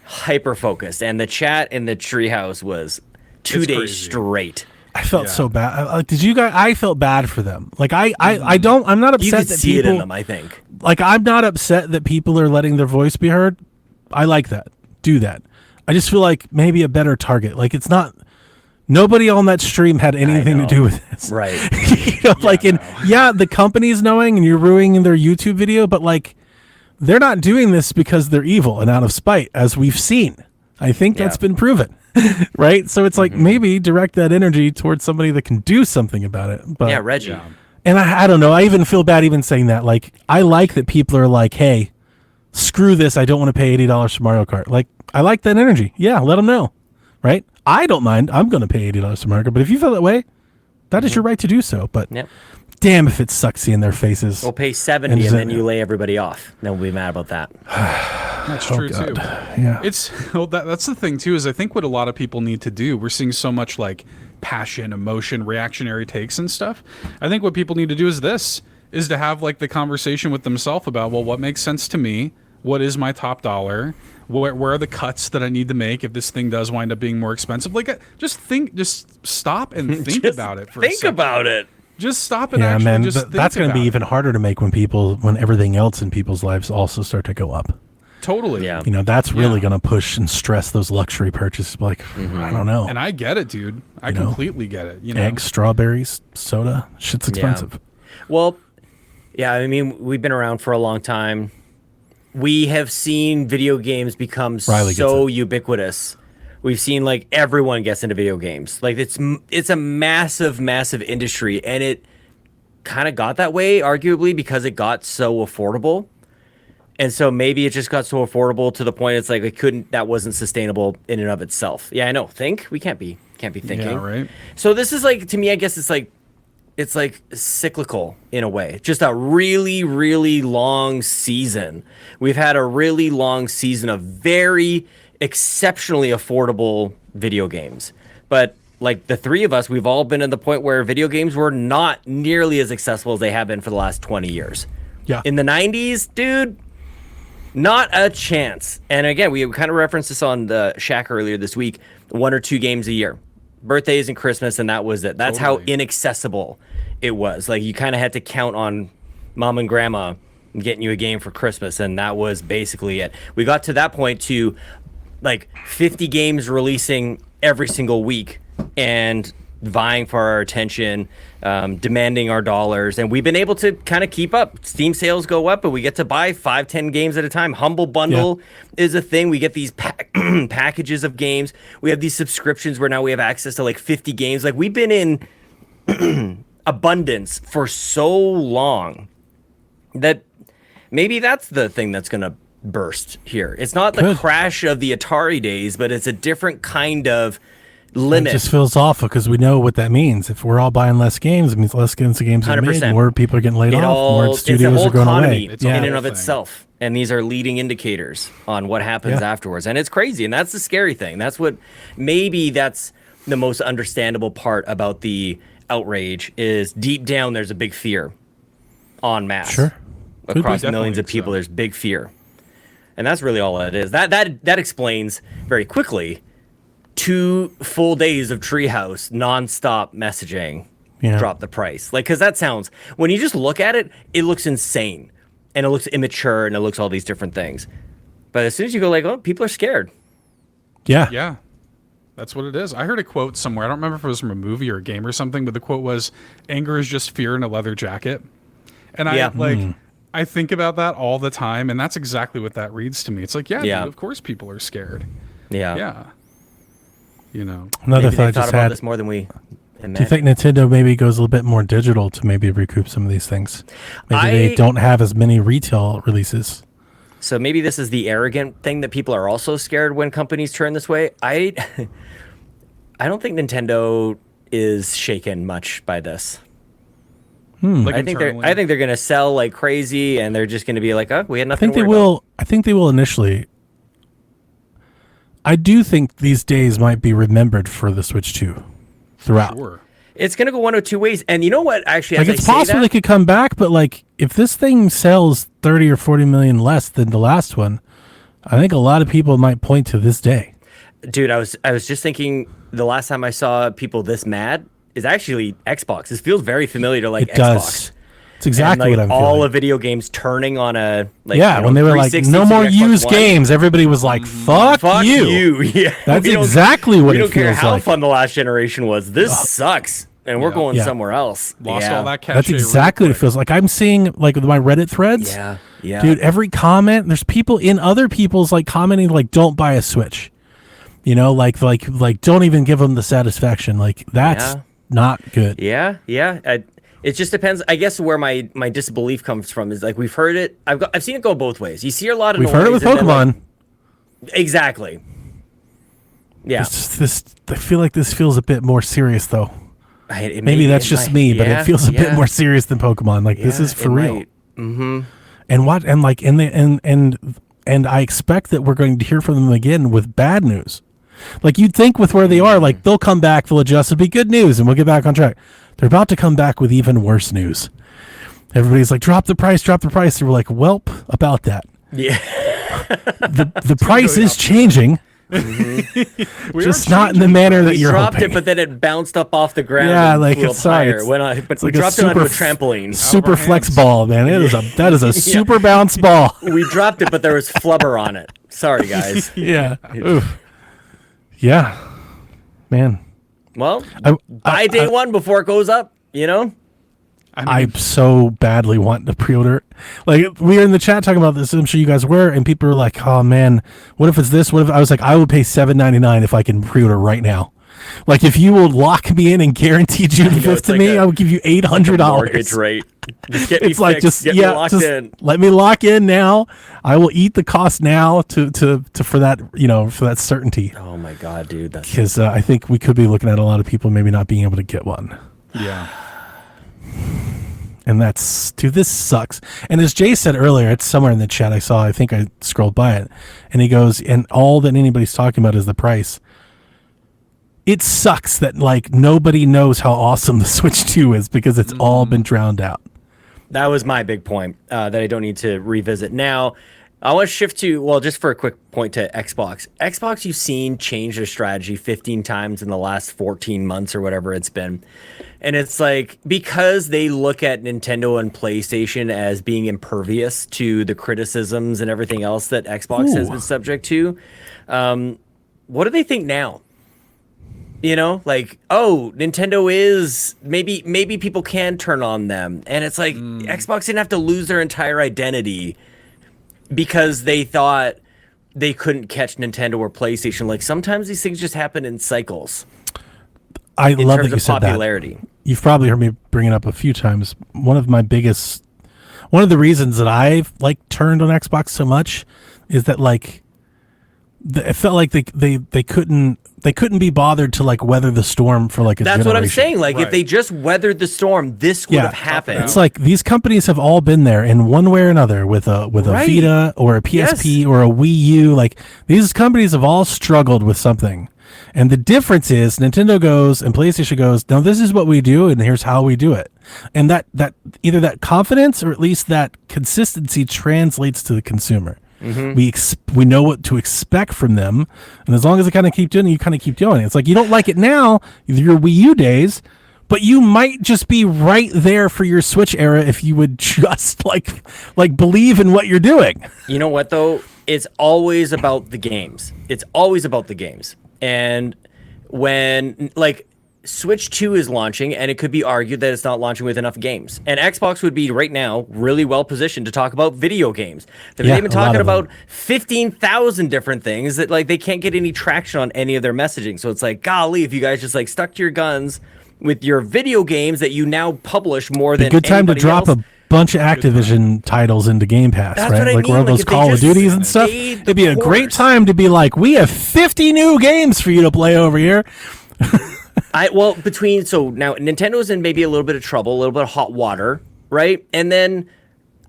hyper focused, and the chat in the treehouse was 2 It's days crazy. straight. I felt Yeah. so bad. Did you guys? I felt bad for them. I'm not You upset could that see people. it in them, I think. I'm not upset that people are letting their voice be heard. I like that. Do that. I just feel like maybe a better target. It's not. Nobody on that stream had anything to know. do with this. Right. The company's knowing and you're ruining their YouTube video, but they're not doing this because they're evil and out of spite, as we've seen. I think that's Yeah. been proven. Right? So it's maybe direct that energy towards somebody that can do something about it. But Yeah, Reggie. Yeah. and I don't know. I even feel bad even saying that. I like that people are like, hey, screw this. I don't want to pay $80 for Mario Kart. I like that energy. Yeah, let them know. Right? I don't mind. I'm going to pay $80 for Mario Kart. But if you feel that way, that is your right to do so. But Yep. damn if it sucks seeing their faces. We'll pay 70 And and, is then it- you lay everybody off. Then we'll be mad about that. That's Oh, true God. too. Yeah. It's well, that's the thing too, is I think what a lot of people need to do, we're seeing so much like passion, emotion, reactionary takes and stuff. I think what people need to do is to have like the conversation with themselves about, well, what makes sense to me? What is my top dollar? Where are the cuts that I need to make if this thing does wind up being more expensive? Like, just stop and think about it for a Think second. about it. Just stop and Yeah, actually man, just think that's going to be about even harder to make when everything else in people's lives also start to go up. it. Totally. Yeah. You know, that's really Yeah. going to push and stress those luxury purchases. Like, I don't know. And I get it, dude. I You know? completely get it. You know? Eggs, strawberries, soda, shit's expensive. Well, yeah, I mean, we've been around for a long time. We have seen video games become Riley gets so it. ubiquitous. We've seen like everyone gets into video games. Like it's a massive, massive industry, and it kind of got that way, arguably, because it got so affordable. And so maybe it just got so affordable to the point it's like that wasn't sustainable in and of itself. Yeah, I know. We can't be thinking. Yeah, right. So this is like, to me, I guess it's like cyclical in a way. Just a really, really long season. We've had a really long season of very exceptionally affordable video games. But like the three of us, we've all been at the point where video games were not nearly as accessible as they have been for the last 20 years. Yeah. In the 90s, dude, not a chance. And again, we kind of referenced this on the Shack earlier this week, 1 or 2 games a year. Birthdays and Christmas, and that was it. That's how inaccessible it was. Like, you kind of had to count on mom and grandma getting you a game for Christmas, and that was basically it. We got to that point to like 50 games releasing every single week and vying for our attention, demanding our dollars, and we've been able to kind of keep up. Steam sales go up, but we get to buy 5-10 games at a time. Humble Bundle is a thing. We get these packages of games. We have these subscriptions where now we have access to like 50 games. Like, we've been in abundance for so long that maybe that's the thing that's going to burst here. It's not the crash of the Atari days, but it's a different kind of limit. It just feels awful because we know what that means. If we're all buying less games, it means less games are made, 100%. more people are getting laid off, more studios it's a whole are going economy away. in and of itself. And these are leading indicators on what happens afterwards. And it's crazy. And that's the scary thing. That's the most understandable part about the outrage is deep down there's a big fear en masse. Sure. Across millions of people, there's big fear. And that's really all it is. That explains very quickly 2 full days of Treehouse nonstop messaging drop the price. Like, because that sounds, when you just look at it, it looks insane. And it looks immature, and it looks all these different things. But as soon as you go like, oh, people are scared. Yeah. Yeah. That's what it is. I heard a quote somewhere. I don't remember if it was from a movie or a game or something, but the quote was, "Anger is just fear in a leather jacket." And I think about that all the time, and that's exactly what that reads to me. It's like, dude, of course people are scared. Yeah. Yeah. You know. Another Maybe thought I thought just about had. this more than we Do you think Nintendo maybe goes a little bit more digital to maybe recoup some of these things? Maybe they don't have as many retail releases. So maybe this is the arrogant thing that people are also scared when companies turn this way. I don't think Nintendo is shaken much by this. Like I think they're going to sell like crazy, and they're just going to be like, "Oh, we had nothing." I think they will initially. I do think these days might be remembered for the Switch 2 throughout. Sure. It's going to go one of two ways. And you know what? Actually, Like, it's possible they could come back, but like if this thing sells 30 or 40 million less than the last one, I think a lot of people might point to this day. Dude, I was just thinking the last time I saw people this mad is actually Xbox. This feels very familiar to like It Xbox. does. It's exactly and, what I'm all feeling. of video games turning on a when they were like 360 no more to Xbox used One. games, everybody was like, "Fuck you!" Yeah, That's we don't- exactly what we it don't care feels how like. fun the last generation was. This sucks, and we're going somewhere else. Lost all that cash. That's exactly what it feels like. I'm seeing like with my Reddit threads. Yeah. Dude, every comment, there's people in other people's like commenting like, "Don't buy a Switch." You know, like don't even give them the satisfaction. Like that's not good. Yeah. It just depends. I guess where my disbelief comes from is like we've heard it. I've seen it go both ways. You see a lot of We've heard it with noise and then, Pokemon. Exactly. Yeah. I feel like this feels a bit more serious though. Maybe that's just might. me, but it feels a bit Yeah. more serious than Pokemon. Like this is for real. Mm-hmm. And and I expect that we're going to hear from them again with bad news. Like, you'd think with where they are, like, they'll come back, they'll adjust, it'll be good news, and we'll get back on track. They're about to come back with even worse news. Everybody's like, drop the price. And we're like, welp, about that. Yeah. The price is changing. Just not in the manner that you're dropped hoping. it, but then it bounced up off the ground. Yeah, and like flew it's up higher. sorry. But we dropped it onto a trampoline. Super flex ball, man. That is a super bounce ball. We dropped it, but there was flubber on it. Sorry, guys. Yeah. Oof. Yeah. Man. Well, buy day one before it goes up, you know? I so badly want to pre-order. Like, we were in the chat talking about this, I'm sure you guys were, and people were like, oh man, what if it's this? What if I was like, I would pay $7.99 if I can pre-order right now. Like, if you will lock me in and guarantee June 5th to me, I would give you $800. Mortgage rate. Just get me it's like, fixed. Get me locked in. Let me lock in now. I will eat the cost now to for that, for that certainty. Oh my God, dude. Because I think we could be looking at a lot of people maybe not being able to get one. Yeah. And this sucks. And as Jay said earlier, it's somewhere in the chat I think I scrolled by it, and he goes, and all that anybody's talking about is the price. It sucks that, like, nobody knows how awesome the Switch 2 is because it's all been drowned out. That was my big point that I don't need to revisit. Now, I want to shift to, well, just for a quick point, to Xbox. Xbox, you've seen change their strategy 15 times in the last 14 months or whatever it's been. And it's like, because they look at Nintendo and PlayStation as being impervious to the criticisms and everything else that Xbox has been subject to, what do they think now? You know, like, oh, Nintendo is, maybe people can turn on them. And it's like, Xbox didn't have to lose their entire identity because they thought they couldn't catch Nintendo or PlayStation. Like, sometimes these things just happen in cycles. I love that you said popularity. That. You've probably heard me bring it up a few times. One of the reasons that I've, like, turned on Xbox so much is that, like, it felt like they couldn't be bothered to, like, weather the storm for, like, a generation. That's what I'm saying. Like, if they just weathered the storm, this would have happened. It's like these companies have all been there in one way or another with a Vita or a PSP or a Wii U. Like, these companies have all struggled with something. And the difference is Nintendo goes and PlayStation goes, no, this is what we do, and here's how we do it. And that either that confidence or at least that consistency translates to the consumer. Mm-hmm. We know what to expect from them, and as long as they kind of keep doing it, you kind of keep doing it. It's like, you don't like it now, your Wii U days, but you might just be right there for your Switch era if you would just like believe in what you're doing. You know what, though? It's always about the games. It's always about the games. And when, like, Switch 2 is launching, and it could be argued that it's not launching with enough games. And Xbox would be right now really well positioned to talk about video games. They've been talking about 15,000 different things that, like, they can't get any traction on any of their messaging. So it's like, golly, if you guys just, like, stuck to your guns with your video games that you now publish more than good time to drop else. A bunch of Activision titles into Game Pass, That's right? what I like mean. where those Call of Duties and stuff. It'd be a great time to be like, we have 50 new games for you to play over here. So now Nintendo's in maybe a little bit of trouble, a little bit of hot water, right? And then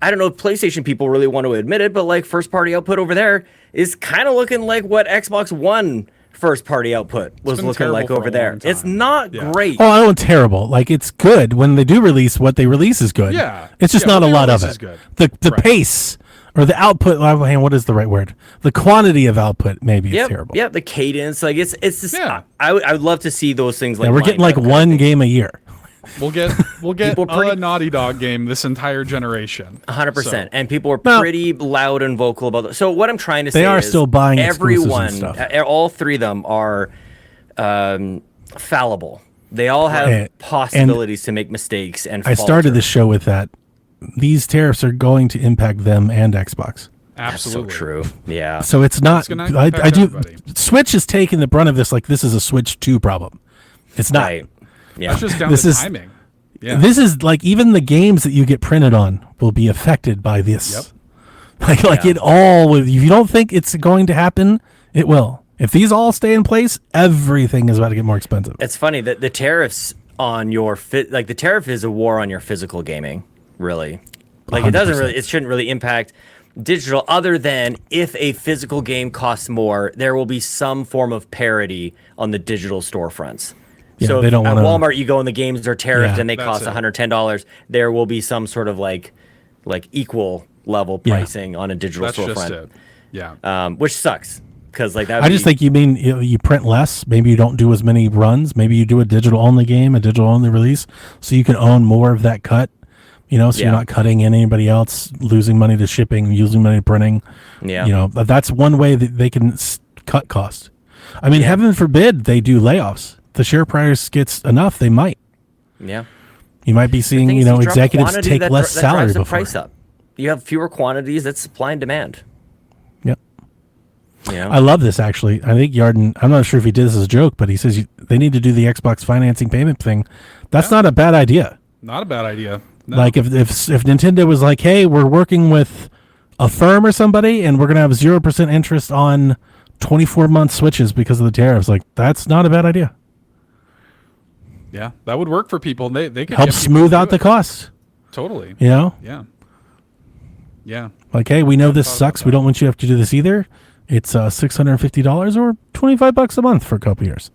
I don't know if PlayStation people really want to admit it, but, like, first party output over there is kind of looking like what Xbox One first party output was looking like over there. It's not great. Oh, I don't terrible. Like, it's good when they do release. What they release is good. Yeah, it's just not a lot of it. The right. pace or the output. What is the right word? The quantity of output maybe is terrible. Yeah, the cadence. Like, it's just. Yeah. I would love to see those things. Like, we're getting like one game a year. We'll get a Naughty Dog game this entire generation. 100%. And people are pretty loud and vocal about that. So what I'm trying to say is, they are still buying everyone, and stuff. All three of them are fallible. They all have possibilities to make mistakes and falter. I started the show with that. These tariffs are going to impact them and Xbox. Absolutely. That's so true. Yeah. So it's not. I do. Everybody. Switch is taking the brunt of this. Like, this is a Switch 2 problem. It's not. Right. Yeah. That's just down to timing. Yeah. This is like, even the games that you get printed on will be affected by this. Yep. Like it all. If you don't think it's going to happen, it will. If these all stay in place, everything is about to get more expensive. It's funny that the tariffs on your the tariff is a war on your physical gaming. Really, like 100%. It shouldn't really impact digital, other than if a physical game costs more, there will be some form of parity on the digital storefronts. Yeah, so they don't at wanna- Walmart, you go and the games are tariffed Yeah. and they That's cost it. $110. There will be some sort of like equal level Yeah. pricing on a digital That's just storefront, it. Yeah. which sucks because like that. I just think you mean you print less. Maybe you don't do as many runs. Maybe you do a digital only game, a digital only release, so you can own more of that cut. So Yeah. you're not cutting in anybody else, losing money to shipping, losing money to printing. Yeah. That's one way that they can cut cost. I mean, heaven forbid they do layoffs. The share price gets enough, they might. Yeah. You might be seeing, Thing is, drop executives quantity take that less that salary drives the before. price up. You have fewer quantities. That's supply and demand. Yep. You know? I love this actually. I think Yarden, I'm not sure if he did this as a joke, but he says they need to do the Xbox financing payment thing. That's not a bad idea. Not a bad idea. No. Like if Nintendo was like, hey, we're working with a firm or somebody and we're going to have 0% interest on 24-month Switches because of the tariffs, like that's not a bad idea. Yeah, that would work for people. They could Help get people smooth to out do the it. costs, Totally. Yeah. Yeah. Like, hey, we know this thought sucks. about We don't want you to have to do this either. It's $650 or $25 a month for a couple years.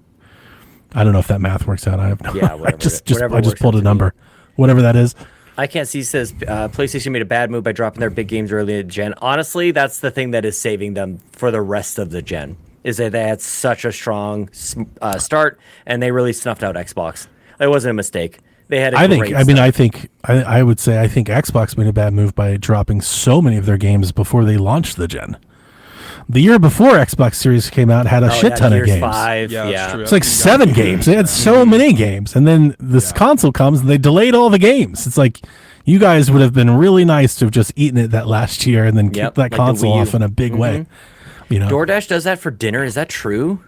I don't know if that math works out. I have no. Yeah, I whatever. just Whatever I just works pulled out a for number, whatever that is. I can't see says PlayStation made a bad move by dropping their big games early in the gen. Honestly, that's the thing that is saving them for the rest of the gen. Is that they had such a strong start and they really snuffed out Xbox. It wasn't a mistake. They had. I I would say I think Xbox made a bad move by dropping so many of their games before they launched the gen. The year before Xbox Series came out had a shit ton of games. 5, Yeah, that's true. It's like 7 games. They had so many games, and then this console comes and they delayed all the games. It's like you guys would have been really nice to have just eaten it that last year and then kicked that like the console Wii U. off in a big way. DoorDash does that for dinner. Is that true?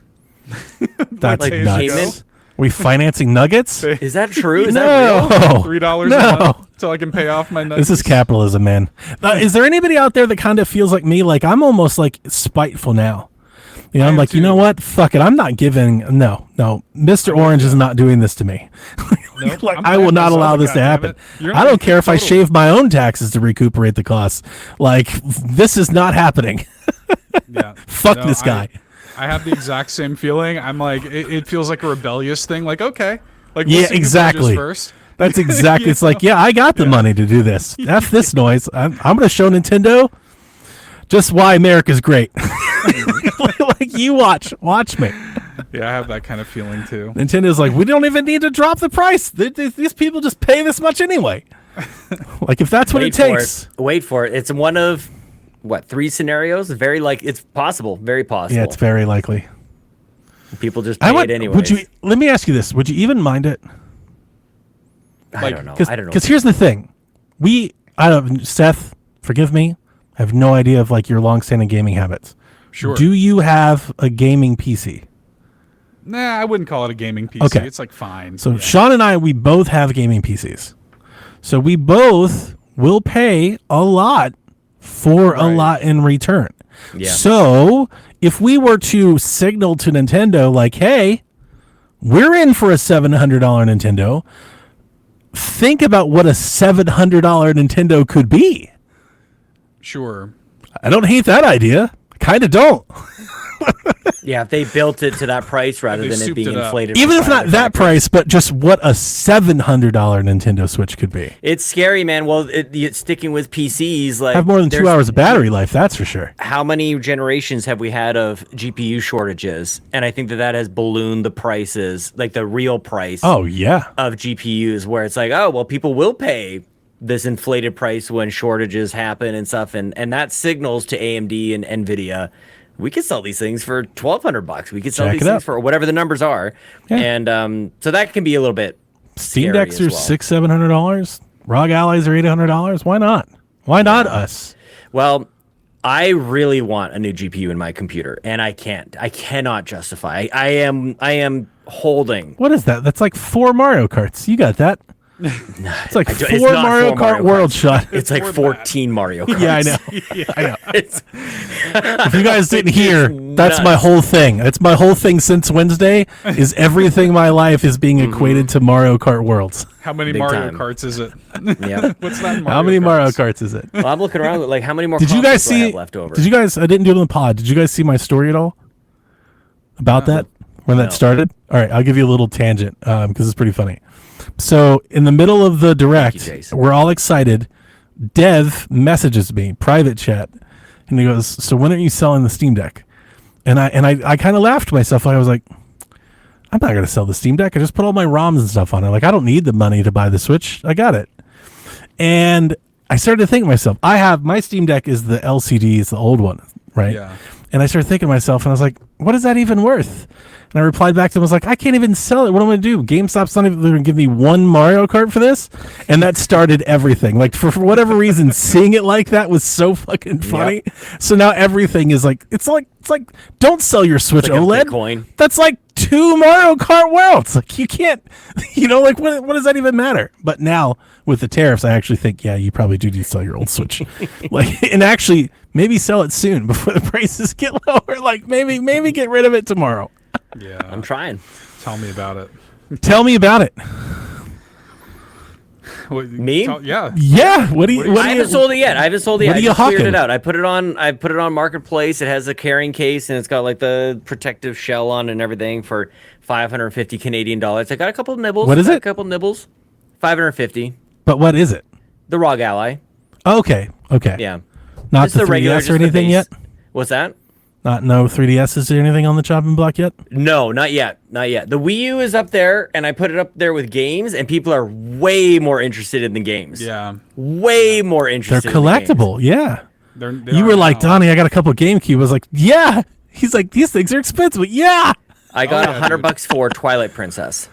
That's like nuts. payment? We financing nuggets? Is that true? Is that real? No. $3 a No. month so I can pay off my nuggets. This is capitalism, man. Is there anybody out there that kind of feels like me? Like I'm almost like spiteful now. I'm am like, you know too. what? Fuck it. I'm not giving. No. Mr. Orange is not doing this to me. Nope, Like, I'm I will paying not myself, allow this to goddammit. happen. You're I not- don't care if I totally. shave my own taxes to recuperate the costs. Like this is not happening. Yeah. Fuck No, this guy. I have the exact same feeling. I'm like, it feels like a rebellious thing. Like, okay. Like, Yeah, we'll see who exactly. budgets First. That's exactly. It's like, yeah, I got the money to do this. F this noise. I'm going to show Nintendo just why America's great. Like you watch me. Yeah, I have that kind of feeling too. Nintendo's like, we don't even need to drop the price. These people just pay this much anyway. Like if that's what it takes. Wait for it. It's one of 3 scenarios. It's possible. Very possible. Yeah, it's very likely. People just pay it anyway. Let me ask you this: would you even mind it? I don't know. Because here's the thing, Seth, forgive me, I have no idea of like your long-standing gaming habits. Sure. Do you have a gaming PC? Nah, I wouldn't call it a gaming PC. Okay. It's like fine. So Sean and I, we both have gaming PCs. So we both will pay a lot for a lot in return. Yeah. So if we were to signal to Nintendo like, hey, we're in for a $700 Nintendo, think about what a $700 Nintendo could be. Sure. I don't hate that idea. I kind of don't. Yeah, if they built it to that price rather They than it souped being it up. inflated. Even for if not private that factories. price, but just what a $700 Nintendo Switch could be. It's scary, man. Well, sticking with PCs, like Have more than 2 there's- hours of battery life, that's for sure. How many generations have we had of GPU shortages? And I think that has ballooned the prices, like the real price Oh, yeah. of GPUs, where it's like, oh, well, people will pay this inflated price when shortages happen and stuff. And that signals to AMD and NVIDIA, we could sell these things for $1,200. We could sell Jack these it things up. for whatever the numbers are. Yeah. And so that can be a little bit Steam scary Decks as are well. $600-700. ROG Allies are $800. Why not? Why not us? Well, I really want a new GPU in my computer, and I can't. I cannot justify. I am holding. What is that? That's like 4 Mario Karts. You got that. It's like it's four not Mario four Kart Mario World Karts. shot. It's like more than 14 Mario Karts. Yeah, I know. I know. It's, If you guys didn't hear, that's nuts. my whole thing. That's my whole thing since Wednesday. Is everything in my life is being equated to Mario Kart Worlds. How many Big Mario time. Karts is it? yeah. What's that? In How many Mario Karts is it? Well, I'm looking around. Like, how many more? Did you guys consoles do I see? have left over? Did you guys? I didn't do it on the pod. Did you guys see my story at all about that when that started? All right, I'll give you a little tangent because it's pretty funny. So in the middle of the direct, Jason. we're all excited. Dev messages me private chat, and he goes, "So when are you selling the Steam Deck?" And I kind of laughed to myself. I was like, "I'm not going to sell the Steam Deck. I just put all my ROMs and stuff on it. Like I don't need the money to buy the Switch. I got it." And I started to think to myself, I have my Steam Deck is the LCD, it's the old one, right? Yeah. And I started thinking to myself, and I was like, what is that even worth? And I replied back to him, I was like, I can't even sell it. What am I going to do? GameStop's not even going to give me one Mario Kart for this? And that started everything. Like, for whatever reason, seeing it like that was so fucking funny. Yep. So now everything is like, it's like, don't sell your Switch like a OLED. Bitcoin. That's like 2 Mario Kart Worlds. Like, you can't, like, what does that even matter? But now, with the tariffs, I actually think, yeah, you probably do need to sell your old Switch. Like, and actually, maybe sell it soon before the prices get lower. Like, maybe get rid of it tomorrow. Yeah. I'm trying. Tell me about it. Tell me about it. Me? Yeah. What do you? I haven't sold it yet. I haven't sold it What yet. are I you just cleared hawking? it out. I put it on Marketplace. It has a carrying case and it's got like the protective shell on and everything for 550 Canadian dollars. I got a couple of nibbles. What is Got it? A couple of nibbles. 550. But what is it? The ROG Ally. Okay. Yeah. Not Just the the regular, 3DS just or the anything base. yet. What's that? No 3DSs or anything on the chopping block yet. No, not yet. Not yet. The Wii U is up there, and I put it up there with games, and people are way more interested in the games. Yeah. Way more They're interested. in the games. collectible. Yeah. They You are were like, now. Donnie, I got a couple of GameCube. I was like, yeah. He's like, these things are expensive. Yeah. I got yeah, dude. $100 for Twilight Princess.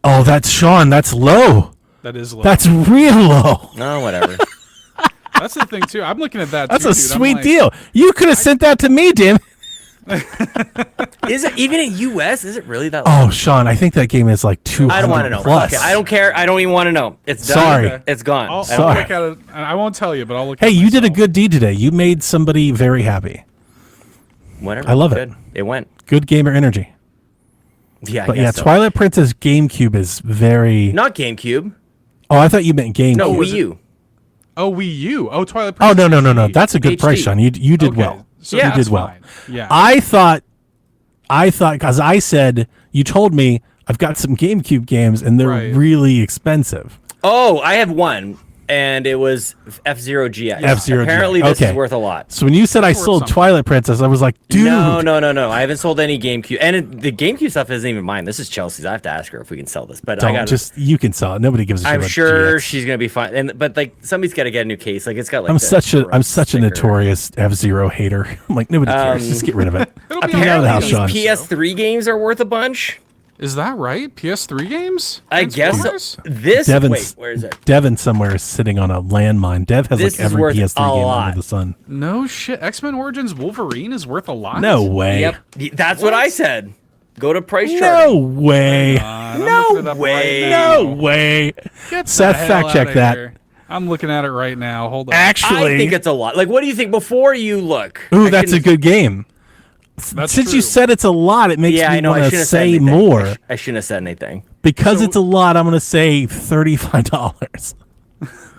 Oh, that's Sean. That's low. That is low. That's real low. No, whatever. That's the thing too. I'm looking at that. That's too, a dude. I'm sweet like, deal. You could have sent that to me, damn. Is it even in US? Is it really that? Oh, Sean, I think that game is like 200 I don't want to know. plus. Okay, I don't care. I don't even want to know. It's done. Sorry. It's gone. I'll Sorry. look at it. And I won't tell you, but I'll look. Hey, at it you did a myself. good deed today. You made somebody very happy. Whatever. I love it. Good. It went. Good gamer energy. Yeah, But I yeah, guess so. Twilight Princess GameCube is very. Not GameCube. Oh, I thought you meant GameCube. No, was Wii U. Oh, Wii U. Oh, Twilight Oh Princess. no. HD. That's a good price, HD. Sean. You did Okay, well. so Yeah. You that's did well. fine. Yeah. I thought because I said you told me I've got some GameCube games and they're Right. really expensive. Oh, I have one, and it was F-Zero GX. F-Zero Apparently, GX. this Okay. is worth a lot. So when you said I worth sold something. Twilight Princess, I was like, dude. No. I haven't sold any GameCube, and the GameCube stuff isn't even mine. This is Chelsea's. I have to ask her if we can sell this, but I Don't got. you can sell it. Nobody gives a shit I'm about sure GX. she's gonna be fine. But like somebody's got to get a new case. Like it's got like. I'm the such a gross sticker. notorious F-Zero hater. I'm like, nobody cares. Just get rid of it. It'll be Get out of the house, Sean. Apparently, these PS3 games are worth a bunch. Is that right? PS3 games? I guess Transformers? this. Devin's, Wait, where is it? Devin somewhere is sitting on a landmine. Dev has This like is every worth PS3 a game lot. under the sun. No shit. X-Men Origins Wolverine is worth a lot. No way. Yep, that's what I said. Go to price chart. No way. I'm No looking it up way. Right now. No way. Get the Seth, hell fact check outta that. here. I'm looking at it right now. Hold on. Actually, I think it's a lot. Like, what do you think before you look? ooh, I that's a shouldn't- good game. That's Since true. you said it's a lot, it makes Yeah, me I know. I want to shouldn't have said say anything. more. I shouldn't have said anything. Because So- it's a lot, I'm going to say $35.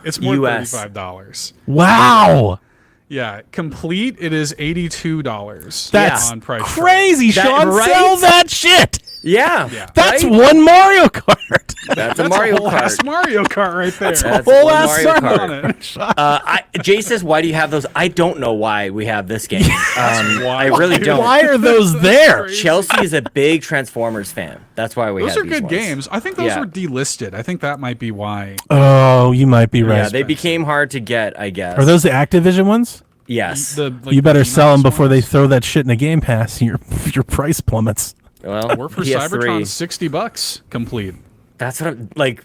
It's more US. than $35. Wow. Yeah, complete. It is $82. That's on price. crazy, That- Sean. right? Sell that shit. Yeah, That's right? one Mario Kart. That's a That's Mario a whole ass Kart. Mario Kart right there. That's Whole one ass Mario song Kart. on it. Jay says, "Why do you have those?" I don't know why we have this game. I really don't. Why are those there? Chelsea is a big Transformers fan. That's why we Those have are these good ones. games. I think those Yeah. were delisted. I think that might be why. Oh, you might be right. Yeah, they became hard to get, I guess. Are those the Activision ones? Yes. You better sell them before they ones. throw that shit in a Game Pass and your price plummets. Well, Or for PS3. Cybertron, $60 complete. That's what I'm like.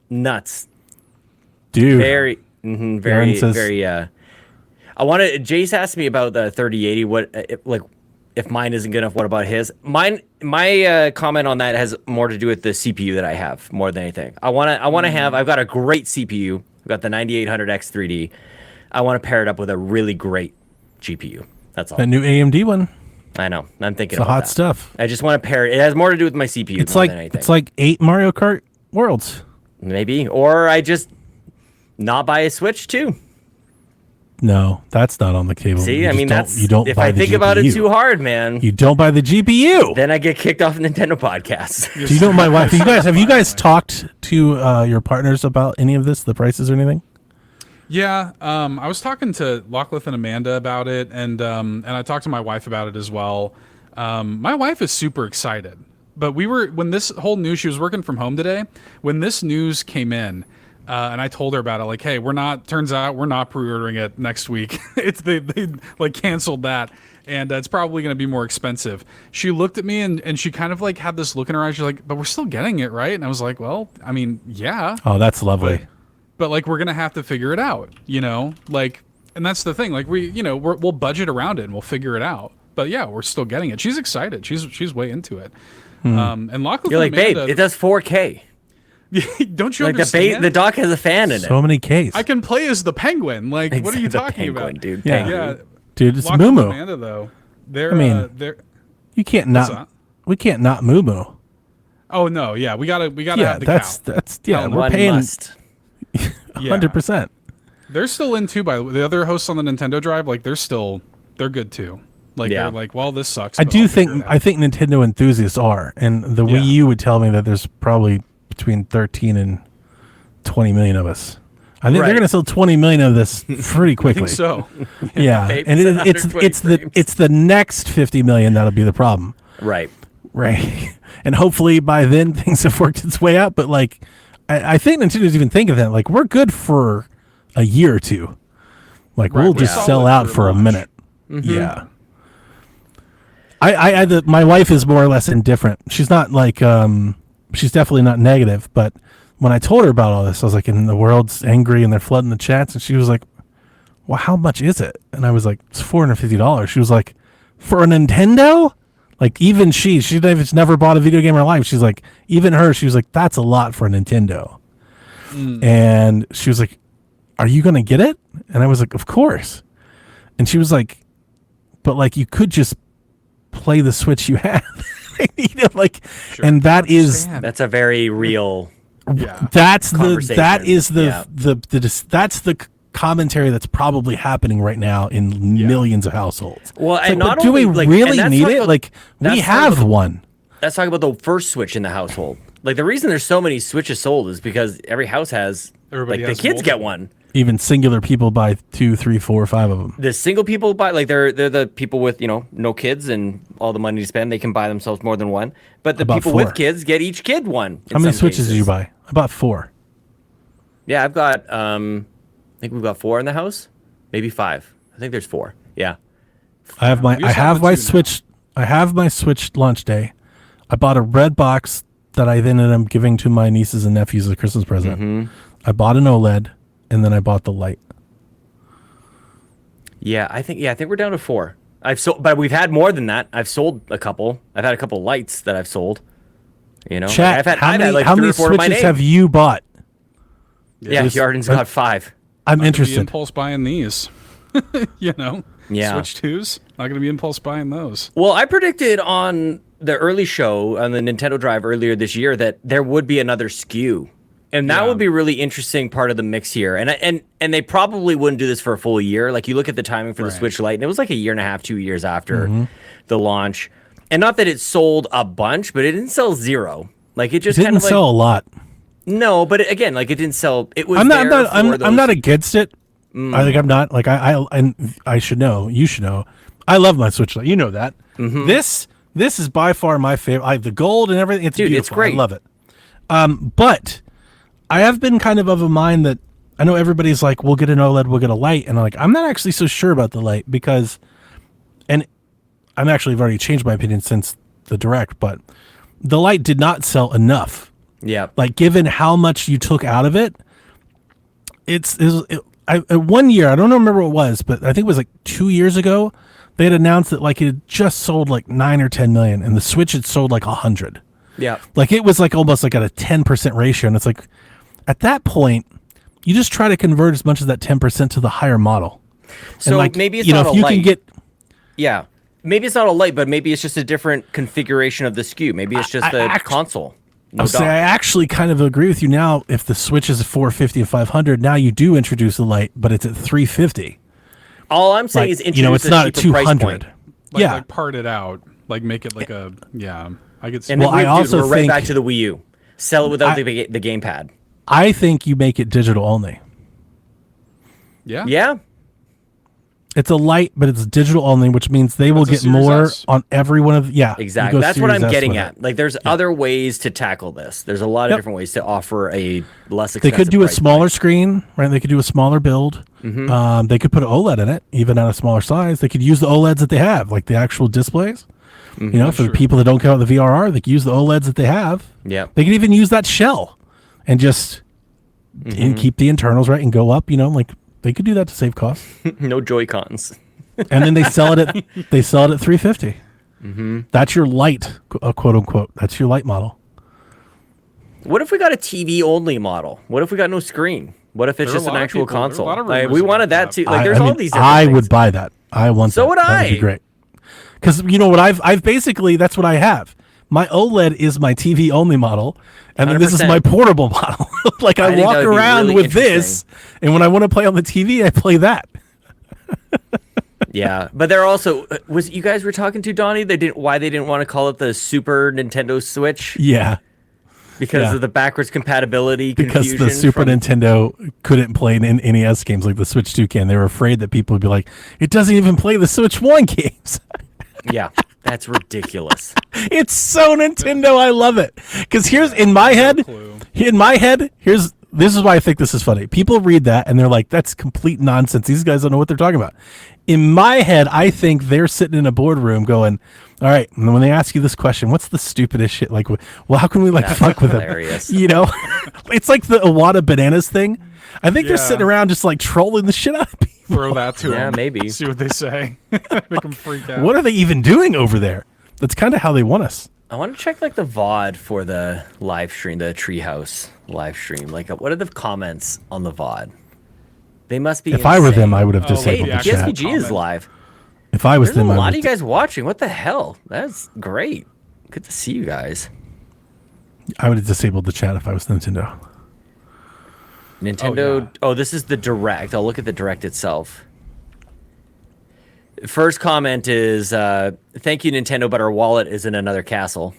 Nuts. Dude. Very, Aaron says- very. I wanted. Jace asked me about the 3080. What, like, if mine isn't good enough, what about his? My comment on that has more to do with the CPU that I have more than anything. I've got a great CPU. I've got the 9800X 3D. I want to pair it up with a really great GPU. That's all. That new AMD one. I know. I'm thinking It's the about hot that. stuff. I just want to pair it. It has more to do with my CPU It's more like than anything. it's like 8 Mario Kart worlds. Maybe. Or I just not buy a Switch too. No, that's not on the table. See, You I mean, just that's you don't if buy I the think about it GPU. too hard, man, You don't buy the GPU. then I get kicked off Nintendo podcasts. Do you know my wife? Have you guys talked to your partners about any of this, the prices or anything? Yeah, I was talking to Lachlan and Amanda about it, and I talked to my wife about it as well. My wife is super excited, but when this whole news, she was working from home today. When this news came in, and I told her about it, like, hey, turns out we're not pre-ordering it next week. They like canceled that, and it's probably going to be more expensive. She looked at me and she kind of like had this look in her eyes. She's like, but we're still getting it, right? And I was like, well, I mean, yeah. Oh, that's lovely. But like, we're gonna have to figure it out, like, and that's the thing. Like, we'll budget around it and we'll figure it out. But yeah, we're still getting it. She's excited. She's way into it. And Lachlan, You're like, babe, it does 4K. Don't you Like understand? the dock has a fan in it. So many Ks. I can play as the penguin. Like, what are you The talking penguin, about, dude? Yeah. Penguin. Yeah, Dude, it's Lachlan and Moo. Amanda though. They're, I mean, they're. You can't What's not. that? We can't not Moo. Oh no, yeah, we gotta Yeah, have the that's cow. yeah. We're One paying must. 100%. They're still in too. By the other hosts on the Nintendo Drive, like they're good too. Like Yeah. they're like, well, this sucks. I but do I'll figure think it out. I think Nintendo enthusiasts are, and the Yeah. Wii U would tell me that there's probably between 13 and 20 million of us. I think Right. they're going to sell 20 million of this pretty I quickly. think so. Yeah, Babe, and it's 120 it's the next 50 million that'll be the problem, Right. right? And hopefully by then things have worked its way out. But like, I think Nintendo's even thinking that like we're good for a year or two. Like Right, we'll we're just solid sell out for for a launch. minute. Yeah. My wife is more or less indifferent. She's not like she's definitely not negative, but when I told her about all this, I was like, and the world's angry and they're flooding the chats, and she was like, well, how much is it? And I was like, it's $450. She was like, for a Nintendo? Like even she's never bought a video game in her life. She's like, even her, she was like, that's a lot for a Nintendo. And she was like, are you going to get it? And I was like, of course. And she was like, but like you could just play the Switch you have. Like, Sure. and that is Understand. That's a very real. Yeah. that's the Conversation. that is the Yeah. that's the commentary that's probably happening right now in millions of households. Well, It's and like, not but do we only, like, really and that's need talking it? about- Like we that's talking have about the- one. Let's talk about the first Switch in the household. Like the reason there's so many Switches sold is because every house has. Everybody like has the kids get multiple. one. Even singular people buy 2, 3, 4, 5 of them. The single people buy like they're the people with no kids and all the money to spend. They can buy themselves more than one. But the About people 4. with kids get each kid one. in How many some Switches did you cases. buy? I bought 4. Yeah, I've got. I think we've got 4 in the house, maybe 5. I think there's 4. Yeah. I have We just have my the 2 now. Switch. I have my Switch launch day. I bought a red box that I then ended up giving to my nieces and nephews as a Christmas present. Mm-hmm. I bought an OLED, and then I bought the light. Yeah, I think we're down to 4. I've sold, but we've had more than that. I've sold a couple. I've had a couple lights that I've sold. Chat. I've had, how I've many, had like how 3 many or 4 in my Switches name. have you bought? Yeah, Just- Yarden's got 5. I'm Not gonna be interested. impulse buying these. Yeah. Switch 2s. Not gonna be impulse buying those. Well, I predicted on the early show on the Nintendo Drive earlier this year that there would be another SKU. And that Yeah. would be a really interesting part of the mix here. And they probably wouldn't do this for a full year. Like you look at the timing for the Right. Switch Lite, and it was like a year and a half, 2 years after Mm-hmm. the launch. And not that it sold a bunch, but it didn't sell 0. Like it It just didn't kind of like sell a lot. no, but again, like it didn't sell. It was. I'm there not. for I'm those- not against it. I think I'm not. Like I should know. You should know. I love my Switch Lite. You know that. Mm-hmm. This This is by far my favorite. I have the gold and everything. It's Dude, beautiful. it's great. I love it. But I have been kind of a mind that I know everybody's like, we'll get an OLED, we'll get a light, and I'm like, I'm not actually so sure about the light because, and I'm actually have already changed my opinion since the direct, but the light did not sell enough. Yeah. Like given how much you took out of it, one year, I don't remember what it was, but I think it was like 2 years ago, they had announced that like it had just sold like 9 or 10 million, and the Switch had sold like 100. Yeah. Like it was like almost like at a 10% ratio, and it's like at that point, you just try to convert as much as that 10% to the higher model. So and like, maybe it's you know, not if a you light. can get. Yeah. Maybe it's not a light, but maybe it's just a different configuration of the SKU. Maybe it's just the console. No I actually kind of agree with you now. If the Switch is 450 and 500, now you do introduce the light, but it's at 350. All I'm saying Like, is introduce you know, it's not a at cheaper price 200. point. Yeah. Like part it out, like make it like a I could see. And Well, then I also we're right think- back to the Wii U. Sell it without the gamepad. I think you make it digital only. Yeah. Yeah. It's a light, but it's digital only, which means they will That's a get Series more S. on every one of you Exactly. go That's what Series I'm S getting with at. it. Like, there's other ways to tackle this. There's a lot of Yep. different ways to offer a less They expensive could do a price smaller point. screen, right? They could do a smaller build. They could put an OLED in it, even at a smaller size. They could use the OLEDs that they have, like the actual displays. You know, for the people that don't care about the VRR, they could use the OLEDs that they have. Yeah. They could even use that shell and just and keep the internals right and go up. You know, like they could do that to save costs. No Joy-Cons. And then they sell it at 350. That's your light, quote unquote. That's your light model. What if we got a TV only model? What if we got no screen? What if it's There are just a an lot of actual people- there are a console? lot of Like, rumors we about wanted that that. too. Like, there's all these different I things. would buy that. I want So that. would That would be I. great. Because you know what I've basically that's what I have. My OLED is my TV only model, and then this is 100%. my portable model. Like I think walk that would be around really with this, and when I want to play on the TV, I play that. Yeah, but they're also was you guys were talking to Donnie? They didn't why they didn't want to call it the Super Nintendo Switch Yeah, because yeah. of the backwards compatibility because confusion. the Super from- Nintendo couldn't play in NES games like the Switch 2 can. They were afraid that people would be like, it doesn't even play the Switch 1 games. Yeah, that's ridiculous. It's so Nintendo. I love it. Because here's in my head, clue. this is why I think this is funny. People read that and they're like, that's complete nonsense. These guys don't know what they're talking about. In my head, I think they're sitting in a boardroom going, all right, and when they ask you this question, what's the stupidest shit? Like, well, how can we like That's fuck with hilarious. it? You know, it's like the Iwata bananas thing. I think they're Yeah. sitting around just like trolling the shit out of people. Throw that to Yeah, them. maybe. See what they say. Make them freak out. What are they even doing over there? That's kind of how they want us. I want to check like the VOD for the live stream, the Treehouse live stream. Like, what are the comments on the VOD? They must be. If I were them, I would have Oh, Hey, disabled yeah, the chat. PSVG is comment. live. If I was There's them, a I lot would of you guys watching. What the hell? That's great. Good to see you guys. I would have disabled the chat if I was Nintendo. Nintendo. Oh, this is the Direct. I'll look at the Direct itself. First comment is, thank you, Nintendo, but our wallet is in another castle.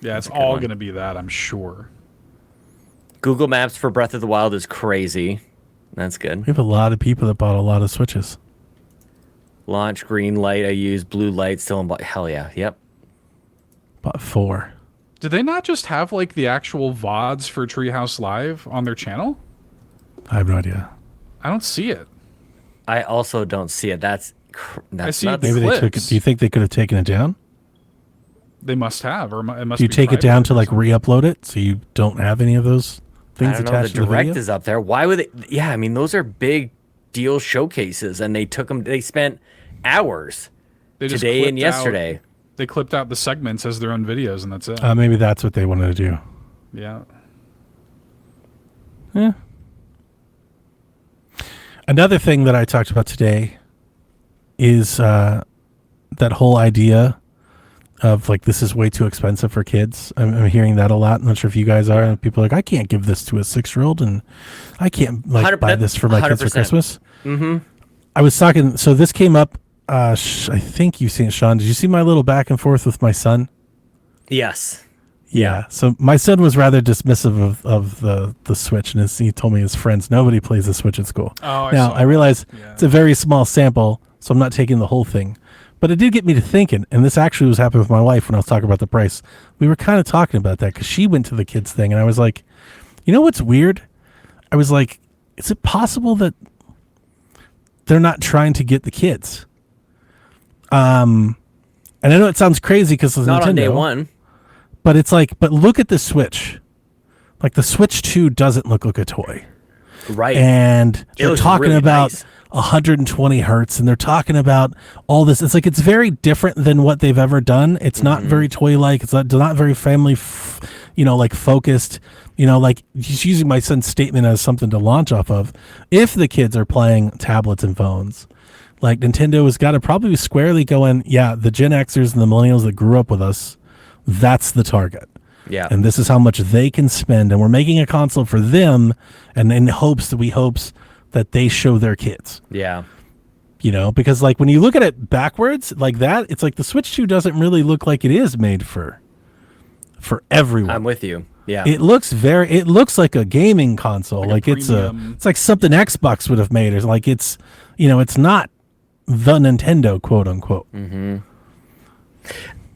Yeah, it's good all one. going to be that, I'm sure. Google Maps for Breath of the Wild is crazy. That's good. We have a lot of people that bought a lot of Switches. Launch green light. I use blue light. Still in. Hell yeah. Yep. Bought 4. Did they not just have like the actual VODs for Treehouse Live on their channel? I have no idea. I don't see it. I also don't see it. That's see nuts. the Maybe they took it. clips. Do you think they could have taken it down? They must have, or it must Do you be take it private down or to like something. re-upload it so you don't have any of those I things don't know. The attached to the Direct video? is up there. Why would they? Yeah, I mean those are big deal showcases, and they took them. They spent hours They just today and clipped out- yesterday. They clipped out the segments as their own videos, and that's it. Maybe that's what they wanted to do. Yeah. Yeah. Another thing that I talked about today is that whole idea of like this is way too expensive for kids. I'm hearing that a lot. I'm not sure if you guys are. And people are like, I can't give this to a 6-year-old, and I can't like 100 buy this for my kids for 100%. Christmas. Mm-hmm. I was talking. So this came up. I think you've seen it, Sean. Did you see my little back and forth with my son? Yes. Yeah. So my son was rather dismissive of the Switch, and he told me his friends, nobody plays the Switch at school. Oh, I now saw I realize Yeah. it's a very small sample, so I'm not taking the whole thing. But it did get me to thinking, and this actually was happening with my wife when I was talking about the price. We were kind of talking about that because she went to the kids thing, and I was like, you know what's weird? I was like, is it possible that they're not trying to get the kids? And I know it sounds crazy because it's Not Nintendo. on day one. But it's like, but look at the Switch. Like the Switch 2 doesn't look like a toy. Right. And they're looks talking really about nice. 120 hertz, and they're talking about all this. It's like it's very different than what they've ever done. It's not very toy-like. It's not very family, like focused. Like just using my son's statement as something to launch off of. If the kids are playing tablets and phones, like Nintendo has got to probably be squarely going, yeah, the Gen Xers and the millennials that grew up with us, that's the target. Yeah. And this is how much they can spend, and we're making a console for them, and in hopes that they show their kids. Yeah. Because like when you look at it backwards like that, it's like the Switch 2 doesn't really look like it is made for everyone. I'm with you. Yeah. It looks like a gaming console. Like it's like something Xbox would have made, or like it's not the Nintendo, quote unquote. Mm-hmm.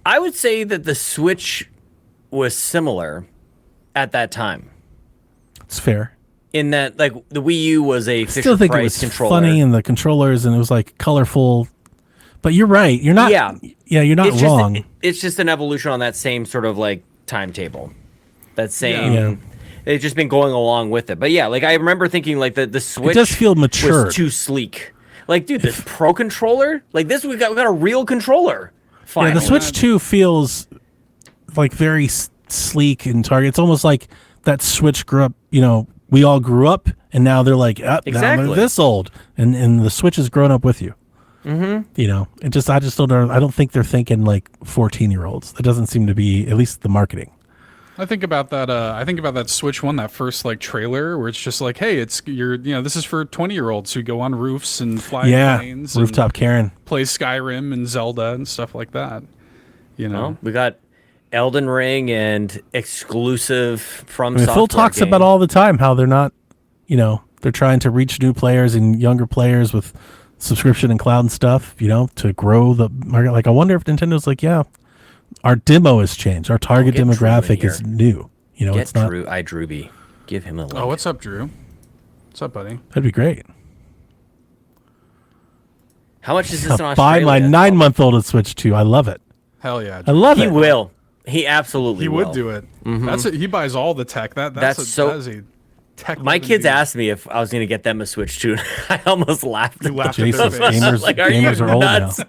I would say that the Switch was similar at that time. It's fair. In that, like, the Wii U was a I still think it was controller. funny, and the controllers, and it was like colorful. But you're right. You're not. Yeah. You're not wrong. It's just an evolution on that same sort of like timetable. That same. Yeah. It's just been going along with it. But yeah, like I remember thinking like the Switch It does feel mature. was too sleek. Like, dude, this Pro controller, like this, we got a real controller. Finally. Yeah, the Switch 2 feels like very sleek and target. It's almost like that Switch grew up. We all grew up, and now they're like, now Exactly. they're this old, and the Switch has grown up with you. Mm-hmm. I just don't know. I don't think they're thinking like 14-year-olds. That doesn't seem to be, at least the marketing. I think about that. I think about that Switch one, that first like trailer where it's just like, hey, this is for 20-year-olds who go on roofs and fly planes, rooftop and Karen, play Skyrim and Zelda and stuff like that. Well, we got Elden Ring and exclusive from Phil software talks game. about all the time how they're not, they're trying to reach new players and younger players with subscription and cloud and stuff, to grow the market. Like, I wonder if Nintendo's like, yeah, our demo has changed. Our target get Drew in demographic is here. new. Get it's not. Drew, iDrewby. Give him a link. Oh, what's up, Drew? What's up, buddy? That'd be great. How much is this in I'll Australia? buy my 9-month-old a Switch 2. I love it. Hell yeah, I Drew. love He it. will. He absolutely He will. would do it. That's it. He buys all the tech. That is a tech. My kids asked me if I was going to get them a Switch too. I almost laughed. You laughed at their Jesus, face. gamers, Like, are you gamers are old now. nuts?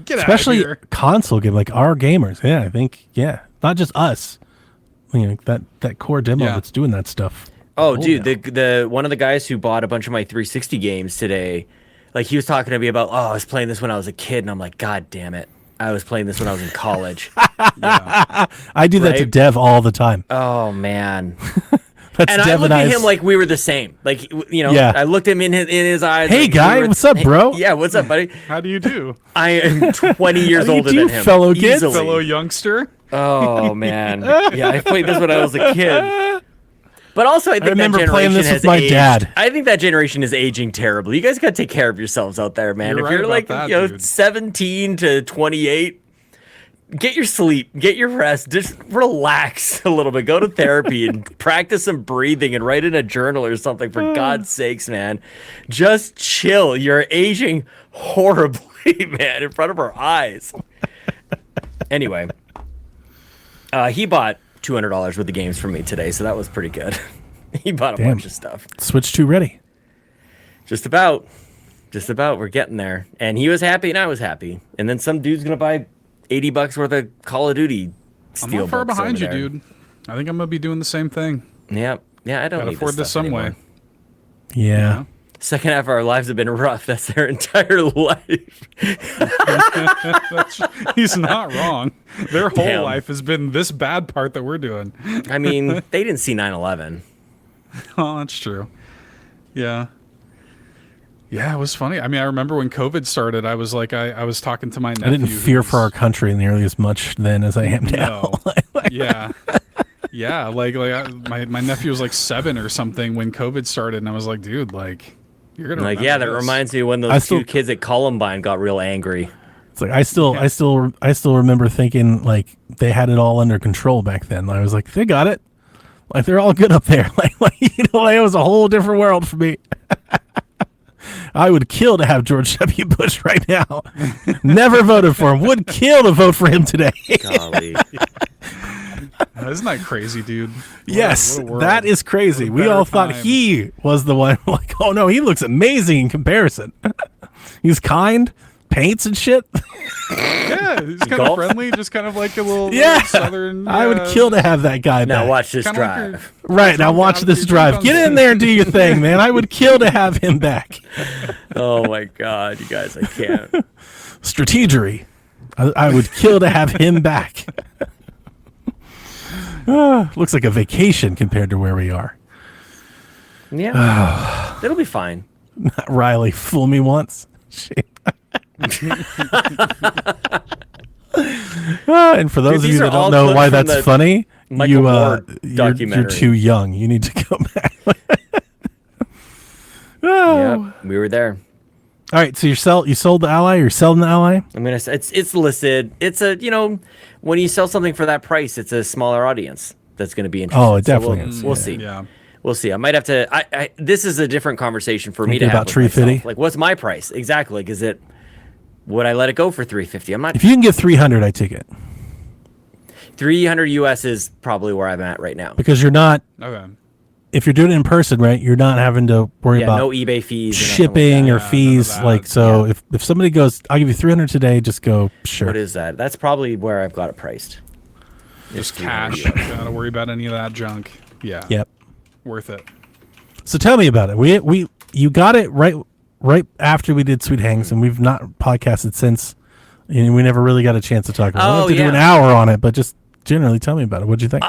Get Especially out of here. console game, like our gamers. Yeah, I think, not just us. That core demo Yeah. that's doing that stuff. Oh, Old dude, now. the one of the guys who bought a bunch of my 360 games today, like he was talking to me about, I was playing this when I was a kid, and I'm like, God damn it, I was playing this when I was in college. I do that to right? Dev all the time. Oh man. That's And I Dev looked at I's- him like we were the same. Like, Yeah. I looked him in his eyes. Hey, like, guy, what's up, bro? Yeah, what's up, buddy? How do you do, I am 20 years How do you older do, than him. fellow kids? easily. fellow youngster? Oh man, yeah, I played this when I was a kid. But also, I think remember that playing generation this has with my aged. dad. I think that generation is aging terribly. You guys got to take care of yourselves out there, man. You're If right you're about like that, dude. 17 to 28, get your sleep, get your rest, just relax a little bit. Go to therapy and practice some breathing and write in a journal or something. For God's sakes, man, just chill. You're aging horribly, man, in front of our eyes. Anyway, he bought $200 worth of games from me today, so that was pretty good. He bought a bunch of stuff. Switch 2 ready. Just about. We're getting there. And he was happy, and I was happy. And then some dude's gonna buy $80 worth of Call of Duty. I'm not far behind you, dude. I think I'm gonna be doing the same thing. Yeah, I don't Gotta need afford this some anymore. way. Yeah. Second half of our lives have been rough. That's their entire life. He's not wrong. Their whole Damn. life has been this bad part that we're doing. I mean, they didn't see 9/11. Oh, that's true. Yeah. Yeah, it was funny. I mean, I remember when COVID started, I was like, I was talking to my nephew. I didn't fear for our country nearly as much then as I am now. No. Yeah. Yeah, my nephew was like 7 or something when COVID started, and I was like, dude, like, you're gonna Like, remember yeah, that this. reminds me of when I those still- two kids at Columbine got real angry. It's like I still remember thinking like they had it all under control back then. I was like, they got it. Like they're all good up there. Like it was a whole different world for me. I would kill to have George W. Bush right now. Never voted for him. Would kill to vote for him today. Golly. Isn't that crazy, dude? Yes, What a world. that is crazy. What a We all better thought time. he was the one. Like, oh no, he looks amazing in comparison. He's kind, paints and shit. Yeah, he's kind of Golf? friendly, just kind of like a little Yeah, southern. I would kill to have that guy Now back. watch this Kinda like your- drive. Right now, Drunk watch on- this you're drive. drunk Get on- in there and do your thing, man. I would kill to have him back. Oh my god, you guys, I can't. Strategery. I would kill to have him back. Looks like a vacation compared to where we are. Yeah, it'll be fine. Riley, fool me once. Shit. And for those of these you are that all don't know clips why from that's the funny, Michael Moore you're documentary. too young. You need to go back. Yeah, we were there. All right, so you sold the Ally. You're selling the Ally. I mean, it's listed. It's a when you sell something for that price, it's a smaller audience that's going to be interested. Oh, it definitely we'll, is. We'll Yeah. see. Yeah. We'll see. I might have to. This is a different conversation for me to Thinking have about with 350? myself. Like, what's my price exactly? Like, would I let it go for 350? I'm not. If you can get 300, I take it 300 US is probably where I'm at right now. because you're not. Okay. If you're doing it in person, right, you're not having to worry Yeah, about no eBay fees, or nothing shipping like or that. fees. none of Like, that. so if somebody goes, I'll give you 300 today, just go, sure. What is that? That's probably where I've got it priced. Just cash. Gotta worry about any of that junk. Yeah. Yep. Worth it. So tell me about it. You got it right after we did Sweet Hangs, and we've not podcasted since, and we never really got a chance to talk about it. We'll have to do an yeah. hour on it, but just generally tell me about it. What'd you think?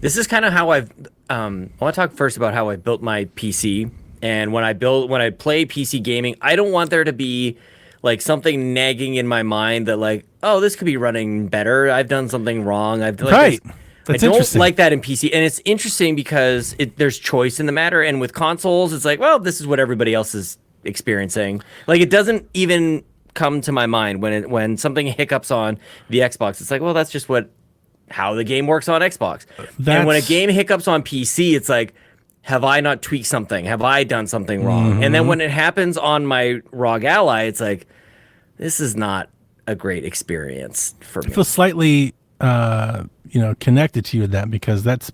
This is kind of how I want to talk first about how I built my PC. And when I play PC gaming, I don't want there to be like something nagging in my mind that like, oh, this could be running better. I've done something wrong. I've like, Right. I That's don't interesting. like that in PC, and it's interesting because there's choice in the matter. And with consoles, it's like, well, this is what everybody else is experiencing. Like, it doesn't even come to my mind when something hiccups on the Xbox. It's like, well, that's just how the game works on Xbox. And when a That's- game hiccups on PC, it's like, have I not tweaked something? Have I done something wrong? And then when it happens on my ROG Ally, it's like, this is not a great experience for me. I feel slightly, connected to you in that because that's,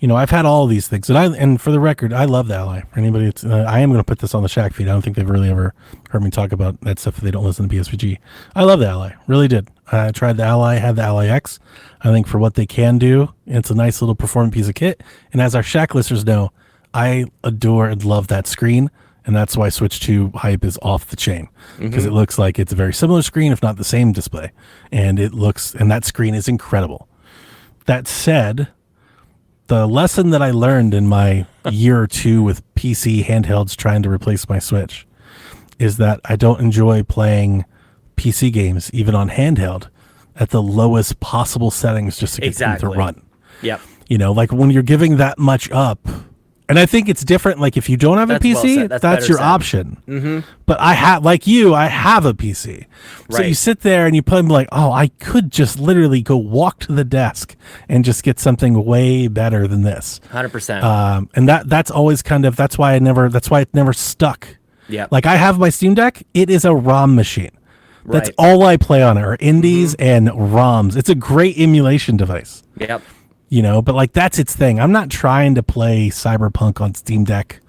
I've had all these things, and for the record, I love the Ally. For anybody, that's, I am going to put this on the Shack feed. I don't think they've really ever heard me talk about that stuff if they don't listen to PSVG. I love the Ally, really did. I tried the Ally, had the Ally X. I think for what they can do, it's a nice little performing piece of kit. And as our Shack listeners know, I adore and love that screen. And that's why Switch 2 hype is off the chain because it looks like it's a very similar screen, if not the same display. And that screen is incredible. That said, the lesson that I learned in my year or two with PC handhelds trying to replace my Switch is that I don't enjoy playing PC games, even on handheld, at the lowest possible settings just to get them to Exactly. run. Yep. Like when you're giving that much up. And I think it's different. Like if you don't have That's a well PC, said. that's That's better your said. option. Mm-hmm. But I have a PC. So you Right. sit there and you play and be like, oh, I could just literally go walk to the desk and just get something way better than this. 100%. And that's always that's why it never stuck. Yep. Like I have my Steam Deck. It is a ROM machine. That's Right. all I play on it are indies and ROMs. It's a great emulation device. Yep. But like that's its thing. I'm not trying to play Cyberpunk on Steam Deck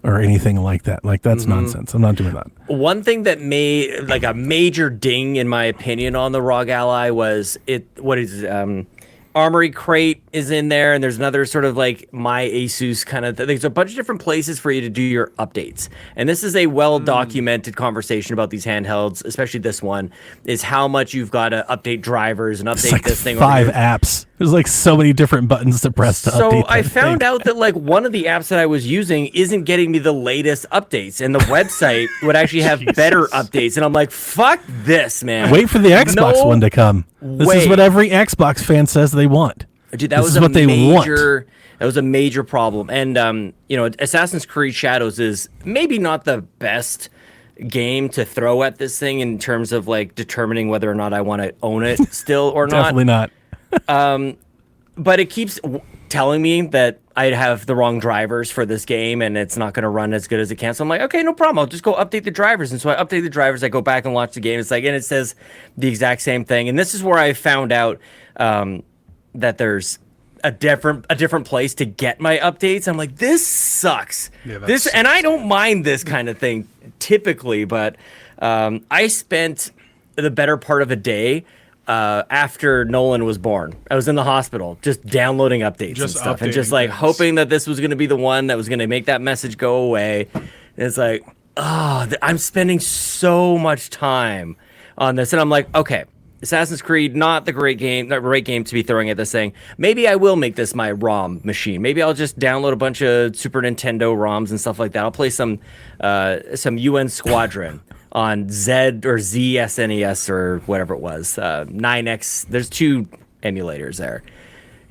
or anything like that. Like that's nonsense. I'm not doing that. One thing that made like a major ding in my opinion on the ROG Ally was Armory Crate is in there, and there's another sort of like My Asus kind of there's a bunch of different places for you to do your updates. And this is a well-documented conversation about these handhelds, especially this one, is how much you've got to update drivers and update It's like this thing over 5 here. apps. There's like so many different buttons to press to update. So I that found thing. out that like one of the apps that I was using isn't getting me the latest updates, and the website would actually have better updates. And I'm like, fuck this, man. Wait for the Xbox No one to come. This is way. what every Xbox fan says they want. Dude, that This was is a what they want. That was a major problem. And Assassin's Creed Shadows is maybe not the best game to throw at this thing in terms of like determining whether or not I want to own it still or not. Definitely not. But it keeps telling me that I'd have the wrong drivers for this game and it's not going to run as good as it can. So I'm like, okay, no problem. I'll just go update the drivers. And so I update the drivers. I go back and launch the game. It's like, and it says the exact same thing. And this is where I found out that there's a different place to get my updates. I'm like, this sucks. Yeah, this, and I don't mind this kind of thing typically, but I spent the better part of a day after Nolan was born. I was in the hospital just downloading updates and stuff, and just like hoping that this was going to be the one that was going to make that message go away. And it's like, I'm spending so much time on this, and I'm like, okay, Assassin's Creed, not the great game to be throwing at this thing. Maybe I will make this my ROM machine. Maybe I'll just download a bunch of Super Nintendo ROMs and stuff like that. I'll play some UN Squadron on Z or Z SNES or whatever it was, 9X. There's 2 emulators there.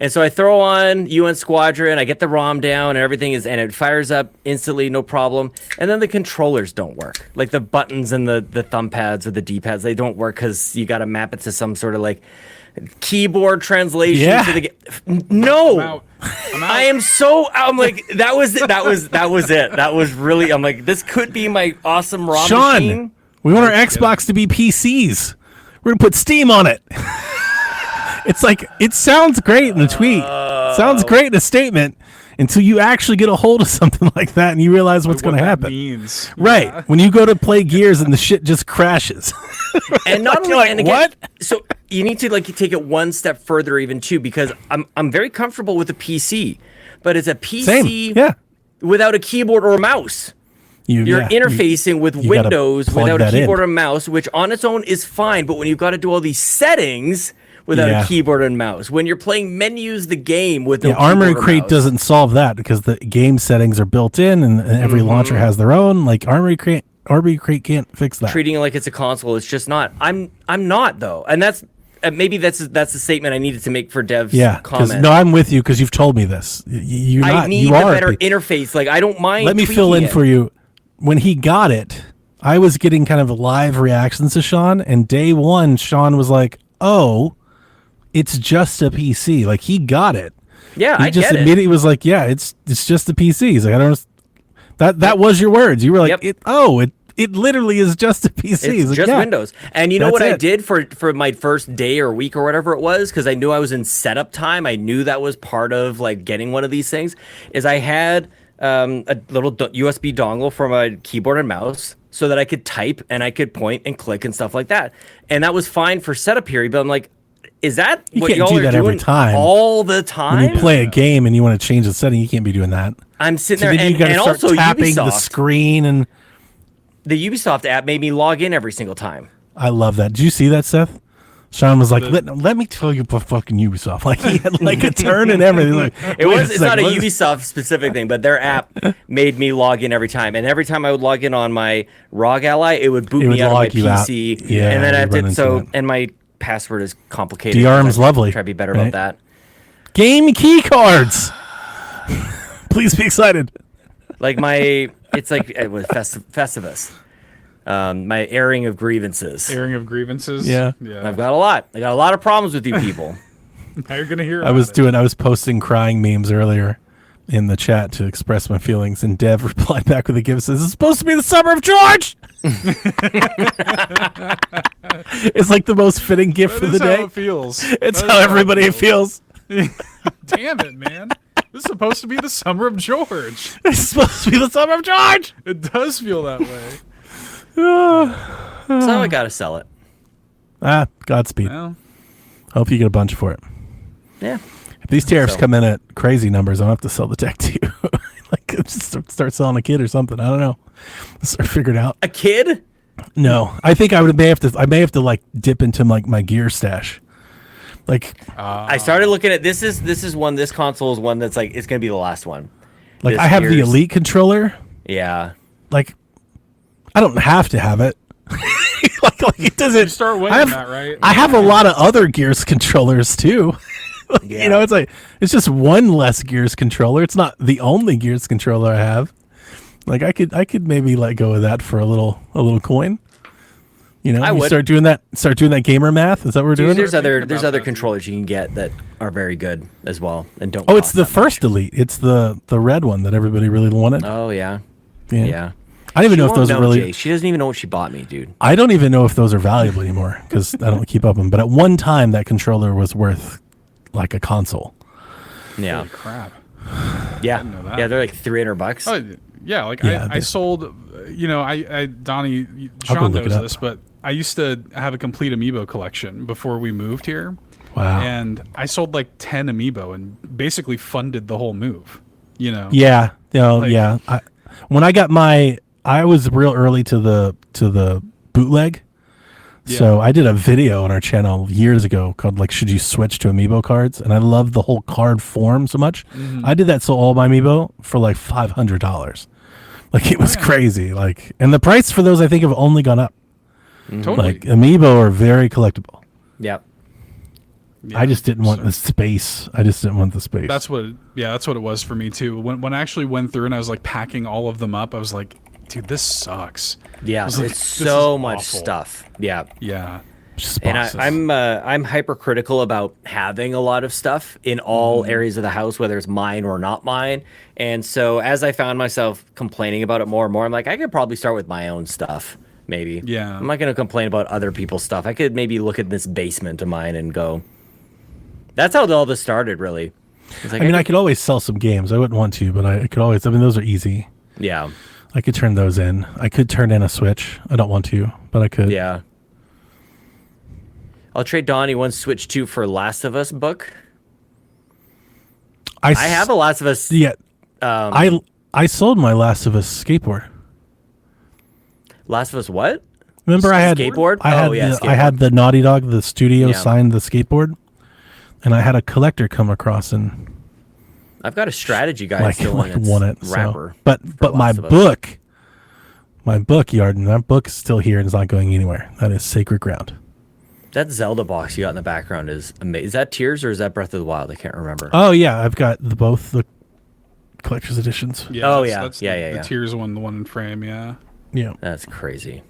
And so I throw on UN Squadron, I get the ROM down, and everything and it fires up instantly, no problem. And then the controllers don't work. Like the buttons and the thumb pads or the D-pads, they don't work because you got to map it to some sort of like keyboard translation to the game. No. I'm out. I'm like, that was it. That was really, I'm like, this could be my awesome ROM machine. We want our Xbox to be PCs. We're going to put Steam on it. It's like, it sounds great in the tweet. Sounds great in a statement until you actually get a hold of something like that and you realize what's going to happen. Means. Right. Yeah. When you go to play Gears and the shit just crashes. And not only, like, and again, what? So you need to like take it one step further even too, because I'm very comfortable with a PC, but it's a PC without a keyboard or a mouse. You're interfacing with Windows without a keyboard or mouse, which on its own is fine. But when you've got to do all these settings without a keyboard and mouse, when you're playing menus the game with no Armory Crate doesn't solve that because the game settings are built in and every launcher has their own. Like Armory Crate can't fix that. Treating it like it's a console, it's just not. I'm not though, and that's maybe that's the statement I needed to make for Dev's comment. No, I'm with you because you've told me this. I need a better interface. Like I don't mind. Let me fill in for you. When he got it, I was getting kind of live reactions to Sean, and day one, Sean was like, "Oh, it's just a PC." Like he got it. Yeah, I just immediately was like, "Yeah, it's just a PC." He's like, "I don't." That was your words. You were like, "It literally is just a PC." It's like, just Windows. And you know what I did for my first day or week or whatever it was, because I knew I was in setup time. I knew that was part of like getting one of these things. Is I had a little USB dongle for my keyboard and mouse so that I could type and I could point and click and stuff like that. And that was fine for setup period. But I'm like, is that what y'all are doing every time? All the time? When you play a game and you want to change the setting, you can't be doing that. I'm sitting there and also tapping Ubisoft, the screen, and the Ubisoft app made me log in every single time. I love that. Did you see that, Seth? Sean was like, let me tell you about fucking Ubisoft. Like he had like a turn and everything. Like, it's not a Ubisoft specific thing, but their app made me log in every time. And every time I would log in on my ROG Ally, it would boot me out of my PC. Yeah, and then I did so, and my password is complicated. DRM's lovely. Try to be better about that. Game key cards. Please be excited. Like it's like it was Festivus. My airing of grievances. Airing of grievances. Yeah. I've got a lot. I got a lot of problems with you people. Now you're gonna hear. I was posting crying memes earlier in the chat to express my feelings, and Dev replied back with a gift. Says it's supposed to be the summer of George. It's like the most fitting gift for the day. How it feels. It's how everybody feels. Damn it, man. This is supposed to be the summer of George. It's supposed to be the summer of George. It does feel that way. So I gotta sell it. Godspeed. Well, Hope you get a bunch for it. Yeah. If these tariffs come in at crazy numbers, I'll have to sell the tech to you. Like just start selling a kid or something. I don't know. Start figure it out. A kid? No, I think I may have to like dip into like my gear stash. Like I started looking at this console is one that's like it's gonna be the last one. Like I have the Elite controller. Yeah. Like I don't have to have it. like it doesn't. you start weighing that, right? I have a lot of other Gears controllers too. Yeah. You know, it's like it's just one less Gears controller. It's not the only Gears controller I have. Like I could maybe let go of that for a little coin. You know, I you would. start doing that gamer math. Is that what we're doing? There's other about that. controllers you can get that are very good as well and don't. Oh, it's cost the that first Elite. It's the red one that everybody really wanted. much. Oh yeah. Yeah. Yeah. I don't even She know if won't those are really. Jay. She doesn't even know what she bought me, dude. I don't even know if those are valuable anymore because I don't keep up with them. But at one time, that controller was worth like a console. Yeah. Holy crap. Yeah. know that. Yeah, they're like $300. Oh, yeah, like Yeah, I sold, Donnie, I'll go Sean look it knows up. this, but I used to have a complete amiibo collection before we moved here. Wow. And I sold like 10 amiibo and basically funded the whole move, you know? Yeah. Like- Yeah. When I got I was real early to the bootleg. So I did a video on our channel years ago called like, should you switch to amiibo cards? And I loved the whole card form so much. I did that, so all my amiibo for like $500. Like, it was crazy. Like, and the price for those I think have only gone up. Totally. Like, amiibo are very collectible. Yep. I just didn't want the space. That's what it was for me too. When I actually went through and I was like packing all of them up, I was like, dude, this sucks. Yeah, I was like, it's this so is much awful. stuff. Yeah. Yeah. Just And boxes. I'm hypercritical about having a lot of stuff in all areas of the house, whether it's mine or not mine. And so as I found myself complaining about it more and more, I'm like, I could probably start with my own stuff, maybe. Yeah. I'm not going to complain about other people's stuff. I could maybe look at this basement of mine and go. That's how all this started, really. It's like, I could always sell some games. I wouldn't want to, but I could always. I mean, those are easy. Yeah. I could turn those in. I could turn in a Switch. I don't want to, but I could. Yeah. I'll trade Donnie one Switch 2 for Last of Us book. I have a Last of Us. Yeah. I sold my Last of Us skateboard. Last of Us what? Remember, I had Skateboard? I had Oh, yeah, I had the Naughty Dog, the studio Yeah. signed the skateboard, and I had a collector come across and I've got a strategy guide still in its won it. wrapper. So. But my Last of Us. book, Yarden, that book is still here and it's not going anywhere. That is sacred ground. That Zelda box you got in the background is amazing. Is that Tears or is that Breath of the Wild? I can't remember. Oh yeah, I've got both the collector's editions. Yeah. Oh, That's yeah. the Tears one, the one in frame. Yeah. Yeah. That's crazy.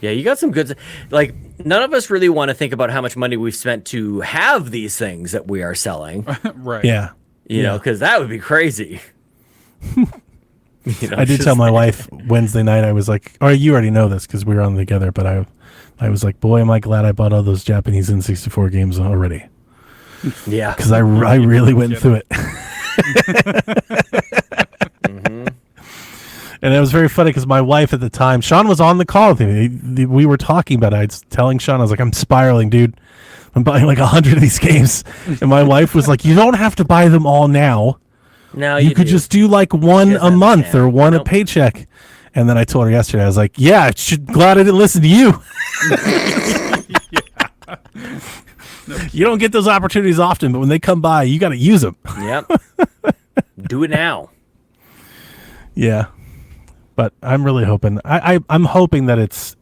Yeah, you got some good. Like, none of us really want to think about how much money we've spent to have these things that we are selling. Right. Yeah. You know, because that would be crazy. I did tell my wife Wednesday night, I was like, oh, you already know this because we were on together, but I was like, boy, am I glad I bought all those Japanese N64 games already. Yeah. Because I really went through it. And it was very funny because my wife at the time, Sean was on the call with me. We were talking about it. I was telling Sean, I was like, I'm spiraling, dude. I'm buying like 100 of these games. And my wife was like, you don't have to buy them all now. Now You could do. just do like one She a doesn't month or understand. one a Nope. paycheck. And then I told her yesterday, I was like, yeah, glad I didn't listen to you. You don't get those opportunities often, but when they come by, you got to use them. Yep. Do it now. Yeah. But I'm really hoping, I'm hoping that it's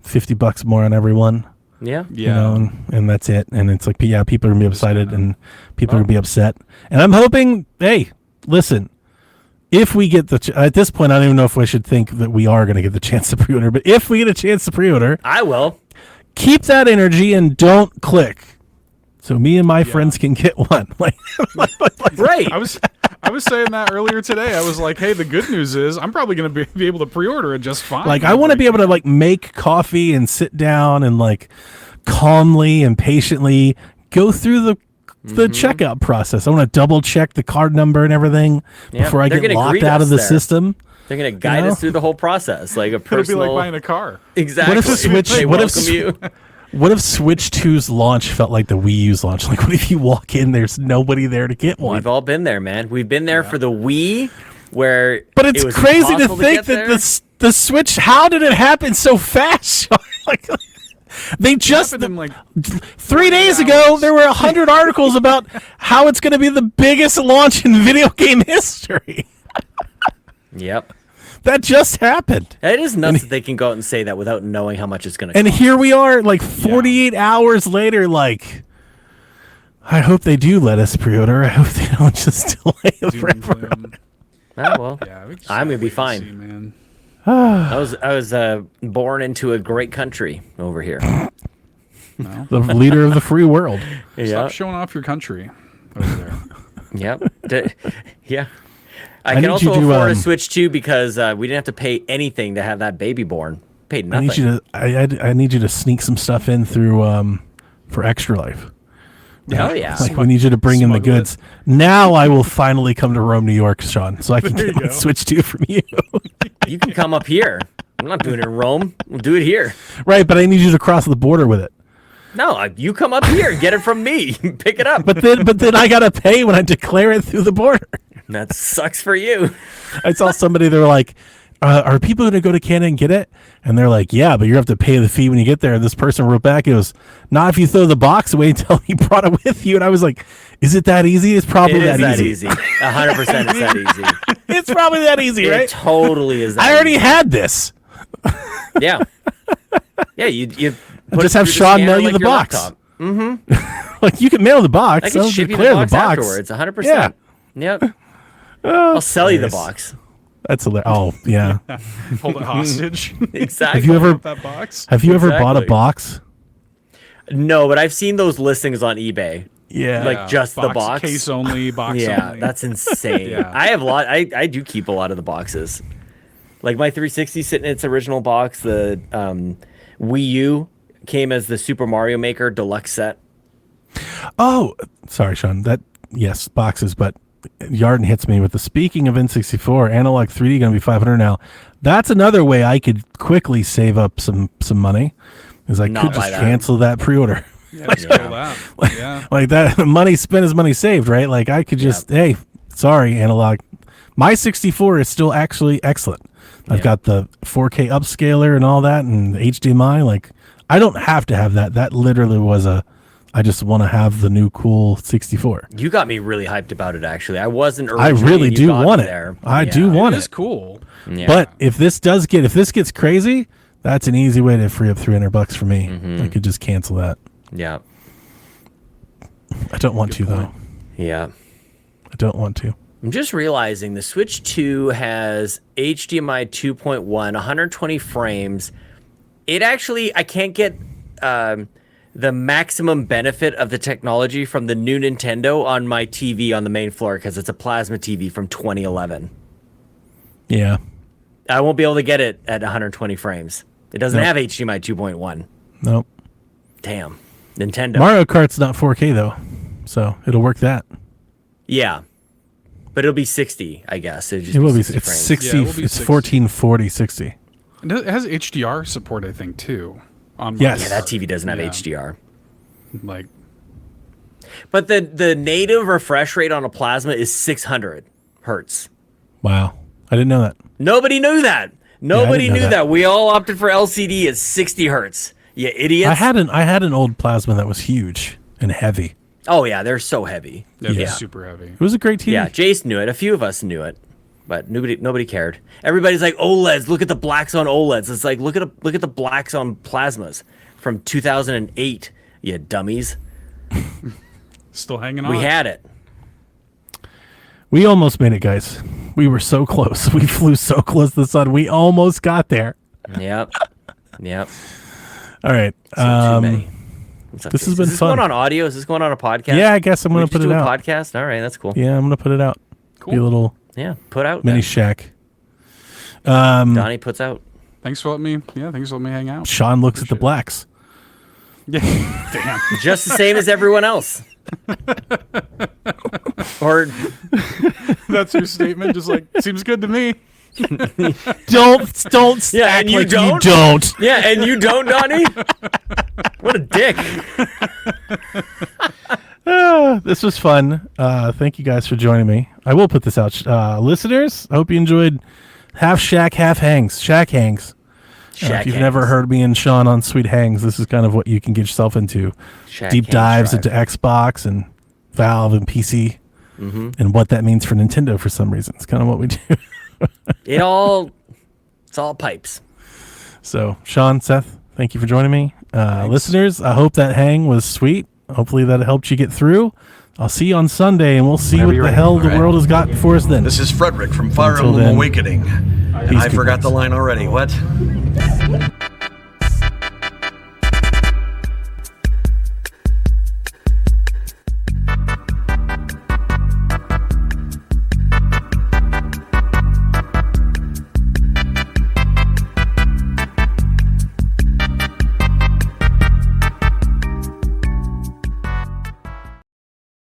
$50 more on everyone. Yeah. Yeah. You know, and that's it. And it's like, yeah, people are gonna be excited and people are gonna be upset. And I'm hoping, hey, listen, if we get at this point, I don't even know if we should think that we are gonna get the chance to pre-order. But if we get a chance to pre-order, I will. keep that energy and don't click, so me and my friends can get one. Right. I was saying that earlier today. I was like, hey, the good news is I'm probably going to be able to pre-order it just fine. Like, I want to be able to like make coffee and sit down and like calmly and patiently go through the checkout process. I want to double check the card number and everything Yeah, before I they're get gonna locked greet out us of the there. system. They're going to guide know? us through the whole process. Like a It'll be personal. like buying a car. Exactly. What if the Switch? They What if welcome you. What if Switch 2's launch felt like the Wii U's launch? Like, what if you walk in, there's nobody there to get one? We've all been there, man. We've been there for the Wii, where But it's it was crazy to impossible think get that there. the Switch. How did it happen so fast? Like, they just happened in, like, 3 days ago there were 100 articles about how it's going to be the biggest launch in video game history. Yep. That just happened. It is nuts that they can go out and say that without knowing how much it's going to And cost. here we are, like 48 hours later. Like, I hope they do let us pre-order. I hope they don't just delay it Doom forever. and gloom. Oh, well. Yeah, we just I'm gotta gonna be wait and fine. see, man. I was born into a great country over here. The leader of the free world. Stop showing off your country over there. Yep. Yeah. I need can also you to, afford a Switch 2 because we didn't have to pay anything to have that baby born. Paid nothing. I need you to sneak some stuff in through for Extra Life. Hell yeah. Like we need you to bring in the Smuggle goods. Now I will finally come to Rome, New York, Sean, so I can get my Switch 2 from you. You can come up here. I'm not doing it in Rome. We'll do it here. Right, but I need you to cross the border with it. No, you come up here. Get it from me. Pick it up. But then I gotta pay when I declare it through the border. That sucks for you. I saw somebody, they were like, are people going to go to Canada and get it? And they're like, yeah, but you have to pay the fee when you get there. And this person wrote back, it was, not if you throw the box away until you brought it with you. And I was like, is it that easy? It's probably It is that easy. 100% it's that easy. It's probably that easy, right? It totally is that I already easy. had this. Yeah. Yeah, you put Just it have through Sean scanner mail you like the your box. laptop. Like, you can mail the box. I can I'll ship you declare the box afterwards. 100%. Yeah. Yep. I'll sell you the nice. box. That's hilarious. Oh, yeah. Hold it hostage. Exactly. Have you ever that box? Have you ever bought a Exactly. box? No, but I've seen those listings on eBay. Yeah. Like just the box. Case only, box Yeah, only. that's insane. Yeah. I have a lot. I do keep a lot of the boxes. Like my 360 sitting in its original box. The Wii U came as the Super Mario Maker Deluxe set. Oh, sorry, Sean. Yes, boxes, but Yarden hits me with the speaking of N64, analog 3D going to be $500 now. That's another way I could quickly save up some money, is I Not could buy just that. cancel that pre-order. Yeah, let's go that. Yeah. Like that, money spent is money saved, right? Like I could just, hey, sorry, analog. My 64 is still actually excellent. I've got the 4K upscaler and all that, and HDMI. Like I don't have to have that. That literally was I just want to have the new cool 64. You got me really hyped about it. Actually, I wasn't. I originally, really and you do got want me it. there. I Yeah. do want It is it. cool. Yeah. But if this gets crazy, that's an easy way to free up $300 for me. I could just cancel that. Yeah. I don't want to though. Yeah. I don't want to. I'm just realizing the Switch 2 has HDMI 2.1, 120 frames. It actually, I can't get the maximum benefit of the technology from the new Nintendo on my TV on the main floor because it's a plasma TV from 2011. Yeah. I won't be able to get it at 120 frames. It doesn't Nope. have HDMI 2.1. Nope. Damn. Nintendo. Mario Kart's not 4K though, so it'll work that. Yeah. But it'll be 60, I guess. It'll just It will be. 60 It's frames. 60. Yeah, it will be It's 60. 1440 60. It has HDR support, I think, too. On Yes. Yeah, that TV doesn't have Yeah. HDR. Like, But the native refresh rate on a plasma is 600 hertz. Wow. I didn't know that. Nobody knew that. Nobody know knew that. that. We all opted for LCD at 60 hertz. You idiots. I had an old plasma that was huge and heavy. Oh, yeah, they're so heavy. it's Yeah. super heavy. It was a great TV. Yeah, Jace knew it. A few of us knew it, but nobody cared. Everybody's like, OLEDs, look at the blacks on OLEDs. It's like, look at the blacks on plasmas from 2008, you dummies. Still hanging on. We had it. We almost made it, guys. We were so close. We flew so close to the sun. We almost got there. Yep. Yep. All right. Too many. What's up, this has Jace? been Is this fun. going on audio? Is this going on a podcast? Yeah, I guess I'm We going to just put it do a out. podcast? All right, that's cool. Yeah, I'm going to put it out. Cool. Be a little Yeah, put out. mini then. shack. Donnie puts out. Thanks for letting me hang out. Sean looks at the blacks. Yeah. Damn. Just the same as everyone else. Or That's your statement. Just like, seems good to me. Don't Yeah, act and you like don't? you don't. yeah, and you don't, Donnie? What a dick. This was fun. Thank you guys for joining me. I will put this out. Listeners, I hope you enjoyed Half Shack, Half Hangs. Shack Hangs. Shack if you've hangs. never heard me and Sean on Sweet Hangs, this is kind of what you can get yourself into. Shack Deep hangs dives drive. into Xbox and Valve and PC and what that means for Nintendo for some reason. It's kind of what we do. It's all pipes. So, Sean, Seth, thank you for joining me. Listeners, I hope that hang was sweet. Hopefully that helped you get through. I'll see you on Sunday, and we'll see Whenever what you're the ready. hell the All right. world has got for us then. This is Frederick from Fire Until Emblem then. Awakening. I forgot the line already. What?